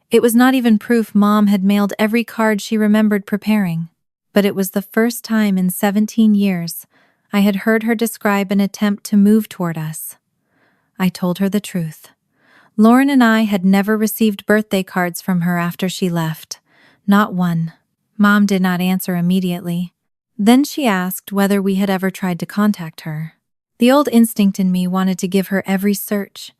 [SPEAKER 1] It was not even proof Mom had mailed every card she remembered preparing. But it was the first time in 17 years I had heard her describe an attempt to move toward us. I told her the truth. Lauren and I had never received birthday cards from her after she left. Not one. Mom did not answer immediately. Then she asked whether we had ever tried to contact her. The old instinct in me wanted to give her every search,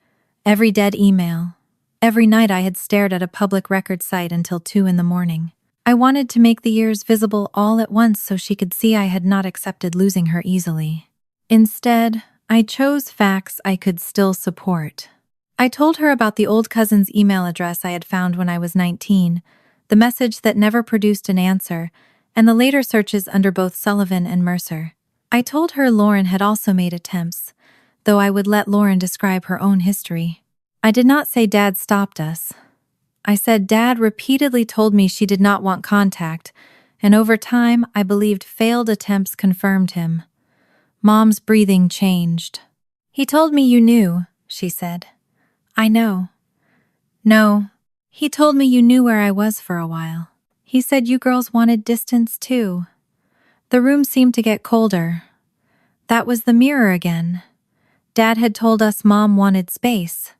[SPEAKER 1] every dead email, every night I had stared at a public record site until 2 in the morning. I wanted to make the years visible all at once so she could see I had not accepted losing her easily. Instead, I chose facts I could still support. I told her about the old cousin's email address I had found when I was 19, the message that never produced an answer, and the later searches under both Sullivan and Mercer. I told her Lauren had also made attempts, though I would let Lauren describe her own history. I did not say Dad stopped us. I said Dad repeatedly told me she did not want contact, and over time I believed failed attempts confirmed him. Mom's breathing changed. "He told me you knew," she said. "I know." "No. He told me you knew where I was for a while. He said you girls wanted distance too." The room seemed to get colder. That was the mirror again. Dad had told us Mom wanted space.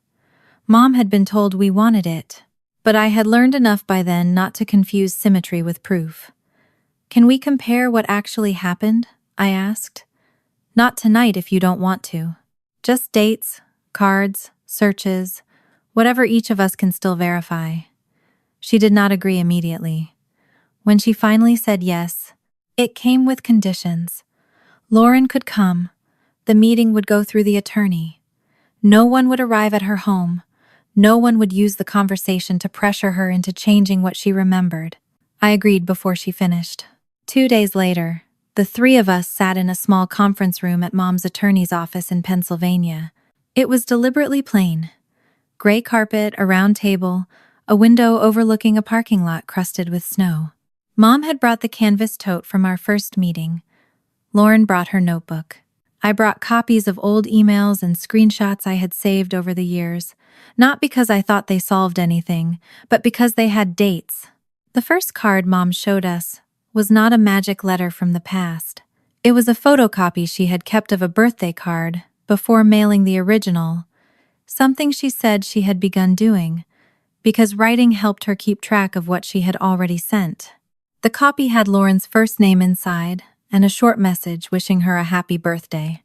[SPEAKER 1] Mom had been told we wanted it. But I had learned enough by then not to confuse symmetry with proof. "Can we compare what actually happened?" I asked. "Not tonight if you don't want to. Just dates, cards, searches, whatever each of us can still verify." She did not agree immediately. When she finally said yes, it came with conditions. Lauren could come. The meeting would go through the attorney. No one would arrive at her home. No one would use the conversation to pressure her into changing what she remembered. I agreed before she finished. 2 days later, the three of us sat in a small conference room at Mom's attorney's office in Pennsylvania. It was deliberately plain. Gray carpet, a round table, a window overlooking a parking lot crusted with snow. Mom had brought the canvas tote from our first meeting. Lauren brought her notebook. I brought copies of old emails and screenshots I had saved over the years, not because I thought they solved anything, but because they had dates. The first card Mom showed us was not a magic letter from the past. It was a photocopy she had kept of a birthday card before mailing the original, something she said she had begun doing, because writing helped her keep track of what she had already sent. The copy had Lauren's first name inside, and a short message wishing her a happy birthday.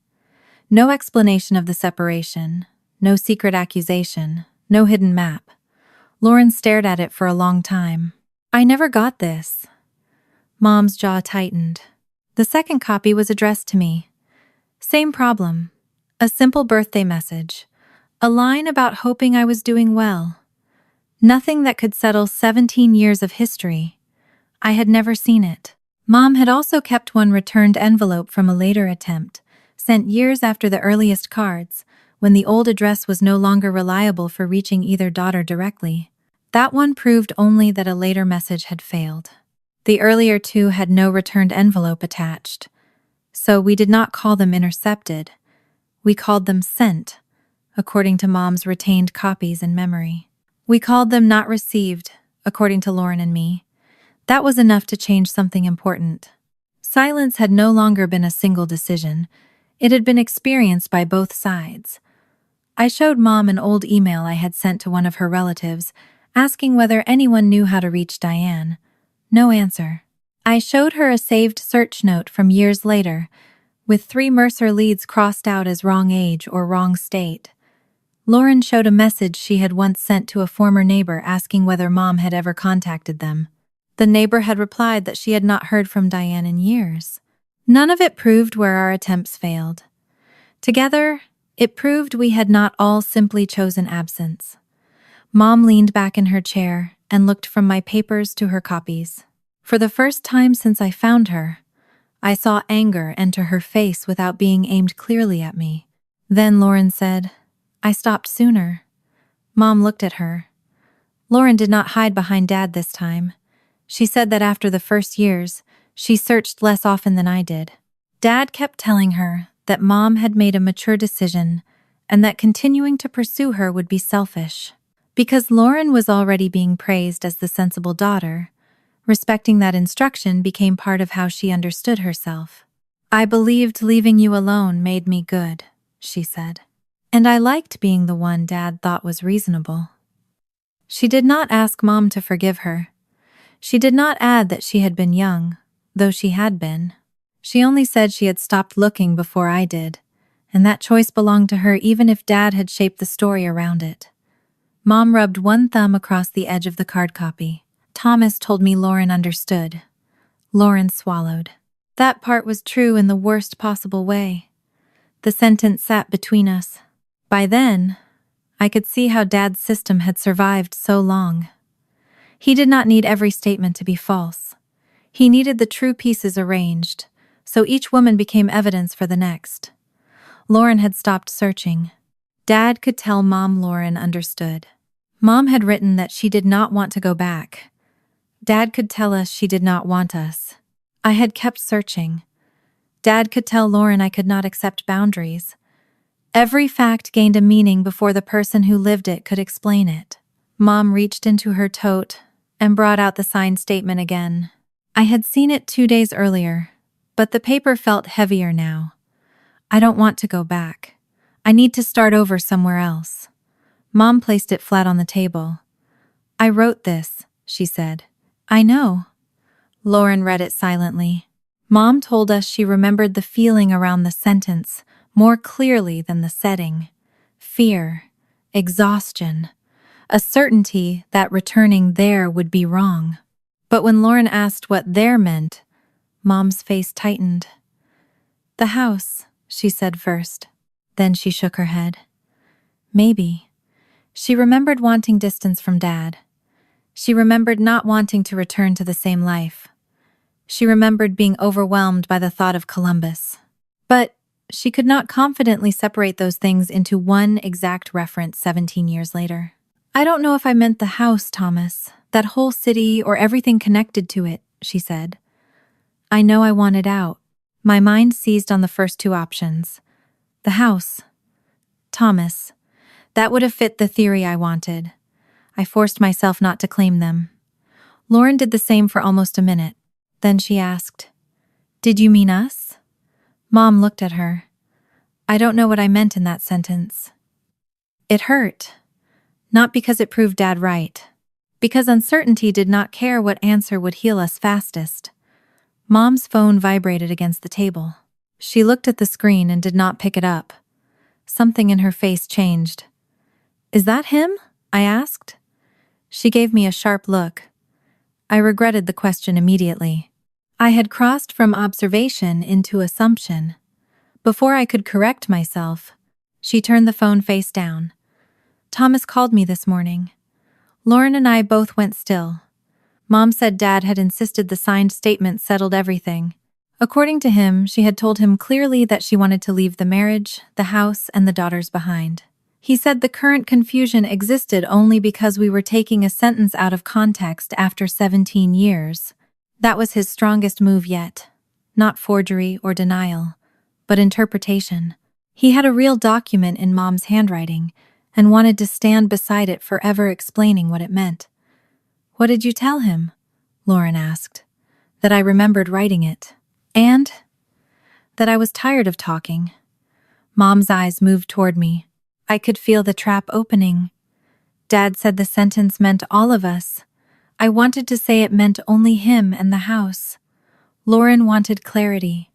[SPEAKER 1] No explanation of the separation, no secret accusation, no hidden map. Lauren stared at it for a long time. "I never got this." Mom's jaw tightened. The second copy was addressed to me. Same problem. A simple birthday message. A line about hoping I was doing well. Nothing that could settle 17 years of history. I had never seen it. Mom had also kept one returned envelope from a later attempt, sent years after the earliest cards, when the old address was no longer reliable for reaching either daughter directly. That one proved only that a later message had failed. The earlier two had no returned envelope attached. So we did not call them intercepted. We called them sent, according to Mom's retained copies in memory. We called them not received, according to Lauren and me. That was enough to change something important. Silence had no longer been a single decision. It had been experienced by both sides. I showed Mom an old email I had sent to one of her relatives, asking whether anyone knew how to reach Diane. No answer. I showed her a saved search note from years later, with 3 Mercer leads crossed out as wrong age or wrong state. Lauren showed a message she had once sent to a former neighbor asking whether Mom had ever contacted them. The neighbor had replied that she had not heard from Diane in years. None of it proved where our attempts failed. Together, it proved we had not all simply chosen absence. Mom leaned back in her chair and looked from my papers to her copies. For the first time since I found her, I saw anger enter her face without being aimed clearly at me. Then Lauren said, "I stopped sooner." Mom looked at her. Lauren did not hide behind Dad this time. She said that after the first years, she searched less often than I did. Dad kept telling her that Mom had made a mature decision and that continuing to pursue her would be selfish. Because Lauren was already being praised as the sensible daughter, respecting that instruction became part of how she understood herself. "I believed leaving you alone made me good," she said. "And I liked being the one Dad thought was reasonable." She did not ask Mom to forgive her. She did not add that she had been young, though she had been. She only said she had stopped looking before I did, and that choice belonged to her even if Dad had shaped the story around it. Mom rubbed one thumb across the edge of the card copy. "Thomas told me Lauren understood." Lauren swallowed. That part was true in the worst possible way. The sentence sat between us. By then, I could see how Dad's system had survived so long. He did not need every statement to be false. He needed the true pieces arranged, so each woman became evidence for the next. Lauren had stopped searching. Dad could tell Mom Lauren understood. Mom had written that she did not want to go back. Dad could tell us she did not want us. I had kept searching. Dad could tell Lauren I could not accept boundaries. Every fact gained a meaning before the person who lived it could explain it. Mom reached into her tote and brought out the signed statement again. I had seen it 2 days earlier, but the paper felt heavier now. I don't want to go back. I need to start over somewhere else. Mom placed it flat on the table. "I wrote this," she said. "I know." Lauren read it silently. Mom told us she remembered the feeling around the sentence more clearly than the setting. Fear, exhaustion, a certainty that returning there would be wrong. But when Lauren asked what there meant, Mom's face tightened. "The house," she said first. Then she shook her head. Maybe. She remembered wanting distance from Dad. She remembered not wanting to return to the same life. She remembered being overwhelmed by the thought of Columbus. But she could not confidently separate those things into one exact reference 17 years later. "I don't know if I meant the house, Thomas, that whole city or everything connected to it," she said. "I know I wanted out." My mind seized on the first 2 options. The house. Thomas. That would have fit the theory I wanted. I forced myself not to claim them. Lauren did the same for almost a minute. Then she asked, "Did you mean us?" Mom looked at her. "I don't know what I meant in that sentence." It hurt. Not because it proved Dad right. Because uncertainty did not care what answer would heal us fastest. Mom's phone vibrated against the table. She looked at the screen and did not pick it up. Something in her face changed. "Is that him?" I asked. She gave me a sharp look. I regretted the question immediately. I had crossed from observation into assumption. Before I could correct myself, she turned the phone face down. "Thomas called me this morning." Lauren and I both went still. Mom said Dad had insisted the signed statement settled everything. According to him, she had told him clearly that she wanted to leave the marriage, the house, and the daughters behind. He said the current confusion existed only because we were taking a sentence out of context after 17 years. That was his strongest move yet. not forgery or denial, but interpretation. He had a real document in Mom's handwriting and wanted to stand beside it forever explaining what it meant. "What did you tell him?" Lauren asked. "That I remembered writing it. And that I was tired of talking." Mom's eyes moved toward me. I could feel the trap opening. Dad said the sentence meant all of us. I wanted to say it meant only him and the house. Lauren wanted clarity.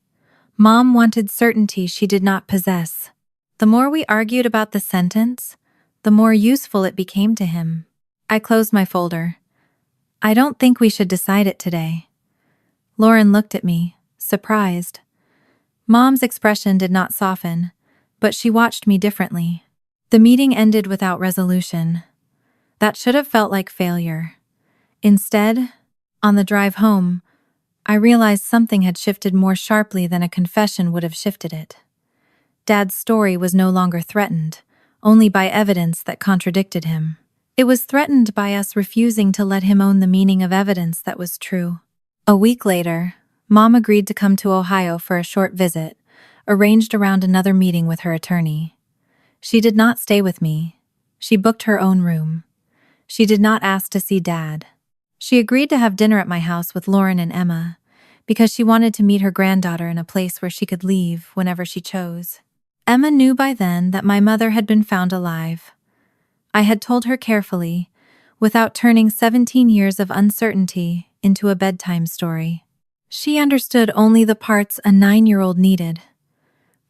[SPEAKER 1] Mom wanted certainty she did not possess. The more we argued about the sentence, the more useful it became to him. I closed my folder. "I don't think we should decide it today." Lauren looked at me, surprised. Mom's expression did not soften, but she watched me differently. The meeting ended without resolution. That should have felt like failure. Instead, on the drive home, I realized something had shifted more sharply than a confession would have shifted it. Dad's story was no longer threatened, only by evidence that contradicted him. It was threatened by us refusing to let him own the meaning of evidence that was true. A week later, Mom agreed to come to Ohio for a short visit, arranged around another meeting with her attorney. She did not stay with me. She booked her own room. She did not ask to see Dad. She agreed to have dinner at my house with Lauren and Emma, because she wanted to meet her granddaughter in a place where she could leave whenever she chose. Emma knew by then that my mother had been found alive. I had told her carefully, without turning 17 years of uncertainty into a bedtime story. She understood only the parts a 9-year-old needed.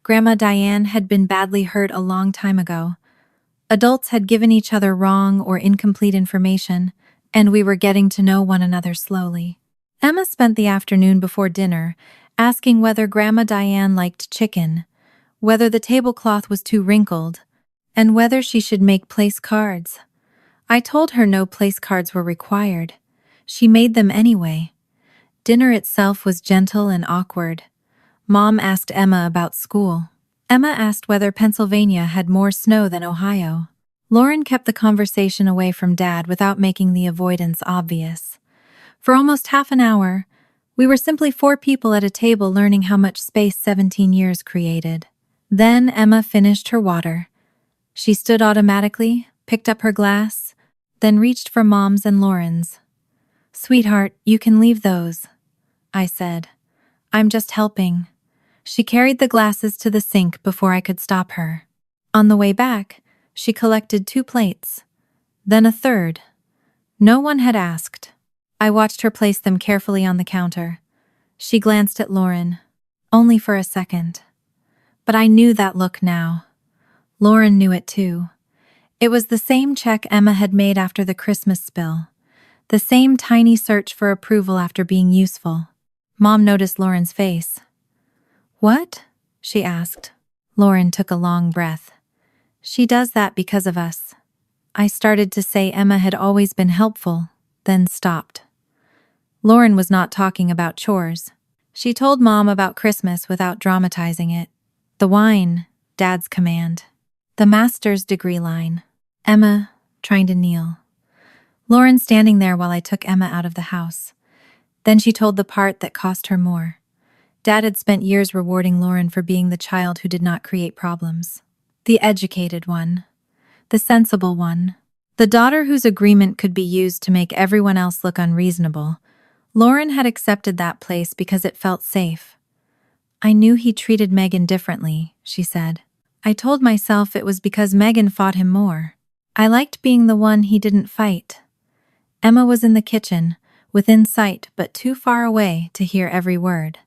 [SPEAKER 1] Grandma Diane had been badly hurt a long time ago. Adults had given each other wrong or incomplete information, and we were getting to know one another slowly. Emma spent the afternoon before dinner asking whether Grandma Diane liked chicken, whether the tablecloth was too wrinkled, and whether she should make place cards. I told her no place cards were required. She made them anyway. Dinner itself was gentle and awkward. Mom asked Emma about school. Emma asked whether Pennsylvania had more snow than Ohio. Lauren kept the conversation away from Dad without making the avoidance obvious. For almost half an hour, we were simply 4 people at a table learning how much space 17 years created. Then Emma finished her water. She stood automatically, picked up her glass, then reached for Mom's and Lauren's. "Sweetheart, you can leave those," I said. "I'm just helping." She carried the glasses to the sink before I could stop her. On the way back, she collected 2 plates, then a third. No one had asked. I watched her place them carefully on the counter. She glanced at Lauren, only for a second. But I knew that look now. Lauren knew it too. It was the same check Emma had made after the Christmas spill. The same tiny search for approval after being useful. Mom noticed Lauren's face. "What?" she asked. Lauren took a long breath. "She does that because of us." I started to say Emma had always been helpful, then stopped. Lauren was not talking about chores. She told Mom about Christmas without dramatizing it. The wine, Dad's command. The master's degree line. Emma, trying to kneel. Lauren standing there while I took Emma out of the house. Then she told the part that cost her more. Dad had spent years rewarding Lauren for being the child who did not create problems. The educated one. The sensible one. The daughter whose agreement could be used to make everyone else look unreasonable. Lauren had accepted that place because it felt safe. "I knew he treated Megan differently," she said. "I told myself it was because Megan fought him more. I liked being the one he didn't fight." Emma was in the kitchen, within sight but too far away to hear every word.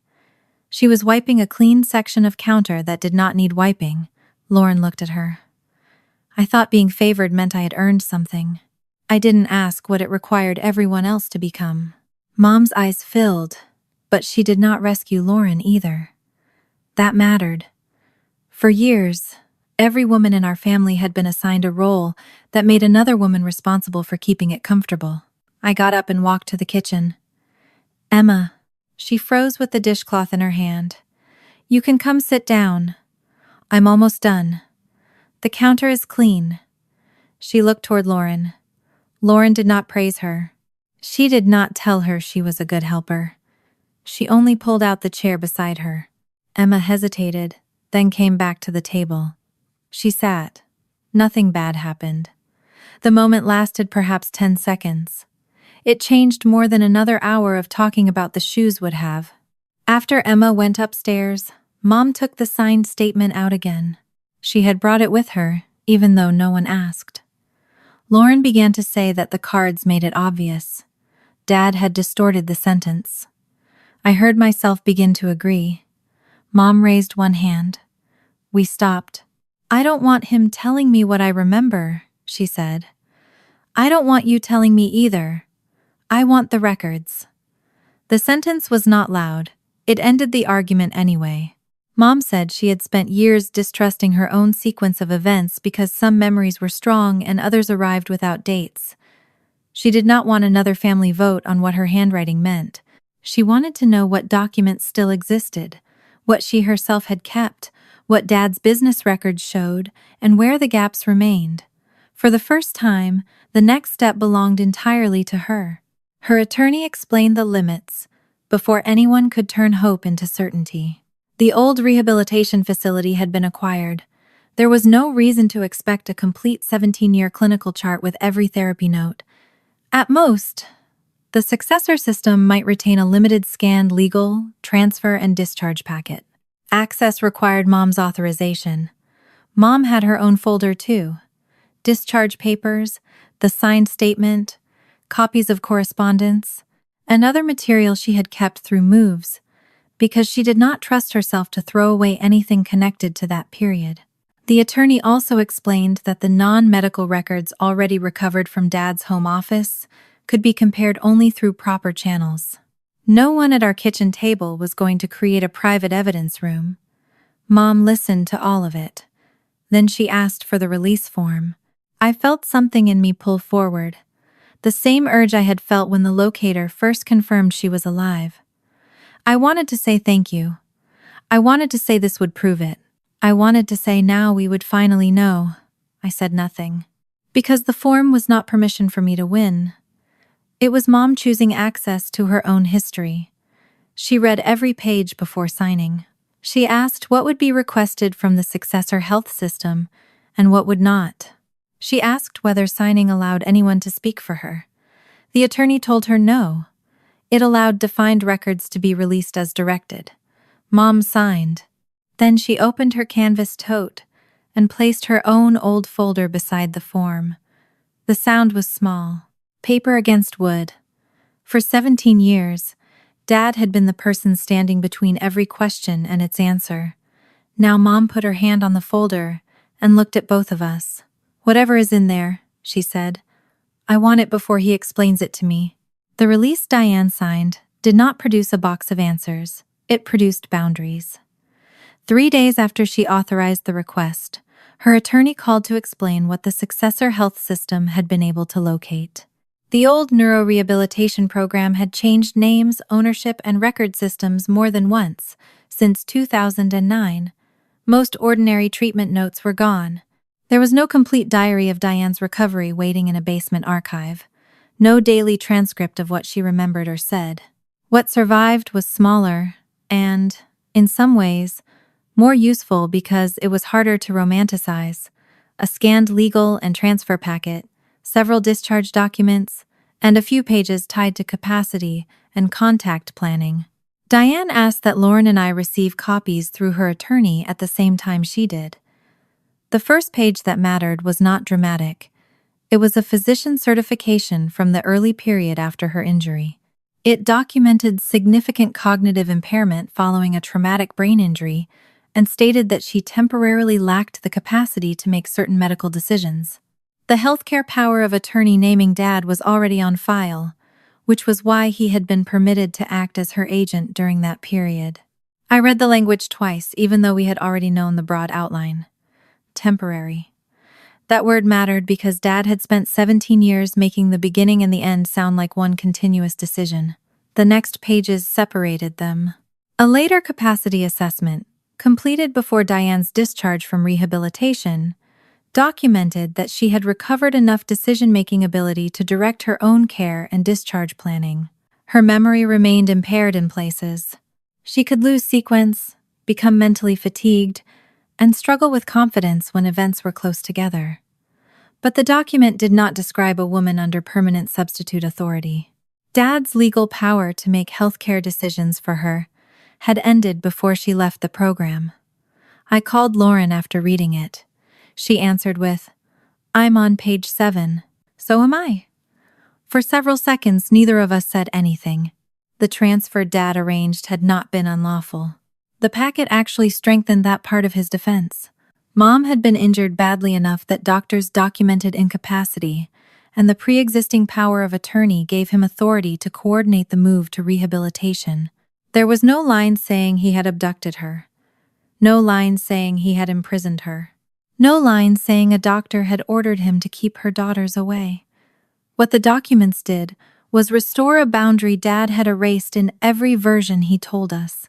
[SPEAKER 1] She was wiping a clean section of counter that did not need wiping. Lauren looked at her. I thought being favored meant I had earned something. I didn't ask what it required everyone else to become. Mom's eyes filled, but she did not rescue Lauren either. That mattered. For years, every woman in our family had been assigned a role that made another woman responsible for keeping it comfortable. I got up and walked to the kitchen. "Emma," she froze with the dishcloth in her hand. "You can come sit down. I'm almost done. The counter is clean." She looked toward Lauren. Lauren did not praise her. She did not tell her she was a good helper. She only pulled out the chair beside her. Emma hesitated, then came back to the table. She sat. Nothing bad happened. The moment lasted perhaps 10 seconds. It changed more than another hour of talking about the shoes would have. After Emma went upstairs, Mom took the signed statement out again. She had brought it with her, even though no one asked. Lauren began to say that the cards made it obvious. Dad had distorted the sentence. I heard myself begin to agree. Mom raised one hand. We stopped. I don't want him telling me what I remember, she said. I don't want you telling me either. I want the records. The sentence was not loud. It ended the argument anyway. Mom said she had spent years distrusting her own sequence of events because some memories were strong and others arrived without dates. She did not want another family vote on what her handwriting meant. She wanted to know what documents still existed, what she herself had kept, what Dad's business records showed, and where the gaps remained. For the first time, the next step belonged entirely to her. Her attorney explained the limits, before anyone could turn hope into certainty. The old rehabilitation facility had been acquired. There was no reason to expect a complete 17-year clinical chart with every therapy note. At most, the successor system might retain a limited scanned legal, transfer, and discharge packet. Access required Mom's authorization. Mom had her own folder too. Discharge papers, the signed statement, copies of correspondence, and other material she had kept through moves, because she did not trust herself to throw away anything connected to that period. The attorney also explained that the non-medical records already recovered from Dad's home office could be compared only through proper channels. No one at our kitchen table was going to create a private evidence room. Mom listened to all of it. Then she asked for the release form. I felt something in me pull forward. The same urge I had felt when the locator first confirmed she was alive. I wanted to say thank you. I wanted to say this would prove it. I wanted to say now we would finally know. I said nothing. Because the form was not permission for me to win. It was Mom choosing access to her own history. She read every page before signing. She asked what would be requested from the successor health system and what would not. She asked whether signing allowed anyone to speak for her. The attorney told her no. It allowed defined records to be released as directed. Mom signed. Then she opened her canvas tote and placed her own old folder beside the form. The sound was small. Paper against wood. For 17 years, Dad had been the person standing between every question and its answer. Now Mom put her hand on the folder and looked at both of us. Whatever is in there, she said. I want it before he explains it to me. The release Diane signed did not produce a box of answers. It produced boundaries. 3 days after she authorized the request, her attorney called to explain what the successor health system had been able to locate. The old neurorehabilitation program had changed names, ownership, and record systems more than once since 2009. Most ordinary treatment notes were gone. There was no complete diary of Diane's recovery waiting in a basement archive. No daily transcript of what she remembered or said. What survived was smaller and, in some ways, more useful because it was harder to romanticize. A scanned legal and transfer packet, several discharge documents, and a few pages tied to capacity and contact planning. Diane asked that Lauren and I receive copies through her attorney at the same time she did. The first page that mattered was not dramatic. It was a physician certification from the early period after her injury. It documented significant cognitive impairment following a traumatic brain injury and stated that she temporarily lacked the capacity to make certain medical decisions. The healthcare power of attorney naming Dad was already on file, which was why he had been permitted to act as her agent during that period. I read the language twice, even though we had already known the broad outline. Temporary. That word mattered because Dad had spent 17 years making the beginning and the end sound like one continuous decision. The next pages separated them. A later capacity assessment, completed before Diane's discharge from rehabilitation, documented that she had recovered enough decision-making ability to direct her own care and discharge planning. Her memory remained impaired in places. She could lose sequence, become mentally fatigued, and struggle with confidence when events were close together. But the document did not describe a woman under permanent substitute authority. Dad's legal power to make healthcare decisions for her had ended before she left the program. I called Lauren after reading it. She answered with, "I'm on page 7. So am I." For several seconds, neither of us said anything. The transfer Dad arranged had not been unlawful. The packet actually strengthened that part of his defense. Mom had been injured badly enough that doctors documented incapacity, and the pre-existing power of attorney gave him authority to coordinate the move to rehabilitation. There was no line saying he had abducted her. No line saying he had imprisoned her. No line saying a doctor had ordered him to keep her daughters away. What the documents did was restore a boundary Dad had erased in every version he told us.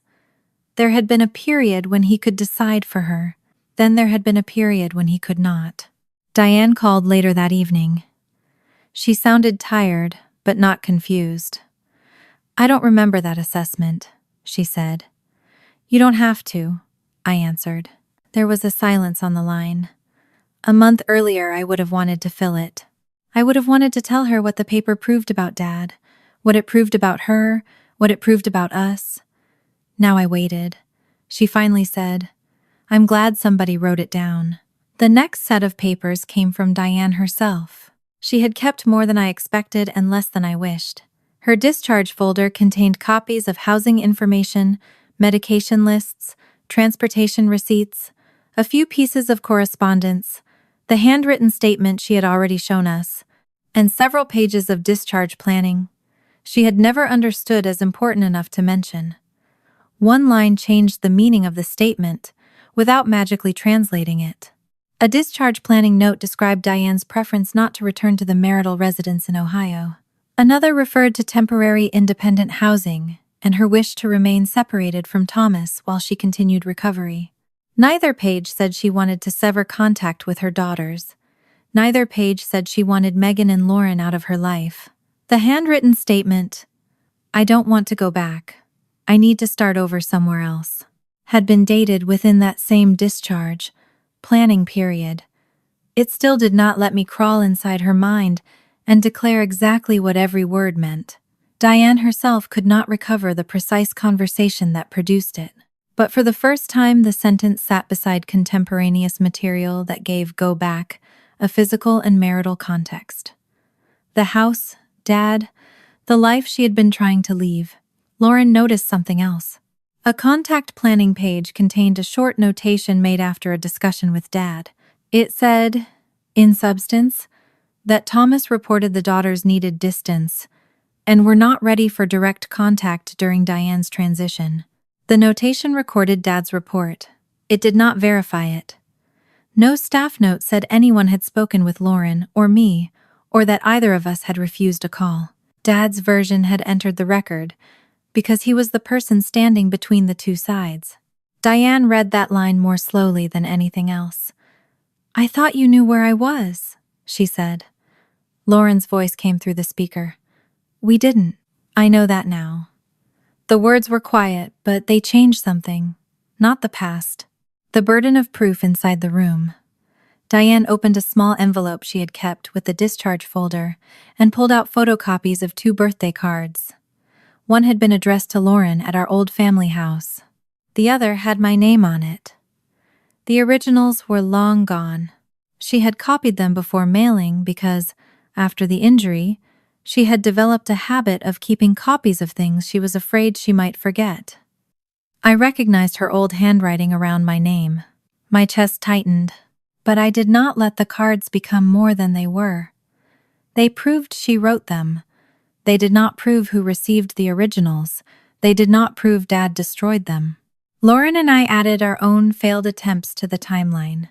[SPEAKER 1] There had been a period when he could decide for her. Then there had been a period when he could not. Diane called later that evening. She sounded tired, but not confused. "I don't remember that assessment," she said. "You don't have to," I answered. There was a silence on the line. A month earlier, I would have wanted to fill it. I would have wanted to tell her what the paper proved about Dad, what it proved about her, what it proved about us. Now I waited. She finally said, "I'm glad somebody wrote it down." The next set of papers came from Diane herself. She had kept more than I expected and less than I wished. Her discharge folder contained copies of housing information, medication lists, transportation receipts, a few pieces of correspondence, the handwritten statement she had already shown us, and several pages of discharge planning. She had never understood as important enough to mention. One line changed the meaning of the statement without magically translating it. A discharge planning note described Diane's preference not to return to the marital residence in Ohio. Another referred to temporary independent housing and her wish to remain separated from Thomas while she continued recovery. Neither page said she wanted to sever contact with her daughters. Neither page said she wanted Megan and Lauren out of her life. The handwritten statement, "I don't want to go back. I need to start over somewhere else," had been dated within that same discharge planning period. It still did not let me crawl inside her mind and declare exactly what every word meant. Diane herself could not recover the precise conversation that produced it. But for the first time, the sentence sat beside contemporaneous material that gave "go back" a physical and marital context. The house, Dad, the life she had been trying to leave. Lauren noticed something else. A contact planning page contained a short notation made after a discussion with Dad. It said, in substance, that Thomas reported the daughters needed distance and were not ready for direct contact during Diane's transition. The notation recorded Dad's report. It did not verify it. No staff note said anyone had spoken with Lauren or me, or that either of us had refused a call. Dad's version had entered the record because he was the person standing between the two sides. Diane read that line more slowly than anything else. "I thought you knew where I was," she said. Lauren's voice came through the speaker. "We didn't. I know that now." The words were quiet, but they changed something. Not the past. The burden of proof inside the room. Diane opened a small envelope she had kept with the discharge folder and pulled out photocopies of 2 birthday cards. One had been addressed to Lauren at our old family house. The other had my name on it. The originals were long gone. She had copied them before mailing because, after the injury, she had developed a habit of keeping copies of things she was afraid she might forget. I recognized her old handwriting around my name. My chest tightened, but I did not let the cards become more than they were. They proved she wrote them. They did not prove who received the originals. They did not prove Dad destroyed them. Lauren and I added our own failed attempts to the timeline.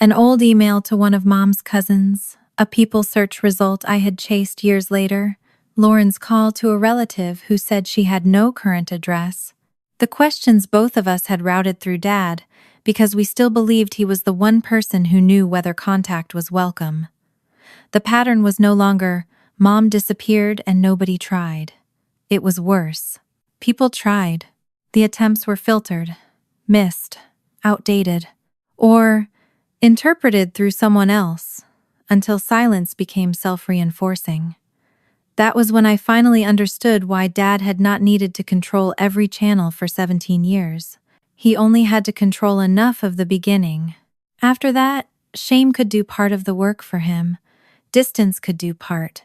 [SPEAKER 1] An old email to one of Mom's cousins, a People search result I had chased years later, Lauren's call to a relative who said she had no current address. The questions both of us had routed through Dad because we still believed he was the one person who knew whether contact was welcome. The pattern was no longer, Mom disappeared and nobody tried. It was worse. People tried. The attempts were filtered, missed, outdated, or interpreted through someone else, until silence became self-reinforcing. That was when I finally understood why Dad had not needed to control every channel for 17 years. He only had to control enough of the beginning. After that, shame could do part of the work for him. Distance could do part.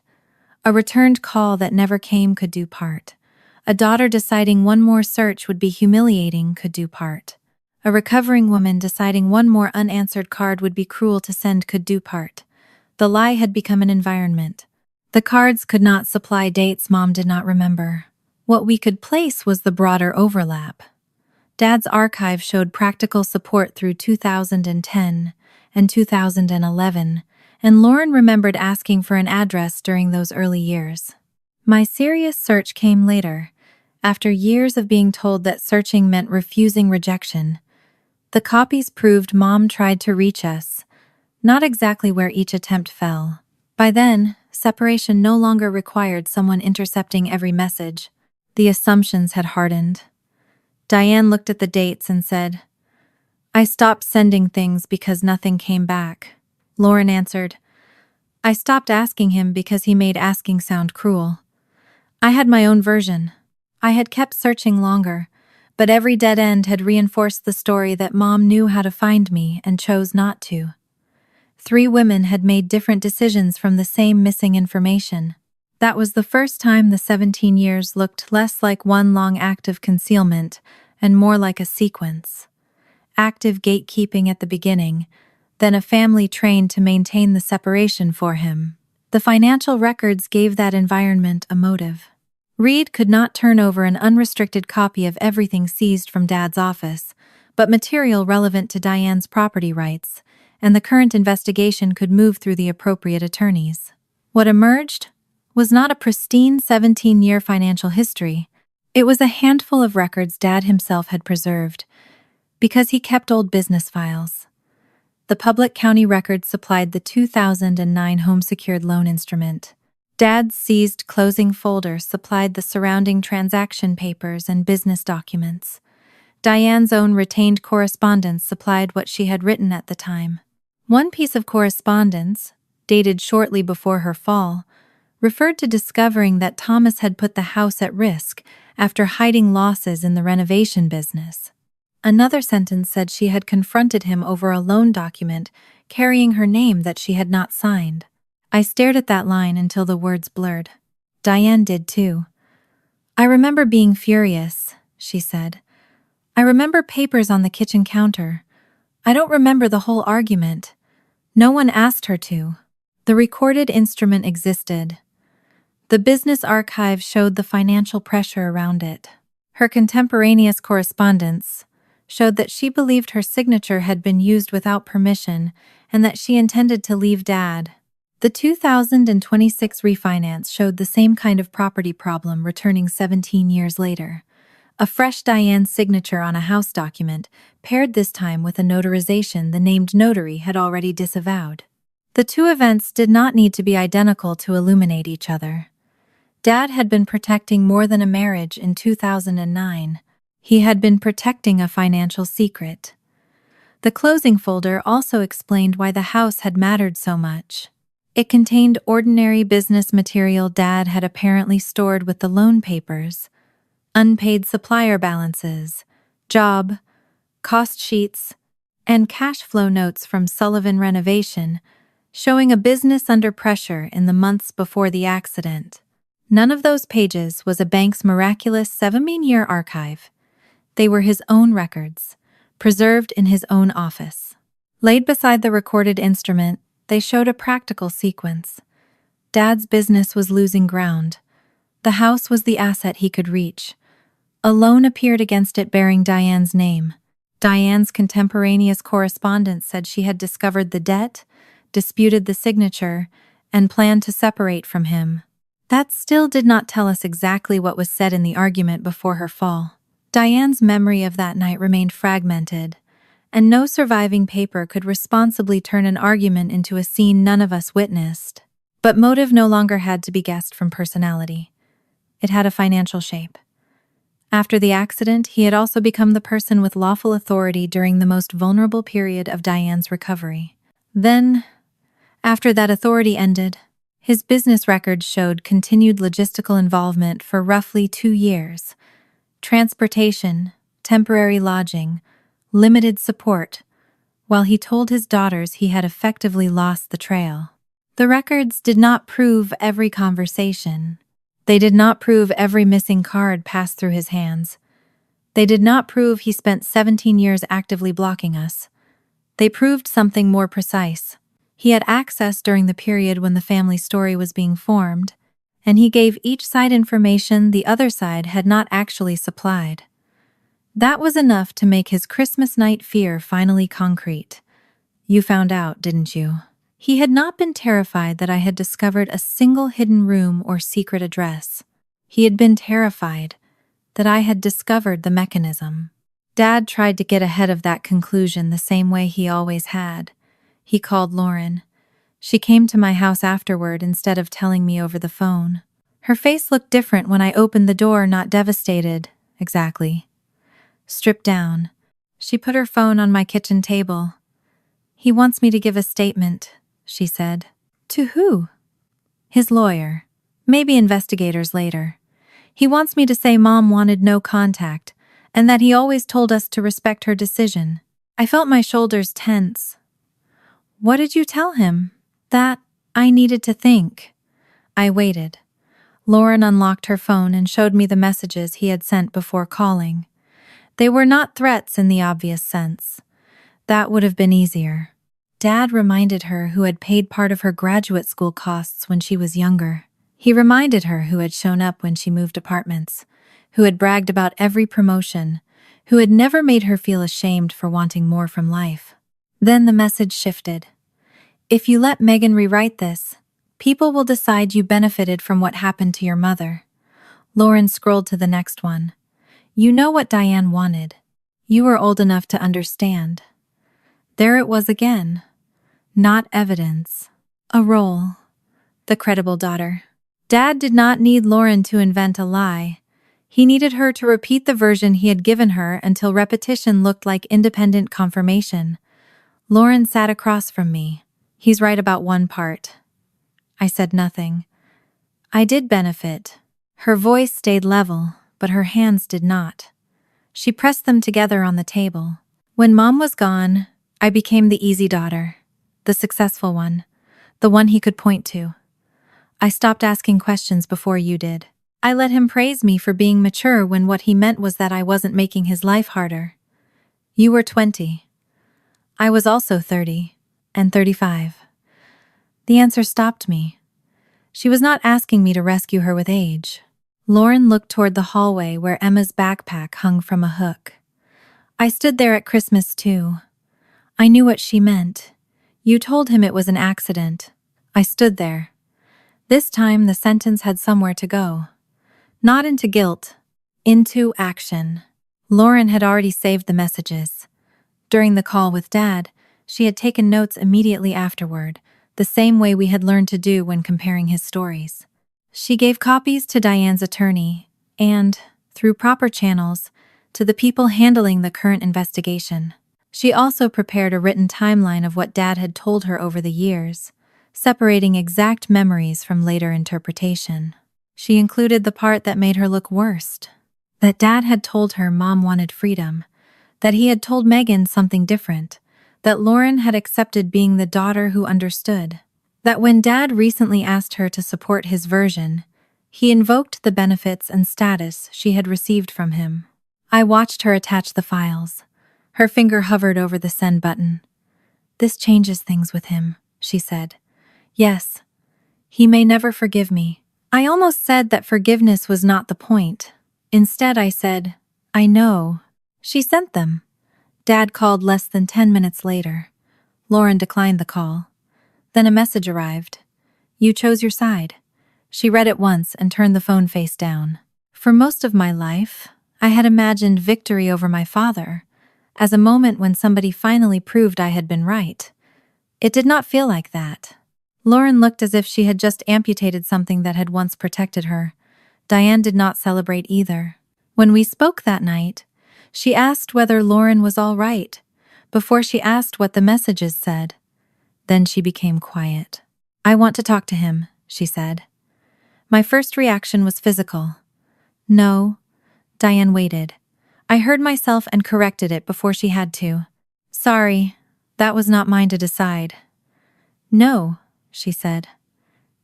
[SPEAKER 1] A returned call that never came could do part. A daughter deciding one more search would be humiliating could do part. A recovering woman deciding one more unanswered card would be cruel to send could do part. The lie had become an environment. The cards could not supply dates Mom did not remember. What we could place was the broader overlap. Dad's archive showed practical support through 2010 and 2011, and Lauren remembered asking for an address during those early years. My serious search came later, after years of being told that searching meant refusing rejection. The copies proved Mom tried to reach us, not exactly where each attempt fell. By then, separation no longer required someone intercepting every message. The assumptions had hardened. Diane looked at the dates and said, "I stopped sending things because nothing came back." Lauren answered, "I stopped asking him because he made asking sound cruel." I had my own version. I had kept searching longer, but every dead end had reinforced the story that Mom knew how to find me and chose not to. 3 women had made different decisions from the same missing information. That was the first time the 17 years looked less like one long act of concealment and more like a sequence. Active gatekeeping at the beginning, then a family trained to maintain the separation for him. The financial records gave that environment a motive. Reed could not turn over an unrestricted copy of everything seized from Dad's office, but material relevant to Diane's property rights, and the current investigation could move through the appropriate attorneys. What emerged was not a pristine 17-year financial history. It was a handful of records Dad himself had preserved, because he kept old business files. The public county records supplied the 2009 home-secured loan instrument. Dad's seized closing folder supplied the surrounding transaction papers and business documents. Diane's own retained correspondence supplied what she had written at the time. One piece of correspondence, dated shortly before her fall, referred to discovering that Thomas had put the house at risk after hiding losses in the renovation business. Another sentence said she had confronted him over a loan document carrying her name that she had not signed. I stared at that line until the words blurred. Diane did too. "I remember being furious," she said. "I remember papers on the kitchen counter. I don't remember the whole argument. No one asked her to." The recorded instrument existed. The business archive showed the financial pressure around it. Her contemporaneous correspondence showed that she believed her signature had been used without permission and that she intended to leave Dad. The 2026 refinance showed the same kind of property problem returning 17 years later. A fresh Diane signature on a house document, paired this time with a notarization the named notary had already disavowed. The 2 events did not need to be identical to illuminate each other. Dad had been protecting more than a marriage in 2009. He had been protecting a financial secret. The closing folder also explained why the house had mattered so much. It contained ordinary business material Dad had apparently stored with the loan papers, unpaid supplier balances, job, cost sheets, and cash flow notes from Sullivan Renovation, showing a business under pressure in the months before the accident. None of those pages was a bank's miraculous 17-year archive. They were his own records, preserved in his own office. Laid beside the recorded instrument, they showed a practical sequence. Dad's business was losing ground. The house was the asset he could reach. A loan appeared against it bearing Diane's name. Diane's contemporaneous correspondence said she had discovered the debt, disputed the signature, and planned to separate from him. That still did not tell us exactly what was said in the argument before her fall. Diane's memory of that night remained fragmented, and no surviving paper could responsibly turn an argument into a scene none of us witnessed. But motive no longer had to be guessed from personality. it had a financial shape. After the accident, he had also become the person with lawful authority during the most vulnerable period of Diane's recovery. Then, after that authority ended, his business records showed continued logistical involvement for roughly 2 years. Transportation, temporary lodging, limited support, while he told his daughters he had effectively lost the trail. The records did not prove every conversation. They did not prove every missing card passed through his hands. They did not prove he spent 17 years actively blocking us. They proved something more precise. He had access during the period when the family story was being formed, and he gave each side information the other side had not actually supplied. That was enough to make his Christmas night fear finally concrete. You found out, didn't you? He had not been terrified that I had discovered a single hidden room or secret address. He had been terrified that I had discovered the mechanism. Dad tried to get ahead of that conclusion the same way he always had. He called Lauren. She came to my house afterward instead of telling me over the phone. Her face looked different when I opened the door, not devastated, exactly. Stripped down. She put her phone on my kitchen table. He wants me to give a statement, she said. To who? His lawyer. Maybe investigators later. He wants me to say Mom wanted no contact, and that he always told us to respect her decision. I felt my shoulders tense. What did you tell him? That I needed to think. I waited. Lauren unlocked her phone and showed me the messages he had sent before calling. They were not threats in the obvious sense. That would have been easier. Dad reminded her who had paid part of her graduate school costs when she was younger. He reminded her who had shown up when she moved apartments, who had bragged about every promotion, who had never made her feel ashamed for wanting more from life. Then the message shifted. If you let Megan rewrite this, people will decide you benefited from what happened to your mother. Lauren scrolled to the next one. You know what Diane wanted. You were old enough to understand. There it was again. Not evidence. A role. The credible daughter. Dad did not need Lauren to invent a lie. He needed her to repeat the version he had given her until repetition looked like independent confirmation. Lauren sat across from me. He's right about one part. I said nothing. I did benefit. Her voice stayed level, but her hands did not. She pressed them together on the table. When Mom was gone, I became the easy daughter, the successful one, the one he could point to. I stopped asking questions before you did. I let him praise me for being mature when what he meant was that I wasn't making his life harder. You were 20. I was also 30, and 35. The answer stopped me. She was not asking me to rescue her with age. Lauren looked toward the hallway where Emma's backpack hung from a hook. I stood there at Christmas too. I knew what she meant. You told him it was an accident. I stood there. This time the sentence had somewhere to go. Not into guilt, into action. Lauren had already saved the messages. During the call with Dad, she had taken notes immediately afterward, the same way we had learned to do when comparing his stories. She gave copies to Diane's attorney and, through proper channels, to the people handling the current investigation. She also prepared a written timeline of what Dad had told her over the years, separating exact memories from later interpretation. She included the part that made her look worst. That Dad had told her Mom wanted freedom, that he had told Megan something different, that Lauren had accepted being the daughter who understood, that when Dad recently asked her to support his version, he invoked the benefits and status she had received from him. I watched her attach the files. Her finger hovered over the send button. This changes things with him, she said. Yes. He may never forgive me. I almost said that forgiveness was not the point. Instead, I said, I know. She sent them. Dad called less than 10 minutes later. Lauren declined the call. Then a message arrived. You chose your side. She read it once and turned the phone face down. For most of my life, I had imagined victory over my father as a moment when somebody finally proved I had been right. It did not feel like that. Lauren looked as if she had just amputated something that had once protected her. Diane did not celebrate either. When we spoke that night, she asked whether Lauren was all right, before she asked what the messages said. Then she became quiet. "I want to talk to him," she said. My first reaction was physical. "No." Diane waited. I heard myself and corrected it before she had to. "Sorry, that was not mine to decide." "No," she said.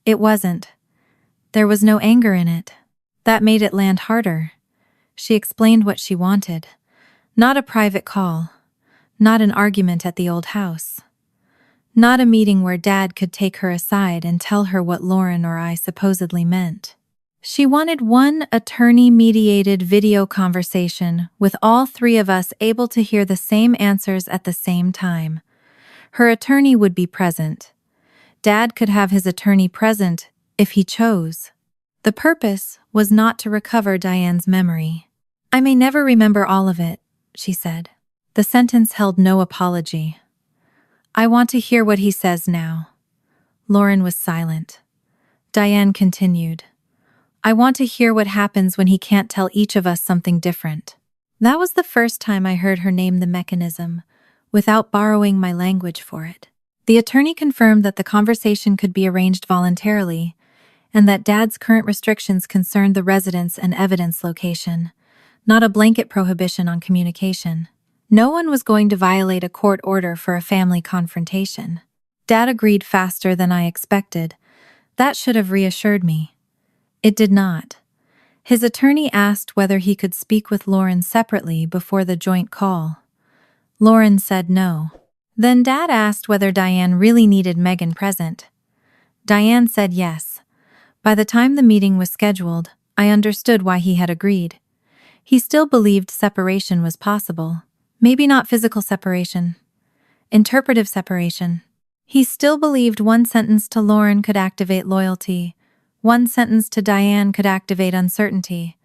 [SPEAKER 1] "It wasn't. There was no anger in it." That made it land harder. She explained what she wanted. Not a private call. Not an argument at the old house. Not a meeting where Dad could take her aside and tell her what Lauren or I supposedly meant. She wanted one attorney-mediated video conversation with all three of us able to hear the same answers at the same time. Her attorney would be present. Dad could have his attorney present if he chose. The purpose was not to recover Diane's memory. "I may never remember all of it," she said. The sentence held no apology. "I want to hear what he says now." Lauren was silent. Diane continued. "I want to hear what happens when he can't tell each of us something different." That was the first time I heard her name the mechanism, without borrowing my language for it. The attorney confirmed that the conversation could be arranged voluntarily, and that Dad's current restrictions concerned the residence and evidence location, not a blanket prohibition on communication. No one was going to violate a court order for a family confrontation. Dad agreed faster than I expected. That should have reassured me. It did not. His attorney asked whether he could speak with Lauren separately before the joint call. Lauren said no. Then Dad asked whether Diane really needed Megan present. Diane said yes. By the time the meeting was scheduled, I understood why he had agreed. He still believed separation was possible. Maybe not physical separation. Interpretive separation. He still believed one sentence to Lauren could activate loyalty. One sentence to Diane could activate uncertainty.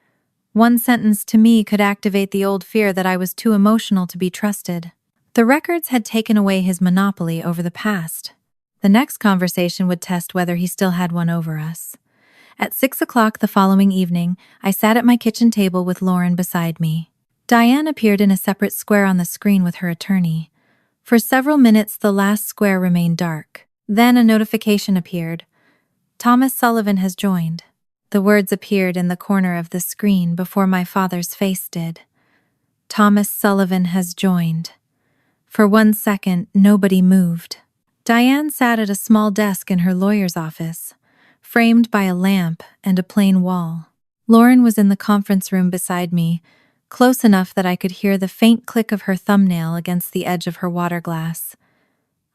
[SPEAKER 1] One sentence to me could activate the old fear that I was too emotional to be trusted. The records had taken away his monopoly over the past. The next conversation would test whether he still had one over us. At 6 o'clock the following evening, I sat at my kitchen table with Lauren beside me. Diane appeared in a separate square on the screen with her attorney. For several minutes the last square remained dark. Then a notification appeared. "Thomas Sullivan has joined." The words appeared in the corner of the screen before my father's face did. "Thomas Sullivan has joined." For 1 second, nobody moved. Diane sat at a small desk in her lawyer's office, framed by a lamp and a plain wall. Lauren was in the conference room beside me, close enough that I could hear the faint click of her thumbnail against the edge of her water glass.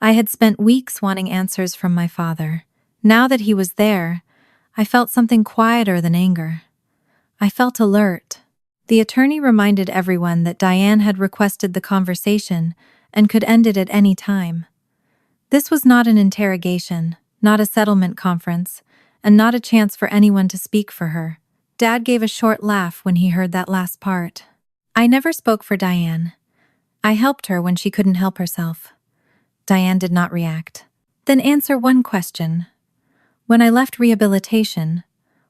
[SPEAKER 1] I had spent weeks wanting answers from my father. Now that he was there, I felt something quieter than anger. I felt alert. The attorney reminded everyone that Diane had requested the conversation and could end it at any time. This was not an interrogation, not a settlement conference, and not a chance for anyone to speak for her. Dad gave a short laugh when he heard that last part. I never spoke for Diane. I helped her when she couldn't help herself. Diane did not react. "Then answer one question. When I left rehabilitation,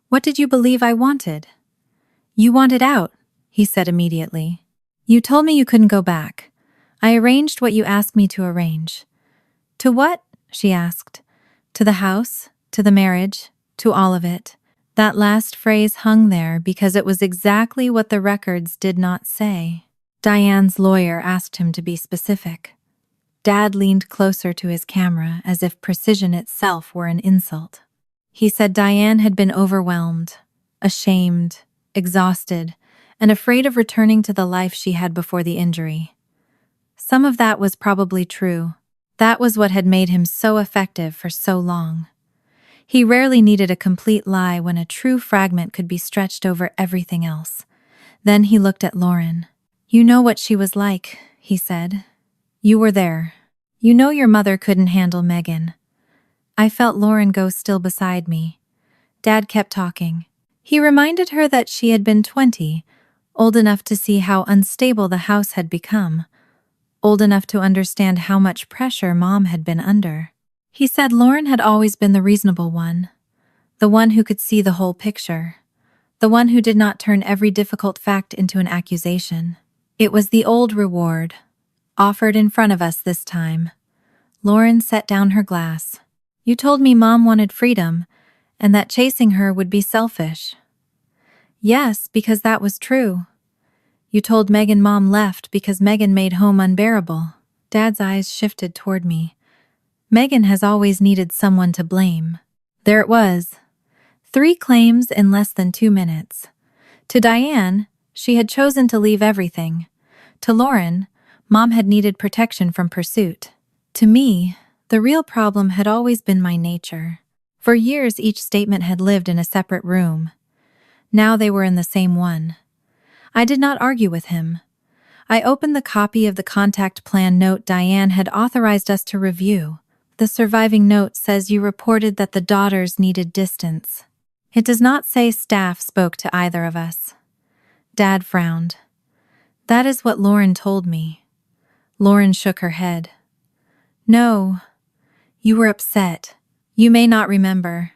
[SPEAKER 1] what did you believe I wanted?" "You wanted out," he said immediately. "You told me you couldn't go back. I arranged what you asked me to arrange." "To what?" she asked. "To the house, to the marriage, to all of it." That last phrase hung there because it was exactly what the records did not say. Diane's lawyer asked him to be specific. Dad leaned closer to his camera as if precision itself were an insult. He said Diane had been overwhelmed, ashamed, exhausted, and afraid of returning to the life she had before the injury. Some of that was probably true. That was what had made him so effective for so long. He rarely needed a complete lie when a true fragment could be stretched over everything else. Then he looked at Lauren. "You know what she was like," he said. "You were there. You know your mother couldn't handle Megan." I felt Lauren go still beside me. Dad kept talking. He reminded her that she had been 20, old enough to see how unstable the house had become, old enough to understand how much pressure Mom had been under. He said Lauren had always been the reasonable one, the one who could see the whole picture, The one who did not turn every difficult fact into an accusation. It was the old reward, offered in front of us this time. Lauren set down her glass. You told me Mom wanted freedom, and that chasing her would be selfish. Yes, because that was true. You told Megan Mom left because Megan made home unbearable. Dad's eyes shifted toward me. Megan has always needed someone to blame. There it was. 3 claims in less than 2 minutes. To Diane, she had chosen to leave everything. To Lauren, Mom had needed protection from pursuit. To me, the real problem had always been my nature. For years, each statement had lived in a separate room. Now they were in the same one. I did not argue with him. I opened the copy of the contact plan note Diane had authorized us to review. The surviving note says you reported that the daughters needed distance. It does not say staff spoke to either of us. Dad frowned. That is what Lauren told me. Lauren shook her head. No, you were upset. You may not remember.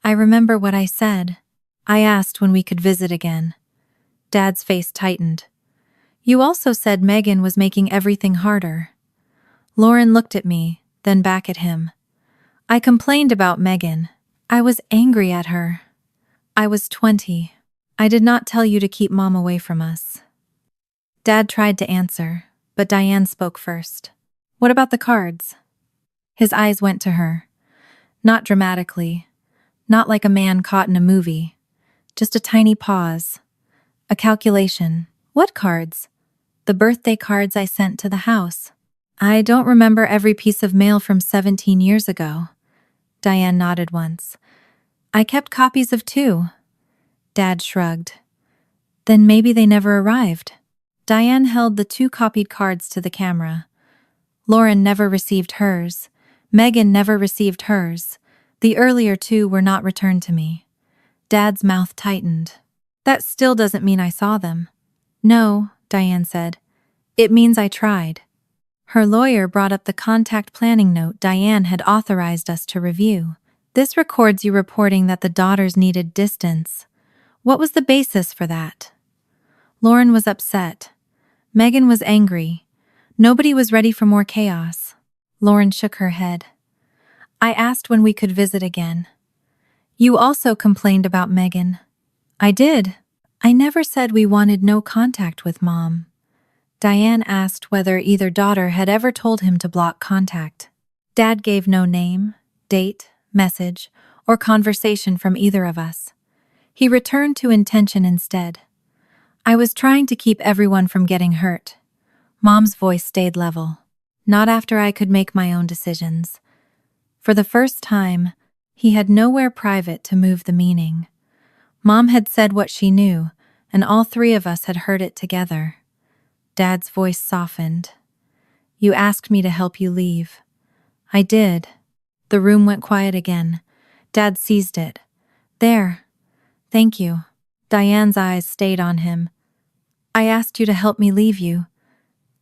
[SPEAKER 1] I remember what I said. I asked when we could visit again. Dad's face tightened. You also said Megan was making everything harder. Lauren looked at me, then back at him. I complained about Megan. I was angry at her. I was 20. I did not tell you to keep Mom away from us. Dad tried to answer, but Diane spoke first. What about the cards? His eyes went to her. Not dramatically. Not like a man caught in a movie. Just a tiny pause. A calculation. What cards? The birthday cards I sent to the house. I don't remember every piece of mail from 17 years ago. Diane nodded once. I kept copies of 2. Dad shrugged. Then maybe they never arrived. Diane held the 2 copied cards to the camera. Lauren never received hers. Megan never received hers. The earlier 2 were not returned to me. Dad's mouth tightened. That still doesn't mean I saw them. No, Diane said. It means I tried. Her lawyer brought up the contact planning note Diane had authorized us to review. This records you reporting that the daughters needed distance. What was the basis for that? Lauren was upset. Megan was angry. Nobody was ready for more chaos. Lauren shook her head. I asked when we could visit again. You also complained about Megan. I did. I never said we wanted no contact with Mom. Diane asked whether either daughter had ever told him to block contact. Dad gave no name, date, message, or conversation from either of us. He returned to intention instead. I was trying to keep everyone from getting hurt. Mom's voice stayed level. Not after I could make my own decisions. For the first time, he had nowhere private to move the meaning. Mom had said what she knew, and all 3 of us had heard it together. Dad's voice softened. You asked me to help you leave. I did. The room went quiet again. Dad seized it. There. Thank you. Diane's eyes stayed on him. I asked you to help me leave you.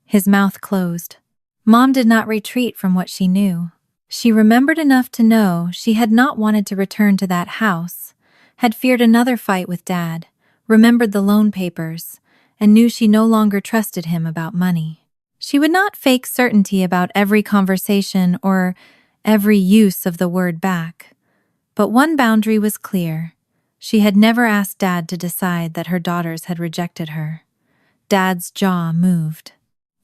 [SPEAKER 1] His mouth closed. Mom did not retreat from what she knew. She remembered enough to know she had not wanted to return to that house, had feared another fight with Dad, remembered the loan papers, and knew she no longer trusted him about money. She would not fake certainty about every conversation or every use of the word back. But one boundary was clear. She had never asked Dad to decide that her daughters had rejected her. Dad's jaw moved.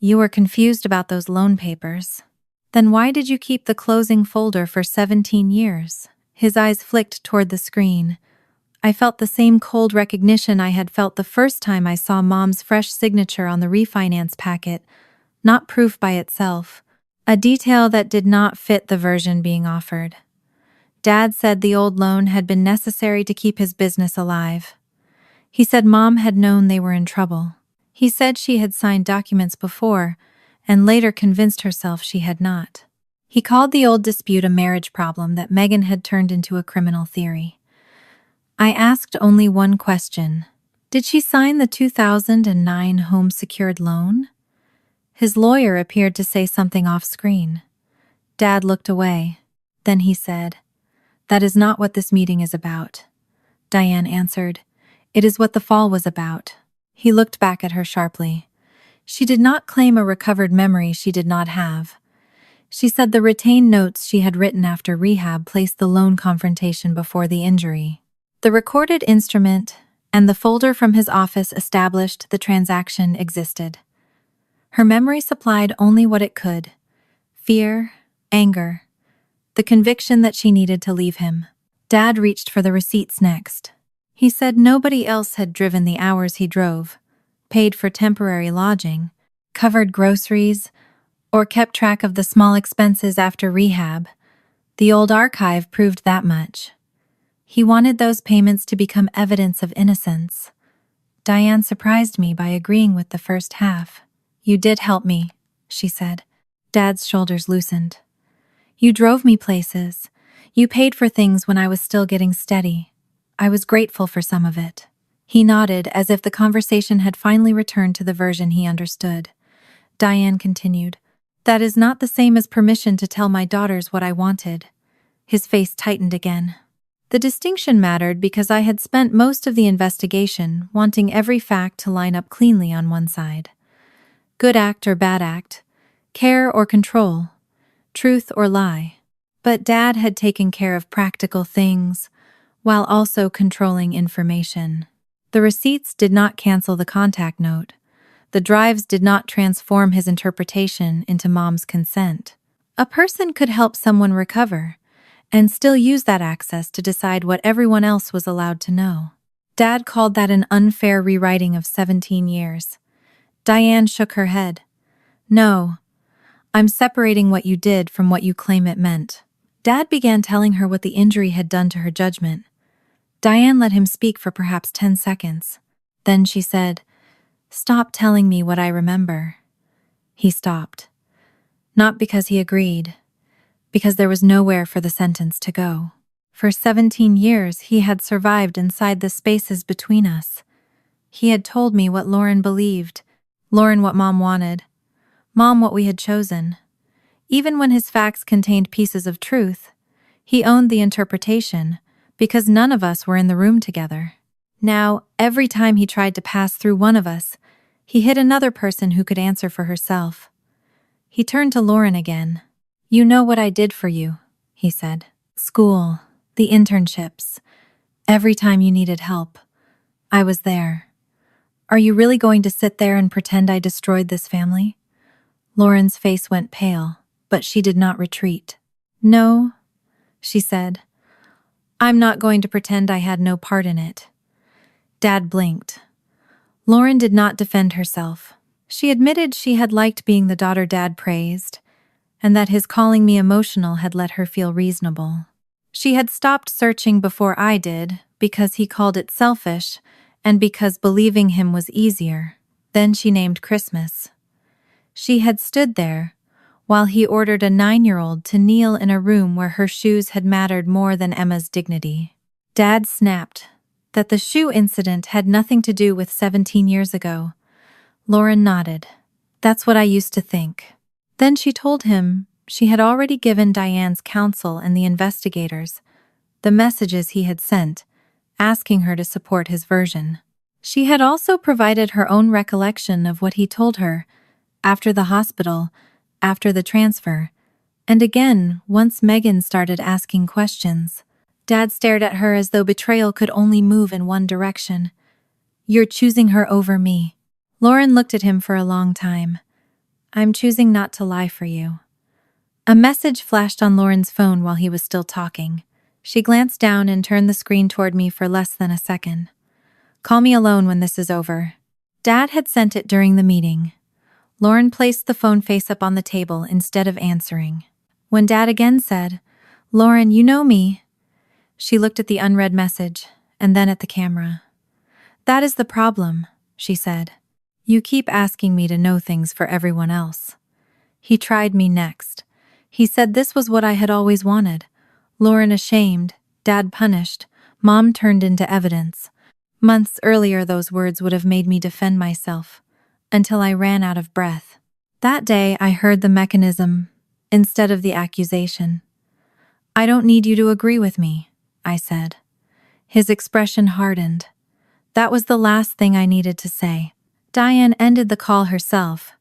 [SPEAKER 1] You were confused about those loan papers. Then why did you keep the closing folder for 17 years? His eyes flicked toward the screen. I felt the same cold recognition I had felt the first time I saw Mom's fresh signature on the refinance packet, not proof by itself, a detail that did not fit the version being offered. Dad said the old loan had been necessary to keep his business alive. He said Mom had known they were in trouble. He said she had signed documents before, and later convinced herself she had not. He called the old dispute a marriage problem that Megan had turned into a criminal theory. I asked only one question. Did she sign the 2009 home-secured loan? His lawyer appeared to say something off-screen. Dad looked away. Then he said, That is not what this meeting is about. Diane answered, It is what the fall was about. He looked back at her sharply. She did not claim a recovered memory she did not have. She said the retained notes she had written after rehab placed the loan confrontation before the injury. The recorded instrument and the folder from his office established the transaction existed. Her memory supplied only what it could: fear, anger, the conviction that she needed to leave him. Dad reached for the receipts next. He said nobody else had driven the hours he drove, paid for temporary lodging, covered groceries, or kept track of the small expenses after rehab. The old archive proved that much. He wanted those payments to become evidence of innocence. Diane surprised me by agreeing with the first half. "You did help me," she said. Dad's shoulders loosened. "You drove me places. You paid for things when I was still getting steady. I was grateful for some of it." He nodded as if the conversation had finally returned to the version he understood. Diane continued, "That is not the same as permission to tell my daughters what I wanted." His face tightened again. The distinction mattered because I had spent most of the investigation wanting every fact to line up cleanly on one side. Good act or bad act, care or control, truth or lie. But Dad had taken care of practical things, while also controlling information. The receipts did not cancel the contact note. The drives did not transform his interpretation into Mom's consent. A person could help someone recover, and still use that access to decide what everyone else was allowed to know. Dad called that an unfair rewriting of 17 years. Diane shook her head. "No, I'm separating what you did from what you claim it meant." Dad began telling her what the injury had done to her judgment. Diane let him speak for perhaps 10 seconds. Then she said, "Stop telling me what I remember." He stopped. Not because he agreed, because there was nowhere for the sentence to go. For 17 years, he had survived inside the spaces between us. He had told me what Lauren believed, Lauren what Mom wanted, Mom what we had chosen. Even when his facts contained pieces of truth, he owned the interpretation, because none of us were in the room together. Now, every time he tried to pass through one of us, he hit another person who could answer for herself. He turned to Lauren again. "You know what I did for you," he said. "School, the internships, every time you needed help. I was there. Are you really going to sit there and pretend I destroyed this family?" Lauren's face went pale, but she did not retreat. "No," she said. "I'm not going to pretend I had no part in it." Dad blinked. Lauren did not defend herself. She admitted she had liked being the daughter Dad praised, and that his calling me emotional had let her feel reasonable. She had stopped searching before I did, because he called it selfish, and because believing him was easier. Then she named Christmas. She had stood there, while he ordered a 9-year-old to kneel in a room where her shoes had mattered more than Emma's dignity. Dad snapped that the shoe incident had nothing to do with 17 years ago. Lauren nodded. "That's what I used to think." Then she told him she had already given Diane's counsel and the investigators the messages he had sent, asking her to support his version. She had also provided her own recollection of what he told her after the hospital, after the transfer, and again once Megan started asking questions. Dad stared at her as though betrayal could only move in one direction. "You're choosing her over me." Lauren looked at him for a long time. "I'm choosing not to lie for you." A message flashed on Lauren's phone while he was still talking. She glanced down and turned the screen toward me for less than a second. "Call me alone when this is over." Dad had sent it during the meeting. Lauren placed the phone face up on the table instead of answering. When Dad again said, "Lauren, you know me," she looked at the unread message and then at the camera. "That is the problem," she said. "You keep asking me to know things for everyone else." He tried me next. He said this was what I had always wanted. Lauren ashamed, Dad punished, Mom turned into evidence. Months earlier those words would have made me defend myself, until I ran out of breath. That day I heard the mechanism instead of the accusation. "I don't need you to agree with me," I said. His expression hardened. That was the last thing I needed to say. Diane ended the call herself.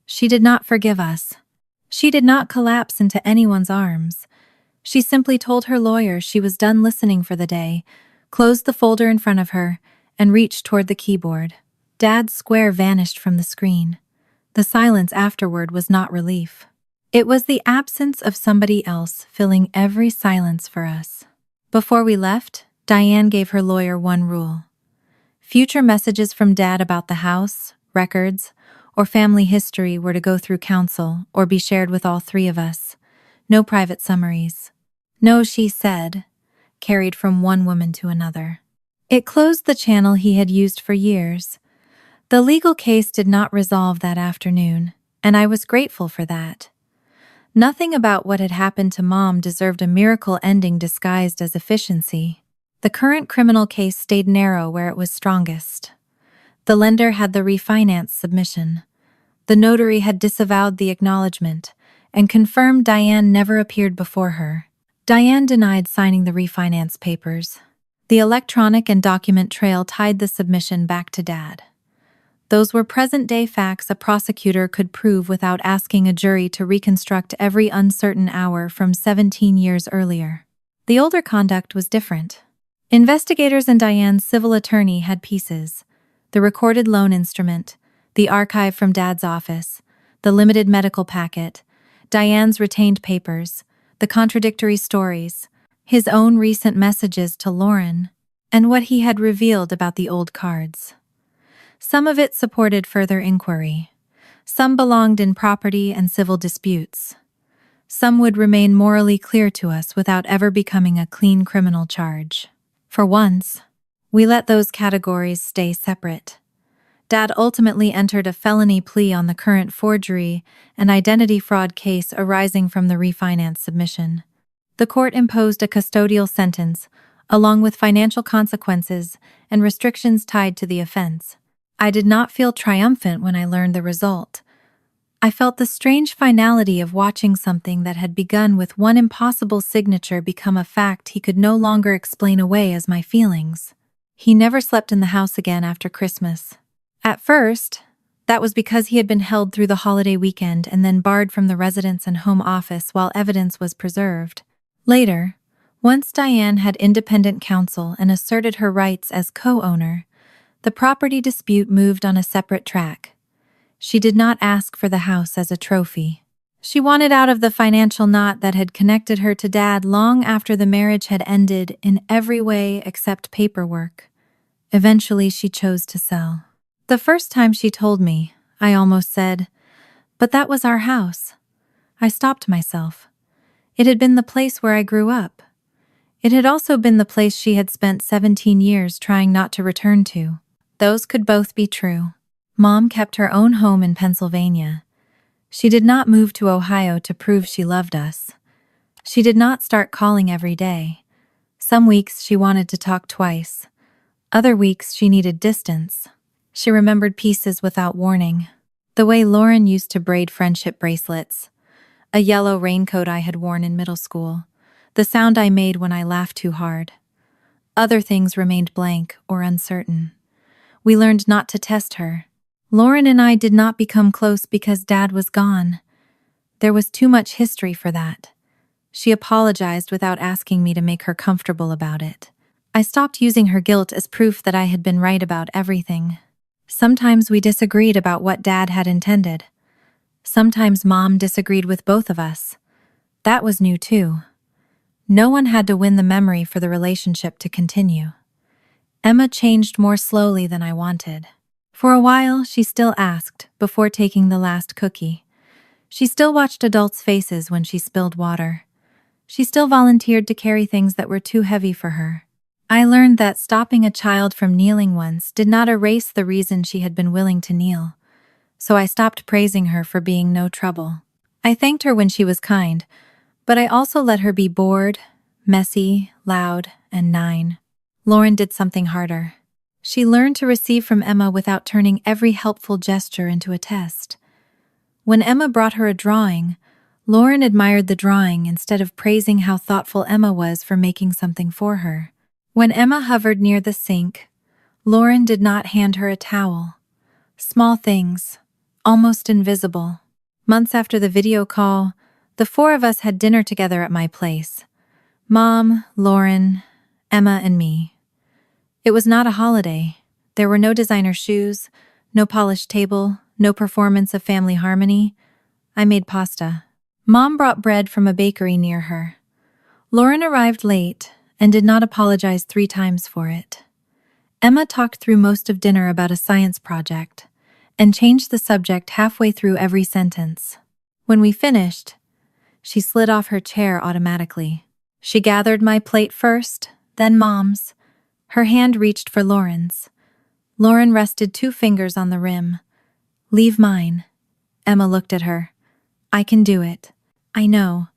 [SPEAKER 1] She did not forgive us. She did not collapse into anyone's arms. She simply told her lawyer she was done listening for the day, closed the folder in front of her, and reached toward the keyboard. Dad's square vanished from the screen. The silence afterward was not relief. It was the absence of somebody else filling every silence for us. Before we left, Diane gave her lawyer one rule. Future messages from Dad about the house, records, or family history were to go through counsel or be shared with all three of us. No private summaries. No, she said, carried from one woman to another. It closed the channel he had used for years. The legal case did not resolve that afternoon, and I was grateful for that. Nothing about what had happened to Mom deserved a miracle ending disguised as efficiency. The current criminal case stayed narrow where it was strongest. The lender had the refinance submission. The notary had disavowed the acknowledgement and confirmed Diane never appeared before her. Diane denied signing the refinance papers. The electronic and document trail tied the submission back to Dad. Those were present-day facts a prosecutor could prove without asking a jury to reconstruct every uncertain hour from 17 years earlier. The older conduct was different. Investigators and Diane's civil attorney had pieces: the recorded loan instrument, the archive from Dad's office, the limited medical packet, Diane's retained papers, the contradictory stories, his own recent messages to Lauren, and what he had revealed about the old cards. Some of it supported further inquiry. Some belonged in property and civil disputes. Some would remain morally clear to us without ever becoming a clean criminal charge. For once, we let those categories stay separate. Dad ultimately entered a felony plea on the current forgery and identity fraud case arising from the refinance submission. The court imposed a custodial sentence, along with financial consequences and restrictions tied to the offense. I did not feel triumphant when I learned the result. I felt the strange finality of watching something that had begun with one impossible signature become a fact he could no longer explain away as my feelings. He never slept in the house again after Christmas. At first, that was because he had been held through the holiday weekend and then barred from the residence and home office while evidence was preserved. Later, once Diane had independent counsel and asserted her rights as co-owner, the property dispute moved on a separate track. She did not ask for the house as a trophy. She wanted out of the financial knot that had connected her to Dad long after the marriage had ended in every way except paperwork. Eventually, she chose to sell. The first time she told me, I almost said, "But that was our house." I stopped myself. It had been the place where I grew up. It had also been the place she had spent 17 years trying not to return to. Those could both be true. Mom kept her own home in Pennsylvania. She did not move to Ohio to prove she loved us. She did not start calling every day. Some weeks she wanted to talk twice. Other weeks she needed distance. She remembered pieces without warning. The way Lauren used to braid friendship bracelets. A yellow raincoat I had worn in middle school. The sound I made when I laughed too hard. Other things remained blank or uncertain. We learned not to test her. Lauren and I did not become close because Dad was gone. There was too much history for that. She apologized without asking me to make her comfortable about it. I stopped using her guilt as proof that I had been right about everything. Sometimes we disagreed about what Dad had intended. Sometimes Mom disagreed with both of us. That was new too. No one had to win the memory for the relationship to continue. Emma changed more slowly than I wanted. For a while, she still asked, before taking the last cookie. She still watched adults' faces when she spilled water. She still volunteered to carry things that were too heavy for her. I learned that stopping a child from kneeling once did not erase the reason she had been willing to kneel. So I stopped praising her for being no trouble. I thanked her when she was kind, but I also let her be bored, messy, loud, and 9. Lauren did something harder. She learned to receive from Emma without turning every helpful gesture into a test. When Emma brought her a drawing, Lauren admired the drawing instead of praising how thoughtful Emma was for making something for her. When Emma hovered near the sink, Lauren did not hand her a towel. Small things, almost invisible. Months after the video call, the four of us had dinner together at my place. Mom, Lauren, Emma, and me. It was not a holiday. There were no designer shoes, no polished table, no performance of family harmony. I made pasta. Mom brought bread from a bakery near her. Lauren arrived late and did not apologize 3 times for it. Emma talked through most of dinner about a science project and changed the subject halfway through every sentence. When we finished, she slid off her chair automatically. She gathered my plate first, then Mom's. Her hand reached for Lauren's. Lauren rested 2 fingers on the rim. "Leave mine." Emma looked at her. "I can do it." "I know."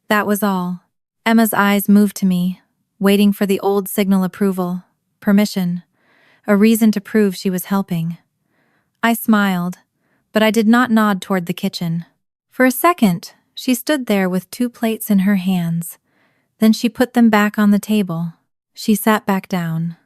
[SPEAKER 1] That was all. Emma's eyes moved to me, waiting for the old signal approval, permission, a reason to prove she was helping. I smiled, but I did not nod toward the kitchen. For a second, she stood there with 2 plates in her hands. Then she put them back on the table. She sat back down.